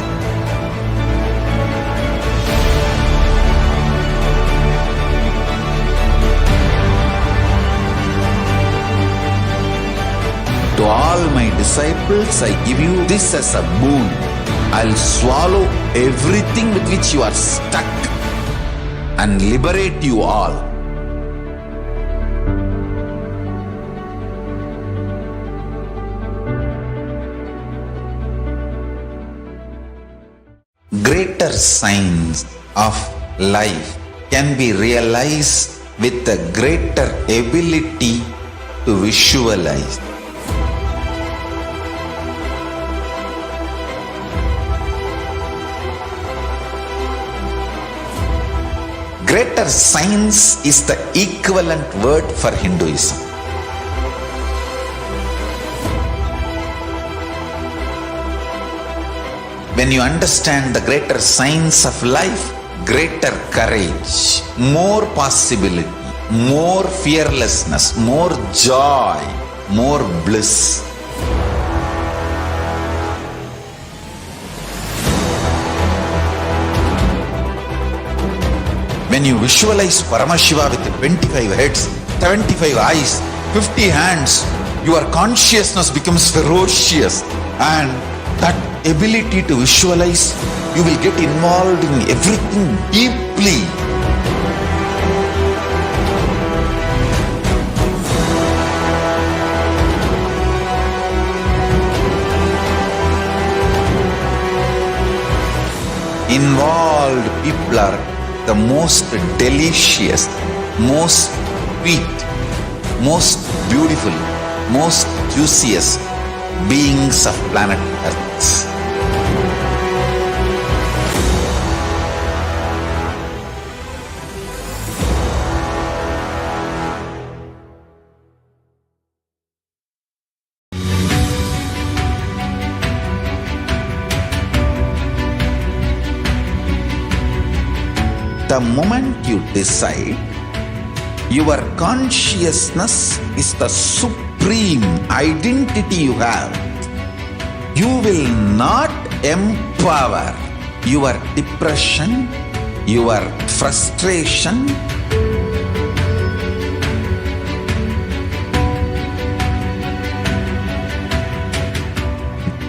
To all my disciples, I give you this as a boon. I'll swallow everything with which you are stuck and liberate you all. Greater signs of life can be realized with a greater ability to visualize. Greater science is the equivalent word for Hinduism. When you understand the greater science of life, greater courage, more possibility, more fearlessness, more joy, more bliss. When you visualize Paramashiva with 25 heads, 75 eyes, 50 hands, your consciousness becomes ferocious, and that ability to visualize, you will get involved in everything deeply. Involved people are the most delicious, most sweet, most beautiful, most juiciest beings of planet Earth. The moment you decide, your consciousness is the supreme identity you have. You will not empower your depression, your frustration,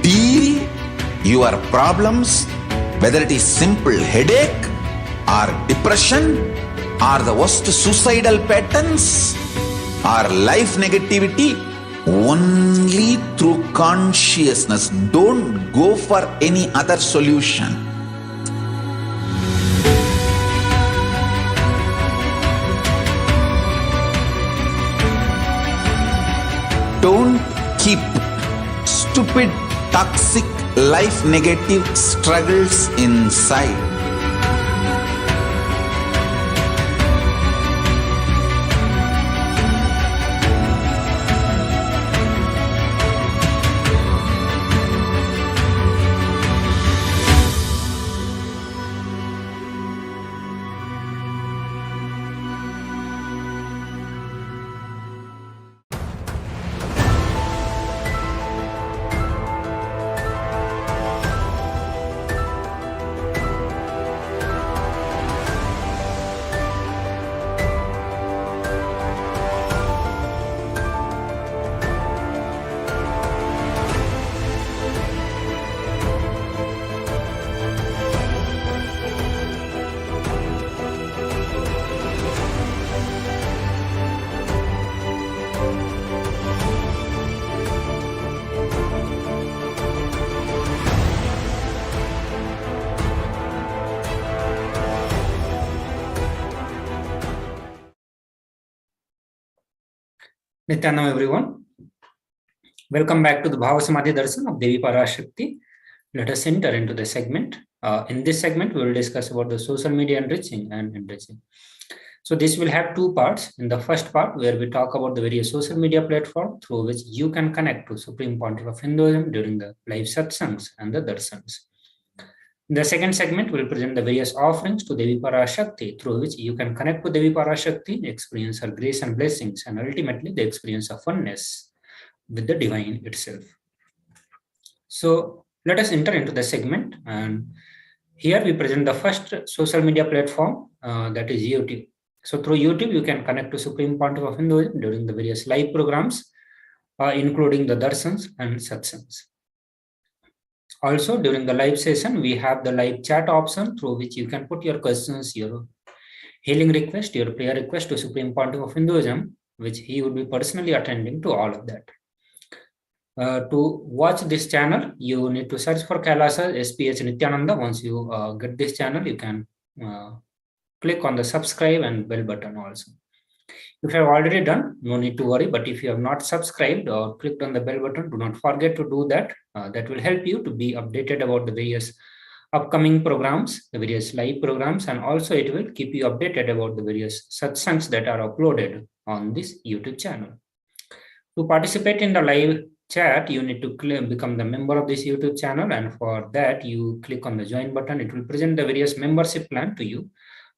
deal your problems, whether it is simple headache or depression or the worst suicidal patterns or life negativity, only through consciousness. Don't go for any other solution. Don't keep stupid, toxic, life negative struggles inside. Nityanam everyone. Welcome back to the Bhava Samadhi Darshan of Devi Parashakti. Let us enter into the segment. In this segment, we will discuss about the social media enriching and enriching. So this will have two parts. In the first part, where we talk about the various social media platforms through which you can connect to Supreme Pontiff of Hinduism during the live satsangs and the darshans. In the second segment, we'll present the various offerings to Devi Parashakti through which you can connect to Devi Parashakti, experience her grace and blessings, and ultimately the experience of oneness with the divine itself. So let us enter into the segment, and here we present the first social media platform, that is YouTube. So through YouTube, you can connect to Supreme Pontiff of Hinduism during the various live programs, including the darshans and satsangs. Also, during the live session, we have the live chat option through which you can put your questions, your healing request, your prayer request to Supreme Pontiff of Hinduism, which he would be personally attending to all of that. To watch this channel, you need to search for KAILASA HDH Nithyananda. Once you get this channel, you can click on the subscribe and bell button also. If you have already done, no need to worry. But if you have not subscribed or clicked on the bell button, do not forget to do that. That will help you to be updated about the various upcoming programs, the various live programs, and also it will keep you updated about the various satsangs that are uploaded on this YouTube channel. To participate in the live chat, you need to become the member of this YouTube channel, and for that you click on the join button. It will present the various membership plan to you.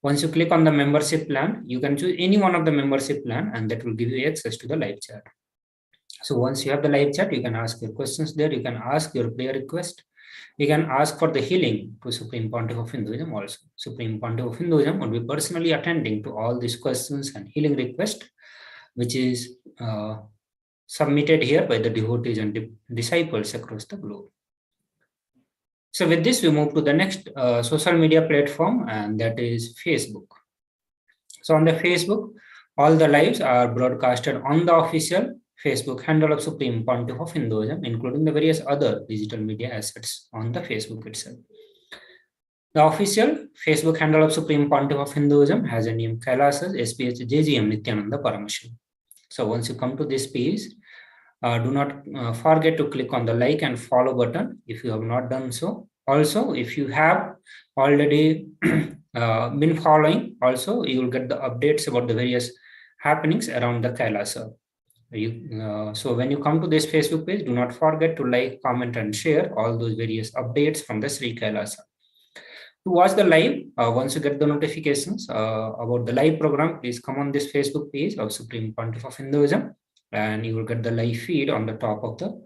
Once you click on the membership plan, you can choose any one of the membership plan, and that will give you access to the live chat. So once you have the live chat, you can ask your questions there. You can ask your prayer request. You can ask for the healing to Supreme Pontiff of Hinduism also. Supreme Pontiff of Hinduism will be personally attending to all these questions and healing request, which is submitted here by the devotees and disciples across the globe. So with this, we move to the next social media platform, and that is Facebook. So on the Facebook, all the lives are broadcasted on the official Facebook handle of Supreme Pontiff of Hinduism, including the various other digital media assets on the Facebook itself. The official Facebook handle of Supreme Pontiff of Hinduism has a name KAILASA HDH Nithyananda Paramashivam. So once you come to this page, do not forget to click on the like and follow button if you have not done so. Also, if you have already been following, also you will get the updates about the various happenings around the KAILASA. So when you come to this Facebook page, do not forget to like, comment, and share all those various updates from the Sri KAILASA. To watch the live, once you get the notifications about the live program, please come on this Facebook page of Supreme Pontiff of Hinduism, and you will get the live feed on the top of the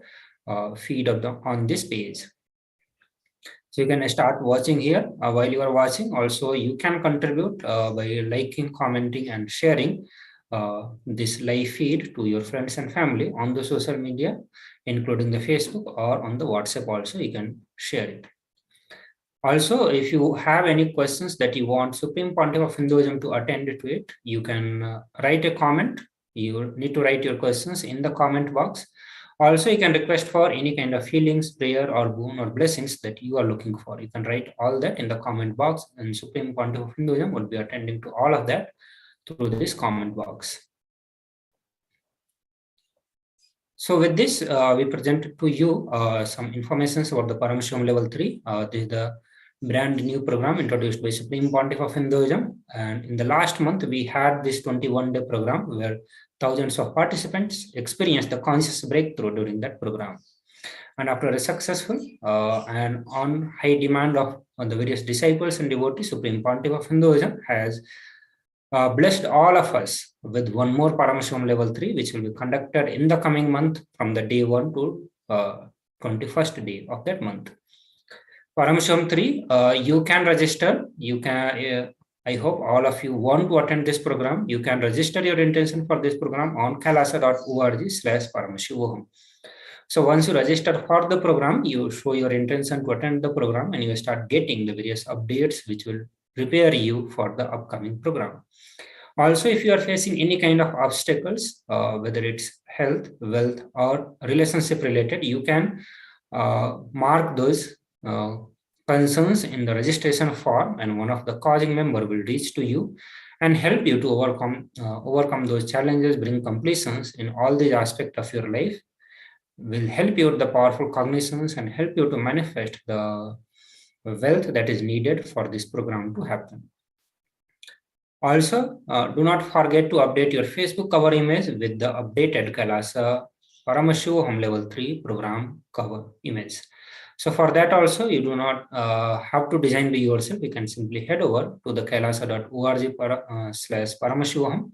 feed of on this page. So you can start watching here. While you are watching, also you can contribute by liking, commenting, and sharing this live feed to your friends and family on the social media, including the Facebook or on the WhatsApp also, you can share it. Also, if you have any questions that you want Supreme Pontiff of Hinduism to attend to it, you can write a comment. You need to write your questions in the comment box. Also, you can request for any kind of healings, prayer, or boon or blessings that you are looking for. You can write all that in the comment box, and Supreme Pontiff of Hinduism will be attending to all of that through this comment box. So with this, we presented to you some information about the Paramashivoham level 3. This is the brand new program introduced by Supreme Pontiff of Hinduism. And in the last month, we had this 21-day program where thousands of participants experienced the conscious breakthrough during that program. And after a successful and on high demand of the various disciples and devotees, Supreme Pontiff of Hinduism has blessed all of us with one more Paramashivoham level 3, which will be conducted in the coming month from the day 1 to 21st day of that month. Paramashivoham 3, you can register. You can. I hope all of you want to attend this program. You can register your intention for this program on kailasa.org/Paramashivoham. So once you register for the program, you show your intention to attend the program, and you start getting the various updates which will prepare you for the upcoming program. Also, if you are facing any kind of obstacles, whether it's health, wealth, or relationship related, you can mark those concerns in the registration form, and one of the causing member will reach to you and help you to overcome those challenges, bring completions in all these aspects of your life, will help you with the powerful cognitions and help you to manifest the wealth that is needed for this program to happen. Also, do not forget to update your Facebook cover image with the updated KAILASA Paramashivoham Level 3 program cover image. So for that also, you do not have to design by yourself. You can simply head over to the kailasa.org/Paramashivoham.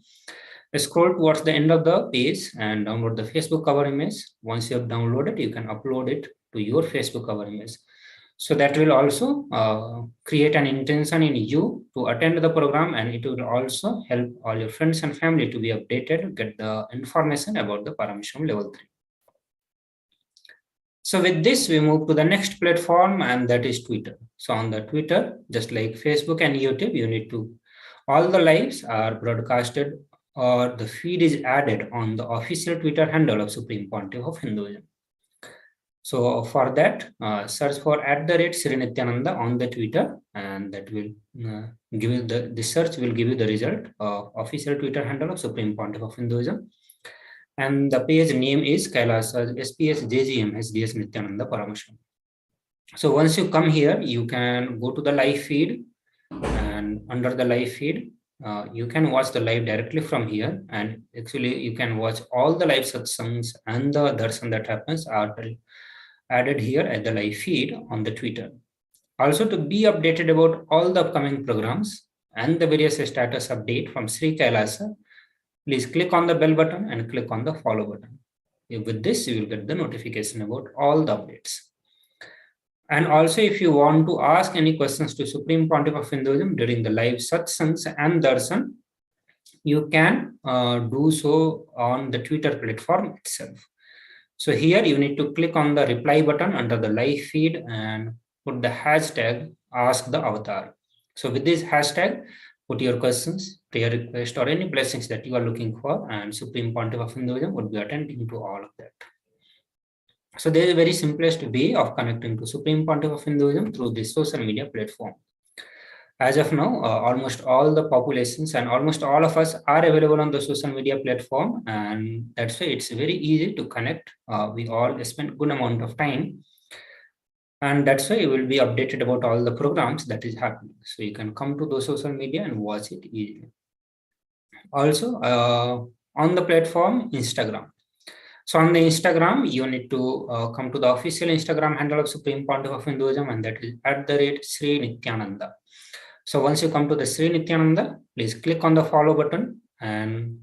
Scroll towards the end of the page and download the Facebook cover image. Once you have downloaded, you can upload it to your Facebook cover image. So that will also create an intention in you to attend the program, and it will also help all your friends and family to be updated, get the information about the Paramashivoham Level 3. So with this, we move to the next platform, and that is Twitter. So on the Twitter, just like Facebook and YouTube, you need to, all the lives are broadcasted or the feed is added on the official Twitter handle of Supreme Pontiff of Hinduism. So for that, search for @Sri Nithyananda on the Twitter, and that will give you the search will give you the result of official Twitter handle of Supreme Pontiff of Hinduism. And the page name is KAILASA SPS JGM HDH Nithyananda Paramashivam. So once you come here, you can go to the live feed, and under the live feed, you can watch the live directly from here. And actually, you can watch all the live satsangs and the darshan that happens are added here at the live feed on the Twitter. Also, to be updated about all the upcoming programs and the various status update from Sri KAILASA, please click on the bell button and click on the follow button. With this, you will get the notification about all the updates. And also, if you want to ask any questions to Supreme Pontiff of Hinduism during the live satsangs and darshan, you can do so on the Twitter platform itself. So here you need to click on the reply button under the live feed and put the hashtag Ask the Avatar. So with this hashtag, put your questions, prayer request, or any blessings that you are looking for, and Supreme Pontiff of Hinduism would be attending to all of that. So there is a very simplest way of connecting to Supreme Pontiff of Hinduism through this social media platform. As of now, almost all the populations and almost all of us are available on the social media platform, and that's why it's very easy to connect. We all spend good amount of time, and that's why you will be updated about all the programs that is happening. So you can come to those social media and watch it easily. Also, on the platform Instagram. So on the Instagram, you need to come to the official Instagram handle of Supreme Pontiff of Hinduism, and that is @Sri Nithyananda. So once you come to the Sri Nithyananda, please click on the follow button, and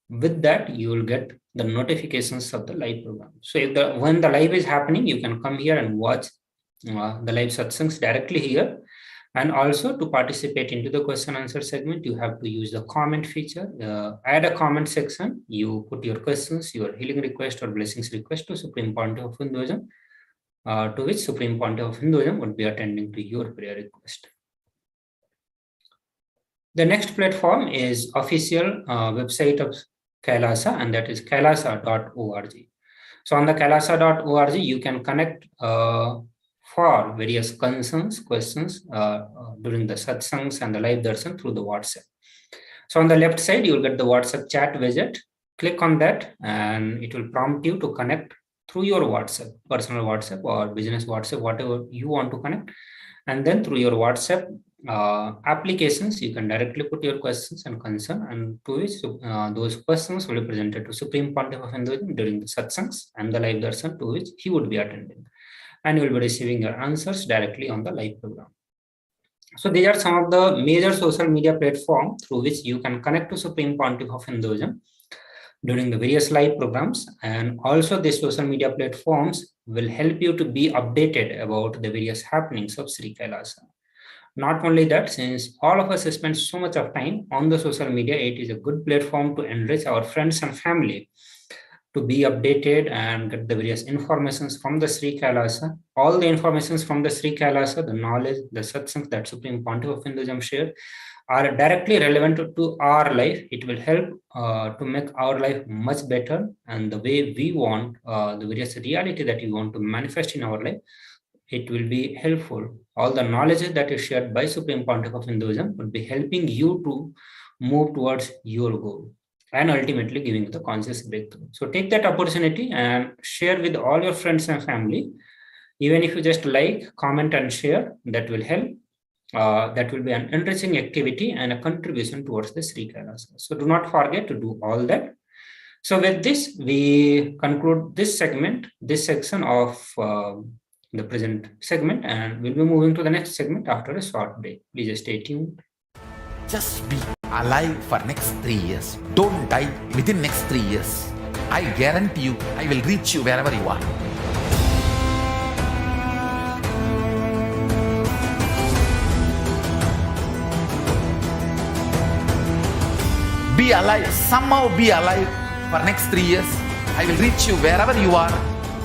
with that, you will get the notifications of the live program. So if when the live is happening, you can come here and watch the live satsangs directly here. And also, to participate into the question answer segment, you have to use the comment feature. Add a comment section. You put your questions, your healing request or blessings request to Supreme Pontiff of Hinduism, to which Supreme Pontiff of Hinduism would be attending to your prayer request. The next platform is official website of KAILASA, and that is kailasa.org. So on the kailasa.org, you can connect for various concerns, questions during the satsangs and the live darshan through the WhatsApp. So on the left side, you will get the WhatsApp chat widget. Click on that, and it will prompt you to connect through your WhatsApp, personal WhatsApp or business WhatsApp, whatever you want to connect. And then through your WhatsApp applications, you can directly put your questions and concern, and to which those questions will be presented to Supreme Pontiff of Hinduism during the satsangs and the live darshan to which he would be attending. And you will be receiving your answers directly on the live program. So these are some of the major social media platforms through which you can connect to Supreme Pontiff of Hinduism during the various live programs. And also these social media platforms will help you to be updated about the various happenings of Sri KAILASA. Not only that, since all of us spend so much of time on the social media, it is a good platform to enrich our friends and family to be updated and get the various informations from the Sri KAILASA. All the informations from the Sri KAILASA, the knowledge, the satsangs that Supreme Pontiff of Hinduism shared, are directly relevant to our life. It will help to make our life much better, and the way we want, the various reality that we want to manifest in our life, it will be helpful. All the knowledge that is shared by Supreme Pontiff of Hinduism will be helping you to move towards your goal and ultimately giving the conscious breakthrough. So take that opportunity and share with all your friends and family. Even if you just like, comment and share, that will help. that will be an enriching activity and a contribution towards the Sri Kailasa. So do not forget to do all that. So with this, we conclude this segment, this section of the present segment, and we'll be moving to the next segment after a short break. Please stay tuned. Just be alive for next 3 years. Don't die within next 3 years. I guarantee you, I will reach you wherever you are. Be alive, somehow be alive for next 3 years. I will reach you wherever you are,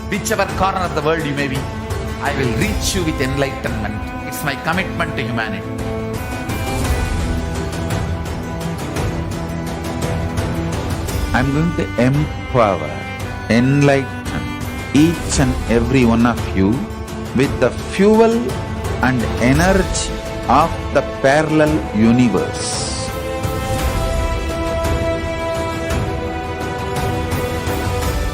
whichever corner of the world you may be. I will reach you with enlightenment. It's my commitment to humanity. I'm going to empower, enlighten each and every one of you with the fuel and energy of the parallel universe.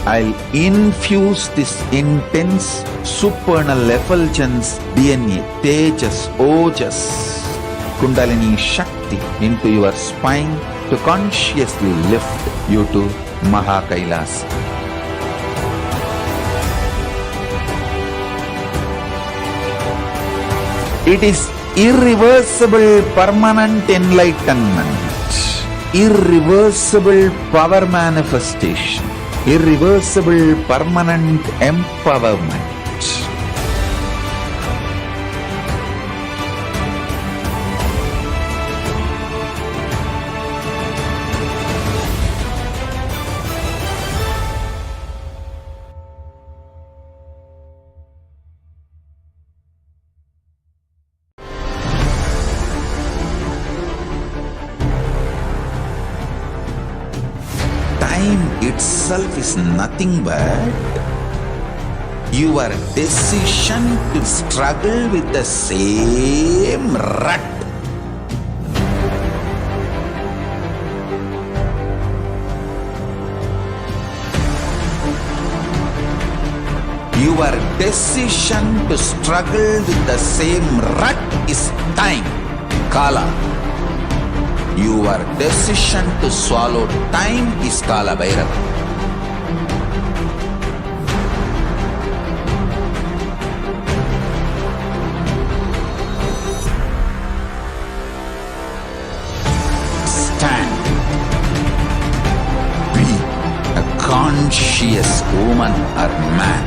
I'll infuse this intense supernal effulgence DNA, Tejas, Ojas, Kundalini Shakti into your spine to consciously lift you to Mahakailasa. It is irreversible permanent enlightenment, irreversible power manifestation, irreversible permanent empowerment. Time itself is nothing but your decision to struggle with the same rut. Your decision to struggle with the same rut is time, Kala. Your decision to swallow time is Kala Bhairava. Stand. Be a conscious woman or man.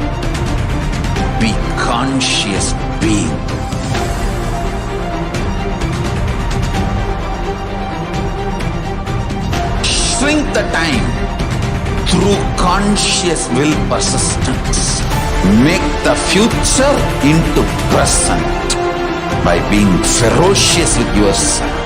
Be conscious being. Shrink the time through conscious will persistence. Make the future into present by being ferocious with yourself.